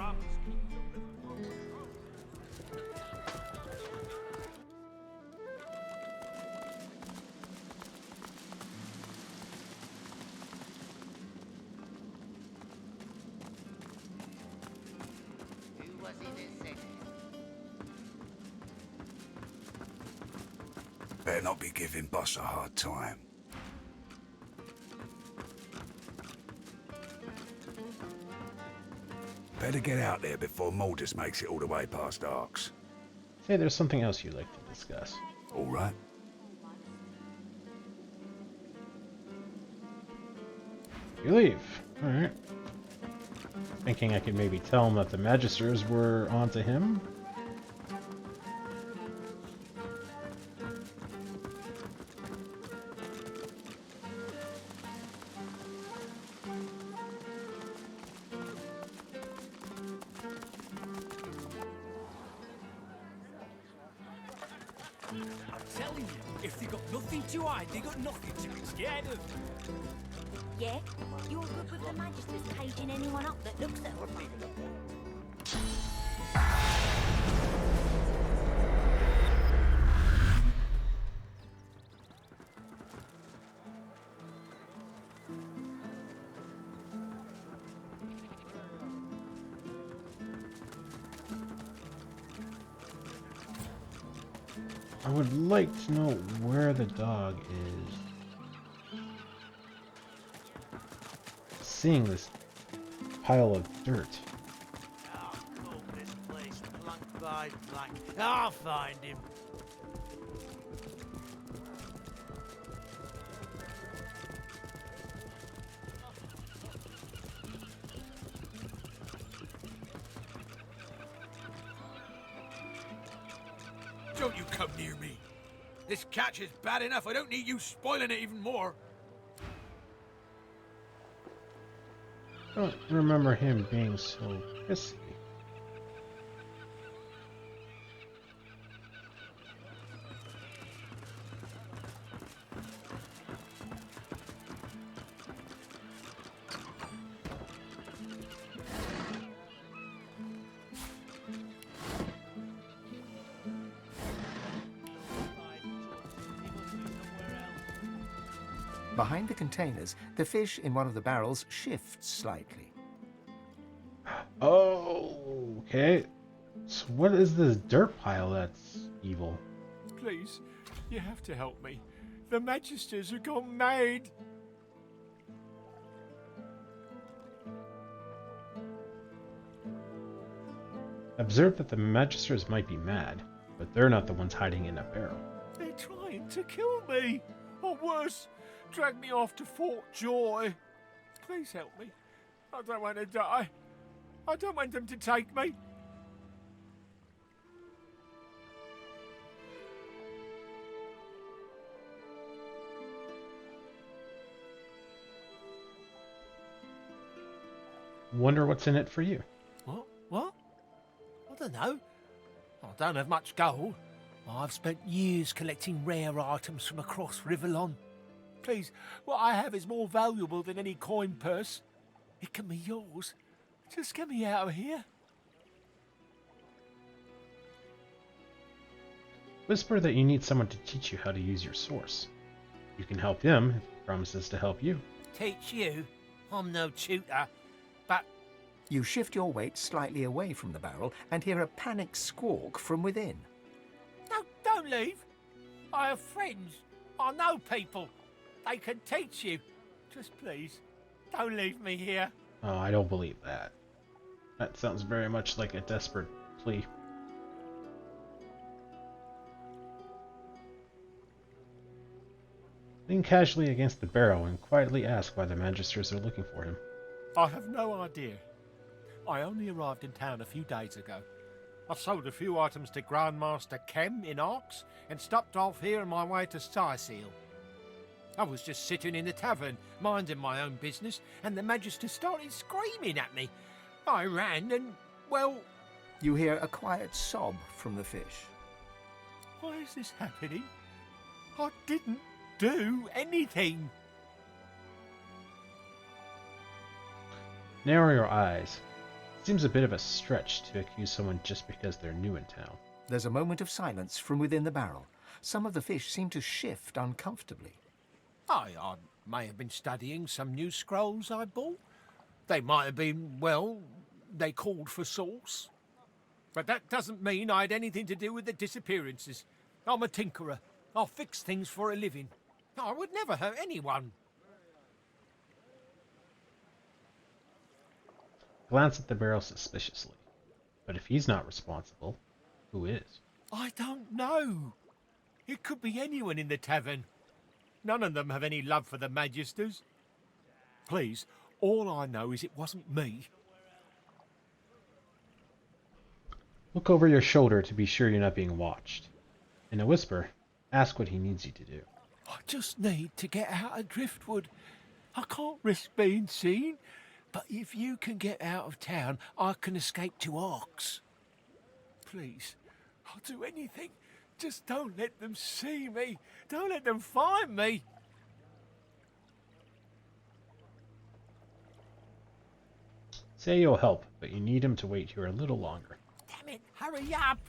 Better not be giving Boss a hard time. Better get out there before Maldus makes it all the way past Arks. Say there's something else you'd like to discuss. All right. You leave. Alright. Thinking I could maybe tell him that the Magisters were onto him. I'm telling you, if they got nothing to hide, they got nothing to be scared of. Yeah? You're good with the Magisters caging anyone up that looks at them. I would like to know where the dog is. Seeing this pile of dirt. I'll call this place blank by blank. I'll find him. Don't you come near me. This catch is bad enough. I don't need you spoiling it even more. I don't remember him being so pissy. Behind the containers, the fish in one of the barrels shifts slightly. Oh, okay. So what is this dirt pile that's evil? Please, you have to help me. The Magisters have gone mad. Observe that the Magisters might be mad, but they're not the ones hiding in a barrel. They're trying to kill me. Or worse, drag me off to Fort Joy. Please help me. I don't want to die. I don't want them to take me. Wonder what's in it for you. What? I don't know. I don't have much gold. I've spent years collecting rare items from across Riverlon. Please, what I have is more valuable than any coin purse. It can be yours. Just get me out of here. Whisper that you need someone to teach you how to use your source. You can help him if he promises to help you. Teach you? I'm no tutor. But You shift your weight slightly away from the barrel and hear a panicked squawk from within. no, don't leave. I have friends. I know people. They can teach you. Just please, don't leave me here. Oh, I don't believe that. That sounds very much like a desperate plea. Lean casually against the barrel and quietly ask why the Magisters are looking for him. I have no idea. I only arrived in town a few days ago. I've sold a few items to Grandmaster Kem in Arx and stopped off here on my way to Skyseal. I was just sitting in the tavern, minding my own business, and the Magister started screaming at me. I ran and, well... You hear a quiet sob from the fish. Why is this happening? I didn't do anything. Narrow your eyes. Seems a bit of a stretch to accuse someone just because they're new in town. There's a moment of silence from within the barrel. Some of the fish seem to shift uncomfortably. I may have been studying some new scrolls I bought. They might have been, well, they called for source. But that doesn't mean I had anything to do with the disappearances. I'm a tinkerer. I'll fix things for a living. I would never hurt anyone. Glance at the barrel suspiciously. But if he's not responsible, who is? I don't know. It could be anyone in the tavern. None of them have any love for the Magisters. Please, all I know is it wasn't me. Look over your shoulder to be sure you're not being watched. In a whisper, ask what he needs you to do. I just need to get out of Driftwood. I can't risk being seen. But if you can get out of town, I can escape to Arx. Please, I'll do anything. Just don't let them see me. Don't let them find me. Say you'll help, but you need him to wait here a little longer. Damn it, hurry up.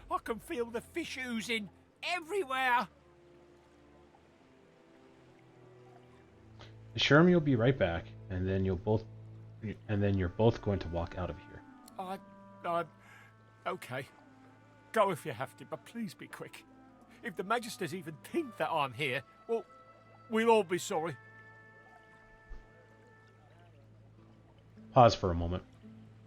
I can feel the fish oozing everywhere. Assure him you'll be right back, and then you're both going to walk out of here. Okay. Go if you have to, but please be quick. If the Magisters even think that I'm here, well, we'll all be sorry. Pause for a moment.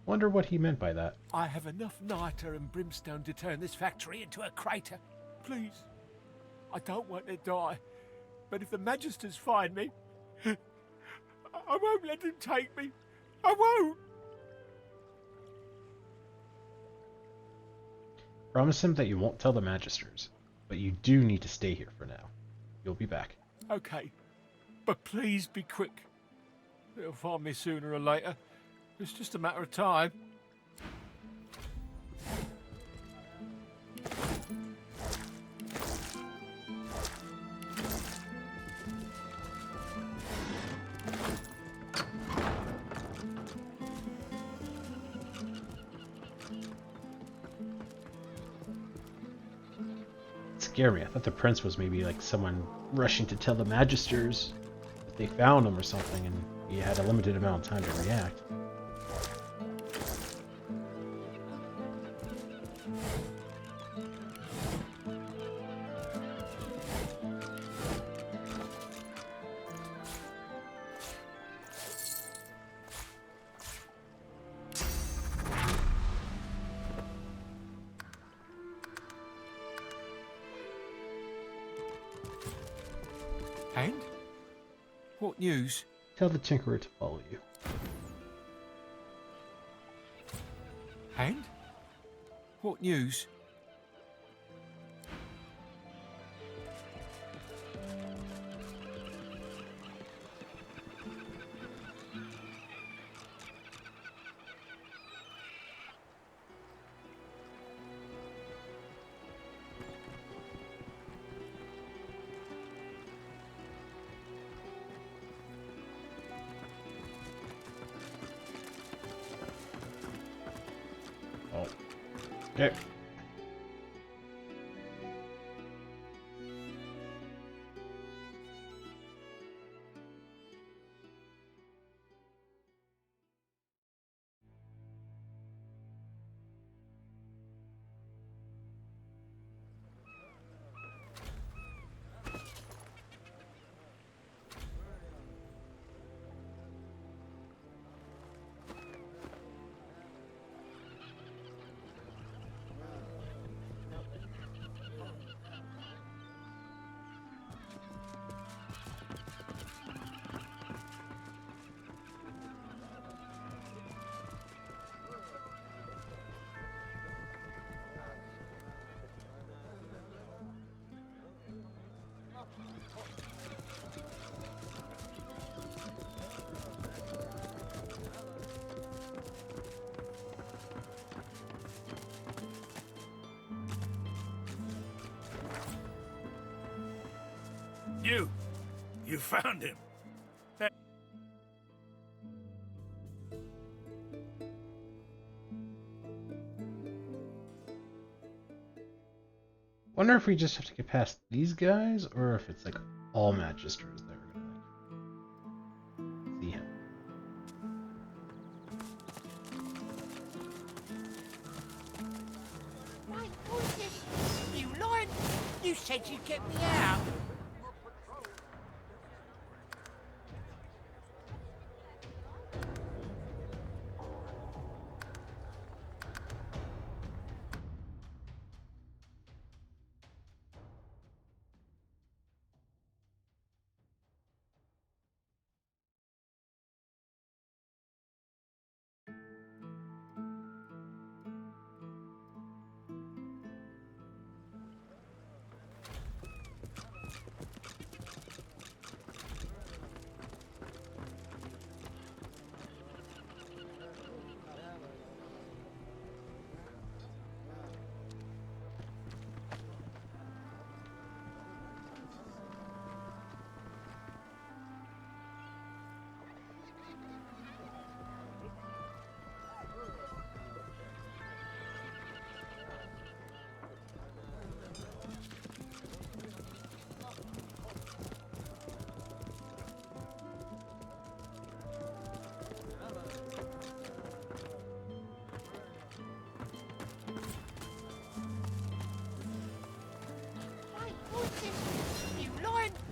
Wonder what he meant by that. I have enough niter and brimstone to turn this factory into a crater. Please. I don't want to die. But if the Magisters find me, I won't let them take me. I won't. Promise him that you won't tell the Magisters, but you do need to stay here for now. You'll be back. Okay. But please be quick. They'll find me sooner or later. It's just a matter of time. Scare me. I thought the prince was maybe like someone rushing to tell the Magisters that they found him or something, and he had a limited amount of time to react. What news? Tell the Tinkerer to follow you. And? What news? Oh. Okay. You found him. Wonder if we just have to get past these guys, or if it's like all magisters that are gonna like see him. My goodness! You lied! You said you'd get me out!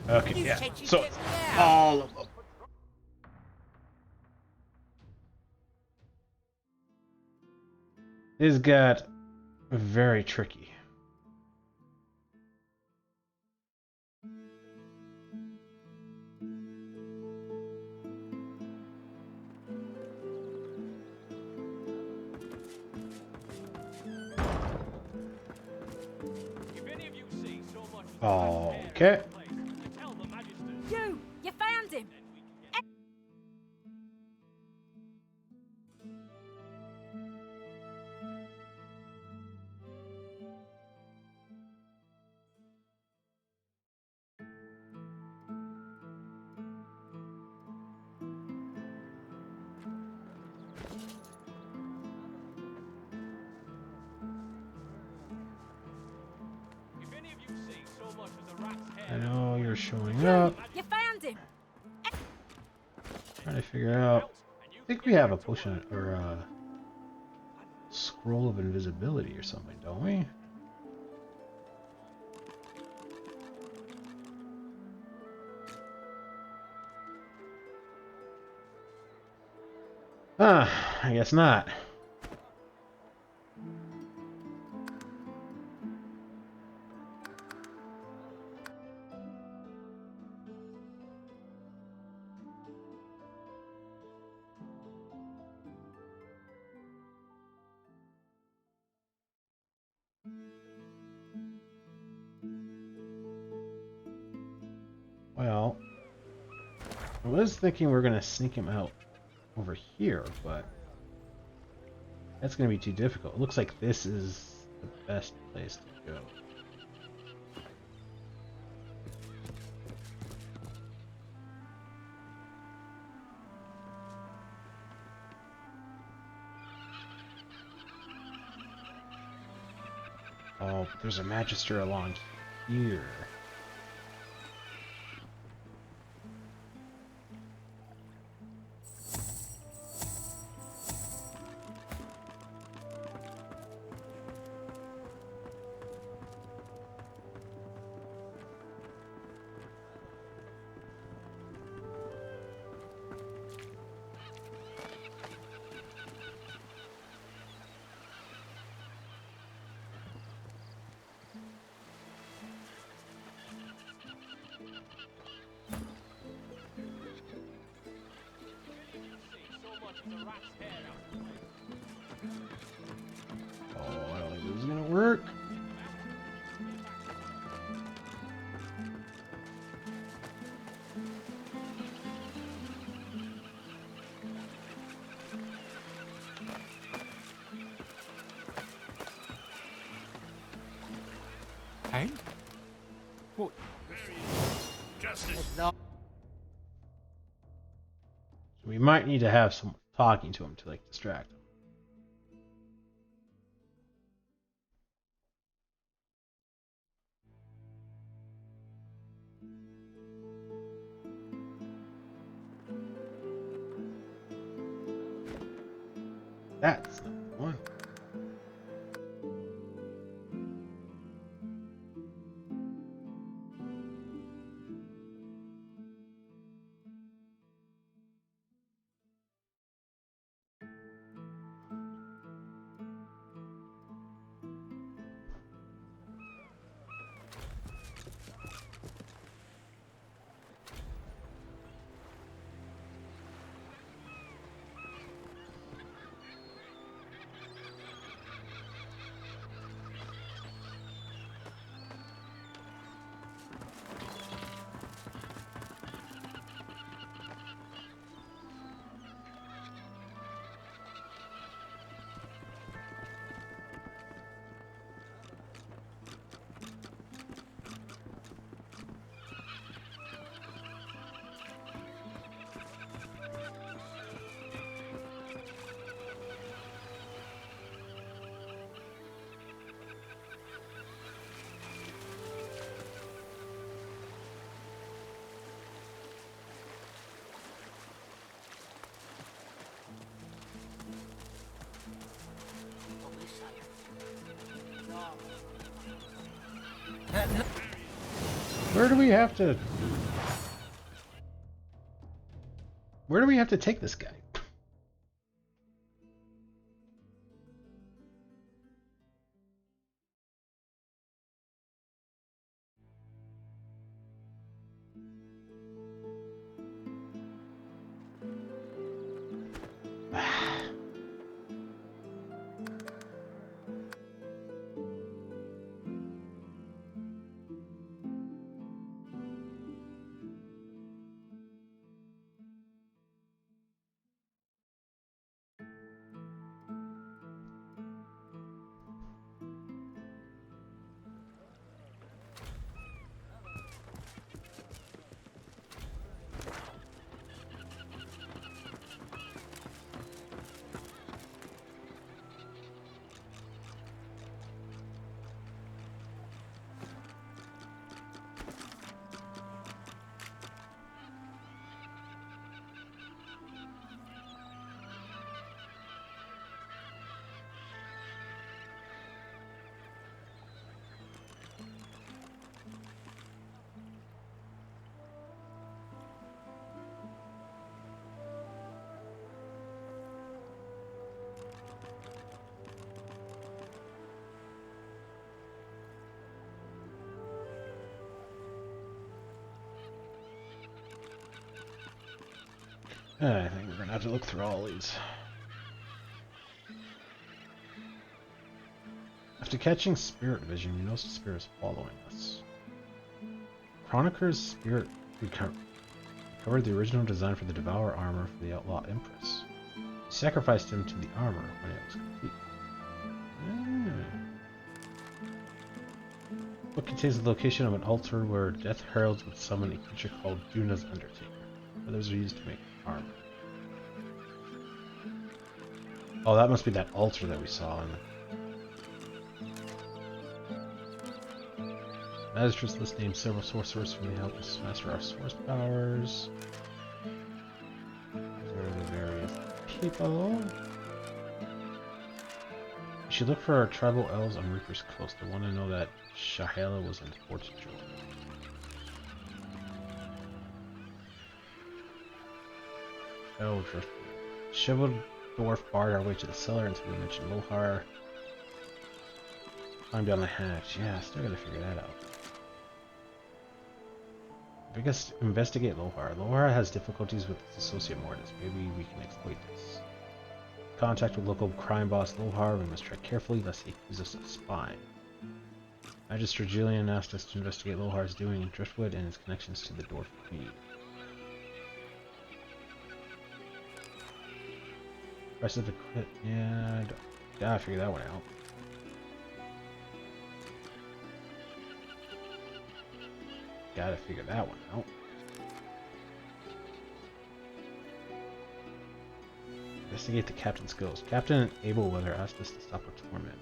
Okay, yeah. So all of them. This got very tricky. Okay. You found him! I know you're showing up. You found him! Trying to figure out. I think we have a potion or a scroll of invisibility or something, don't we? I guess not. I was thinking we were going to sneak him out over here, but that's going to be too difficult. It looks like this is the best place to go. Oh, there's a Magister along here. Oh, I don't think this is gonna work. Hey? What? Justice. So we might need to have someone talking to him to like distract him. That's not the one. Where do we have to... Where do we have to take this guy? I think we're gonna have to look through all these. After catching Spirit Vision, we notice the spirit is following us. Chroniker's spirit discovered the original design for the Devourer armor for the Outlaw Empress. He sacrificed him to the armor when it was complete. The book contains the location of an altar where death heralds would summon a creature called Juna's Undertaker. Others are used to make armor. Oh, that must be that altar that we saw in the Magistrates list named several sorcerers who may help us master our source powers. These are the various people. We should look for our tribal elves on Reaper's Coast. I want to know that Shahala was in Fort Joy. Oh, Driftwood. Shoveled dwarf barred our way to the cellar until we mentioned Lohar. Climb down the hatch. Yeah, still gotta figure that out. I guess investigate Lohar. Lohar has difficulties with its associate Mortis. Maybe we can exploit this. Contact with local crime boss Lohar. We must tread carefully lest he accuse us of spying. Magister Julian asked us to investigate Lohar's doing in Driftwood and his connections to the Dwarf Queen. Rest of the quit. Yeah, gotta figure that one out. Gotta figure that one out. Investigate the captain's ghost. Captain Abelweather asked us to stop her torment.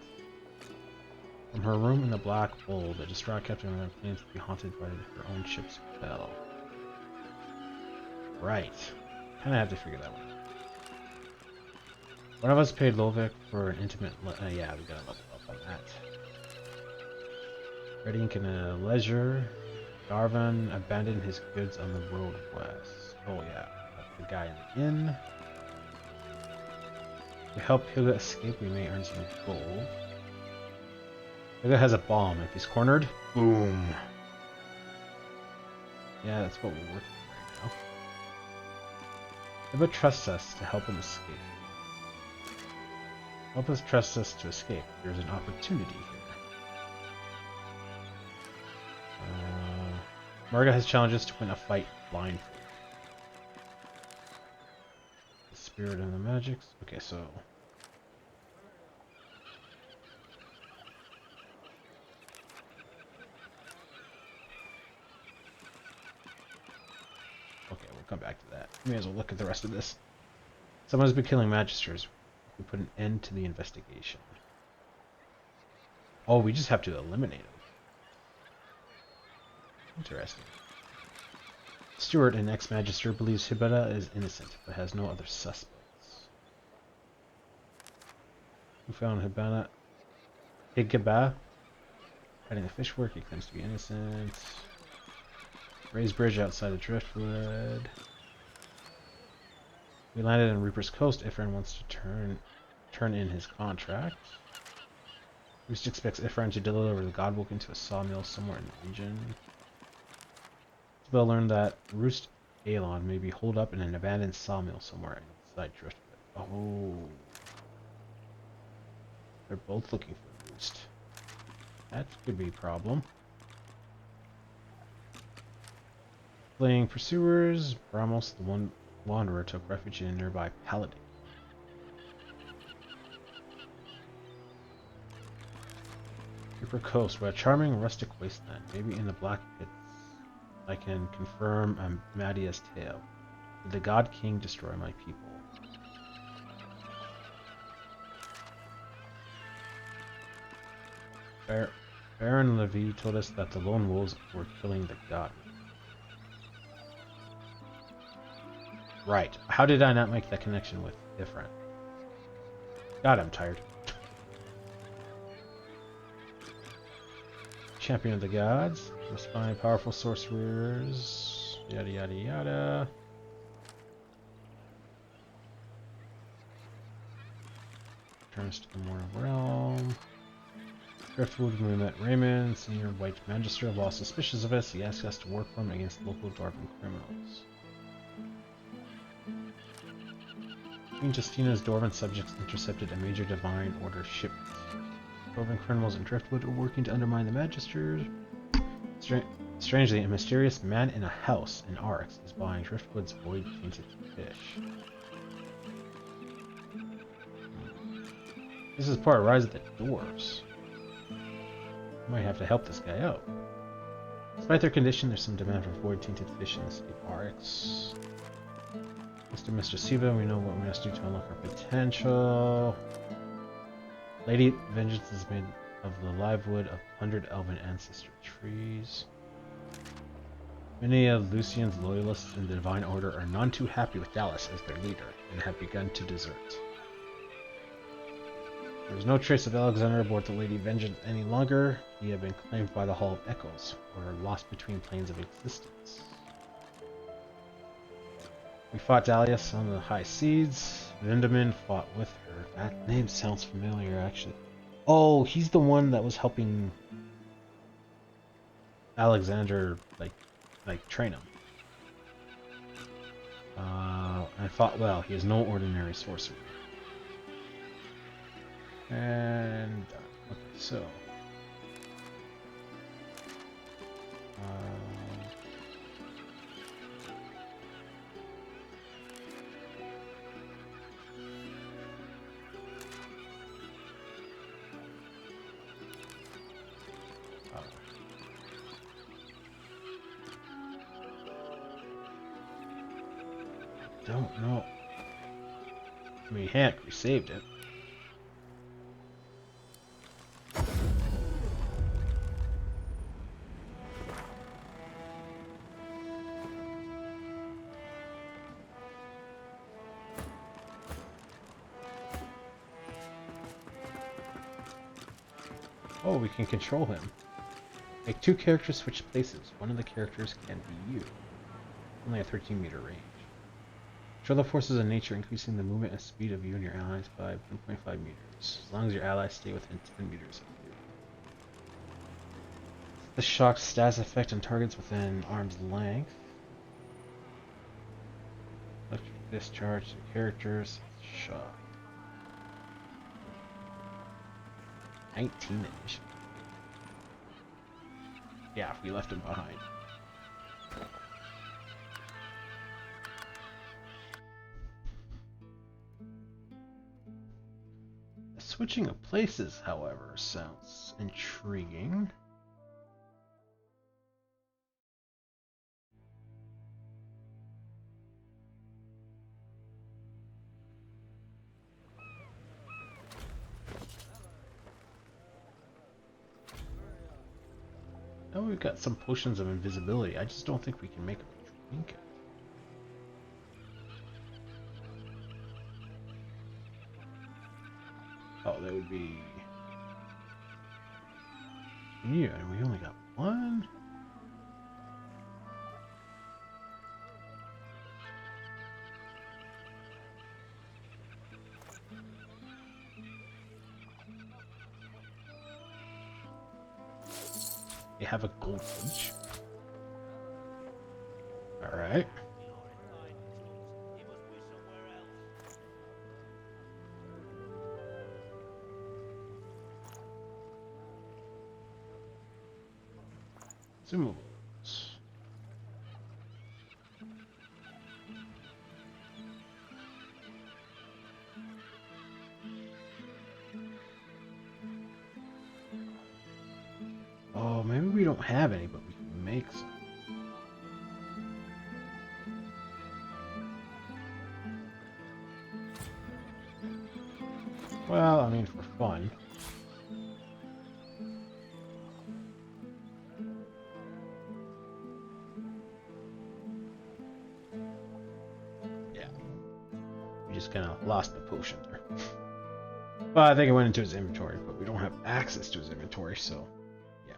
From her room in the Black Bull, the distraught captain claims to be haunted by her own ship's bell. Right. Kinda have to figure that one out. One of us paid Lovek for an intimate... yeah, we gotta level up on that. Reading in a leisure... Garvan abandoned his goods on the road west. Oh yeah, that's the guy in the inn. To help Hilda escape, we may earn some gold. Hilda has a bomb. If he's cornered, boom. Yeah, that's what we're working on right now. Hilda trusts us to help him escape. Help us trust us to escape. There's an opportunity here. Marga has challenges to win a fight blindfold. The spirit and the magics. Okay, so okay, we'll come back to that. We may as well look at the rest of this. Someone's been killing magisters. We put an end to the investigation. Oh, we just have to eliminate them. Interesting. Stewart, an ex-magister, believes Hibetta is innocent, but has no other suspects. Who found Hibetta? Higaba? Hiding the fishwork, he claims to be innocent. Raised bridge outside of Driftwood. We landed on Reaper's Coast. Ifran wants to turn in his contract. Roost expects Ifran to deliver the Godwoken to a sawmill somewhere in the region. Isabel learned that Roost Alon may be holed up in an abandoned sawmill somewhere inside Driftwood. Oh. They're both looking for Roost. That could be a problem. Fleeing pursuers, Ramos, the one wanderer, took refuge in a nearby paladin. Reaper Coast, where a charming rustic wasteland, maybe in the Black Pits. I can confirm Madia's tale. Did the God King destroy my people? Baron Levy told us that the lone wolves were killing the god. Right. How did I not make that connection with Ifran? God, I'm tired. Champion of the gods. Must find powerful sorcerers. Yada yada yada. Returns to the Mortal Realm. Driftwood, we met Raymond, senior white magister. While suspicious of us, he asked us to work for him against local Dwarven criminals. Queen Justina's Dwarven subjects intercepted a major Divine Order shipment. Dwarven criminals in Driftwood are working to undermine the magisters. Strangely, a mysterious man in a house in Arx is buying Driftwood's void-tainted fish. This is part of Rise of the Dwarves. Might have to help this guy out. Despite their condition, there's some demand for void-tainted fish in the city of Arx. Mr. Siva, we know what we must do to unlock our potential. Lady Vengeance is made of the live wood of 100 elven ancestor trees. Many of Lucian's loyalists in the Divine Order are none too happy with Dallas as their leader, and have begun to desert. There is no trace of Alexander aboard the Lady Vengeance any longer. He had been claimed by the Hall of Echoes, or lost between planes of existence. We fought Dalius on the high seas. Vindamin fought with her. That name sounds familiar, actually. Oh, he's the one that was helping Alexander, like train him. And fought well. He is no ordinary sorcerer. And okay, so don't know. I mean, heck, we saved it. Oh, we can control him. Make two characters switch places. One of the characters can be you. Only a 13-meter range. Control the forces of nature, increasing the movement and speed of you and your allies by 1.5 meters, as long as your allies stay within 10 meters of you. The shock status effect on targets within arm's length. Electric discharge to characters. Shock. 19 initiative. Yeah, we left him behind. Switching of places, however, sounds intriguing. Now we've got some potions of invisibility. I just don't think we can make a trinket. Oh, that would be... Yeah, and we only got one? You have a gold leech. Alright. Consumables. Oh, maybe we don't have any, but we can make some. Well, I mean, for fun. Kind of lost the potion there. Well, I think it went into his inventory, but we don't have access to his inventory, so yeah.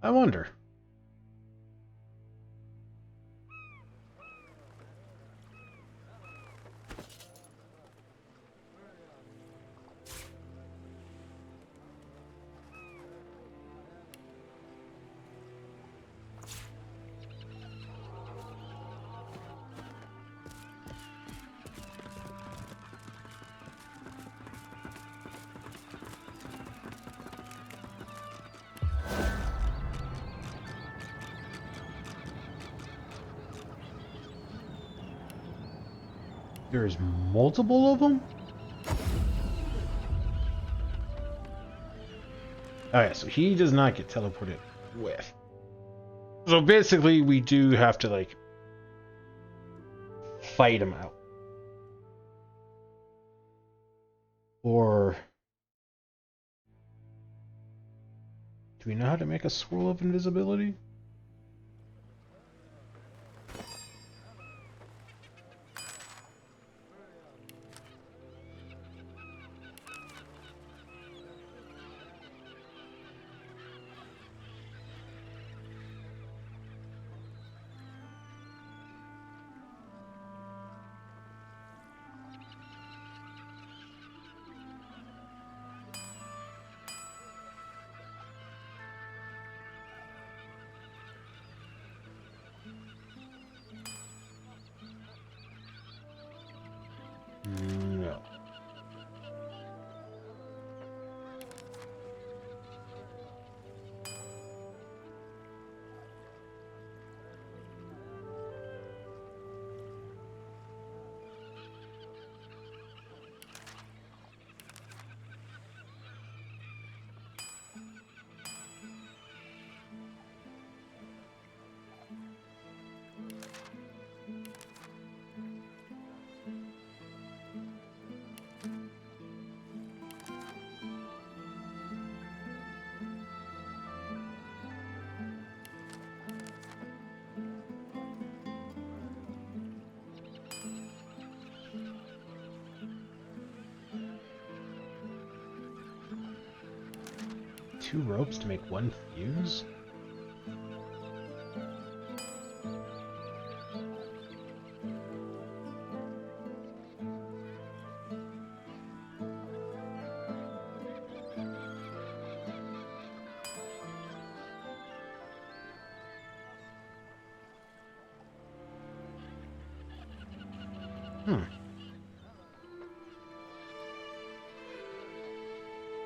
I wonder. There's multiple of them? Alright, so he does not get teleported with. So basically, we do have to, like, fight him out. Or... do we know how to make a swirl of invisibility? No. Two ropes to make one fuse?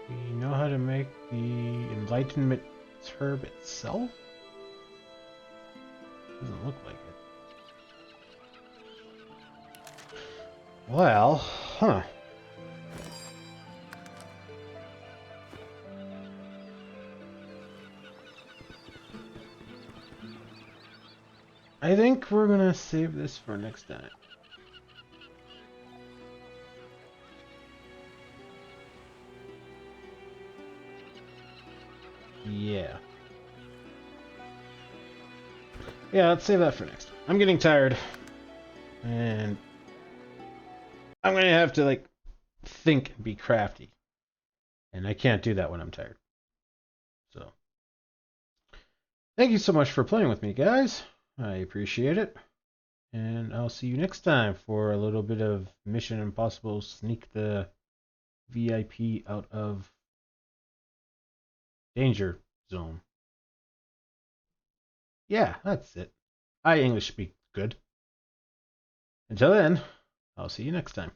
We know how to make the Enlightenment herb itself? Doesn't look like it. Well, huh. I think we're gonna save this for next time. Yeah. Yeah, let's save that for next time. I'm getting tired. And I'm gonna have to, like, think and be crafty. And I can't do that when I'm tired. So, thank you so much for playing with me, guys. I appreciate it. And I'll see you next time for a little bit of Mission Impossible Sneak the VIP out of Danger Zone. Yeah, that's it. I English speak good. Until then, I'll see you next time.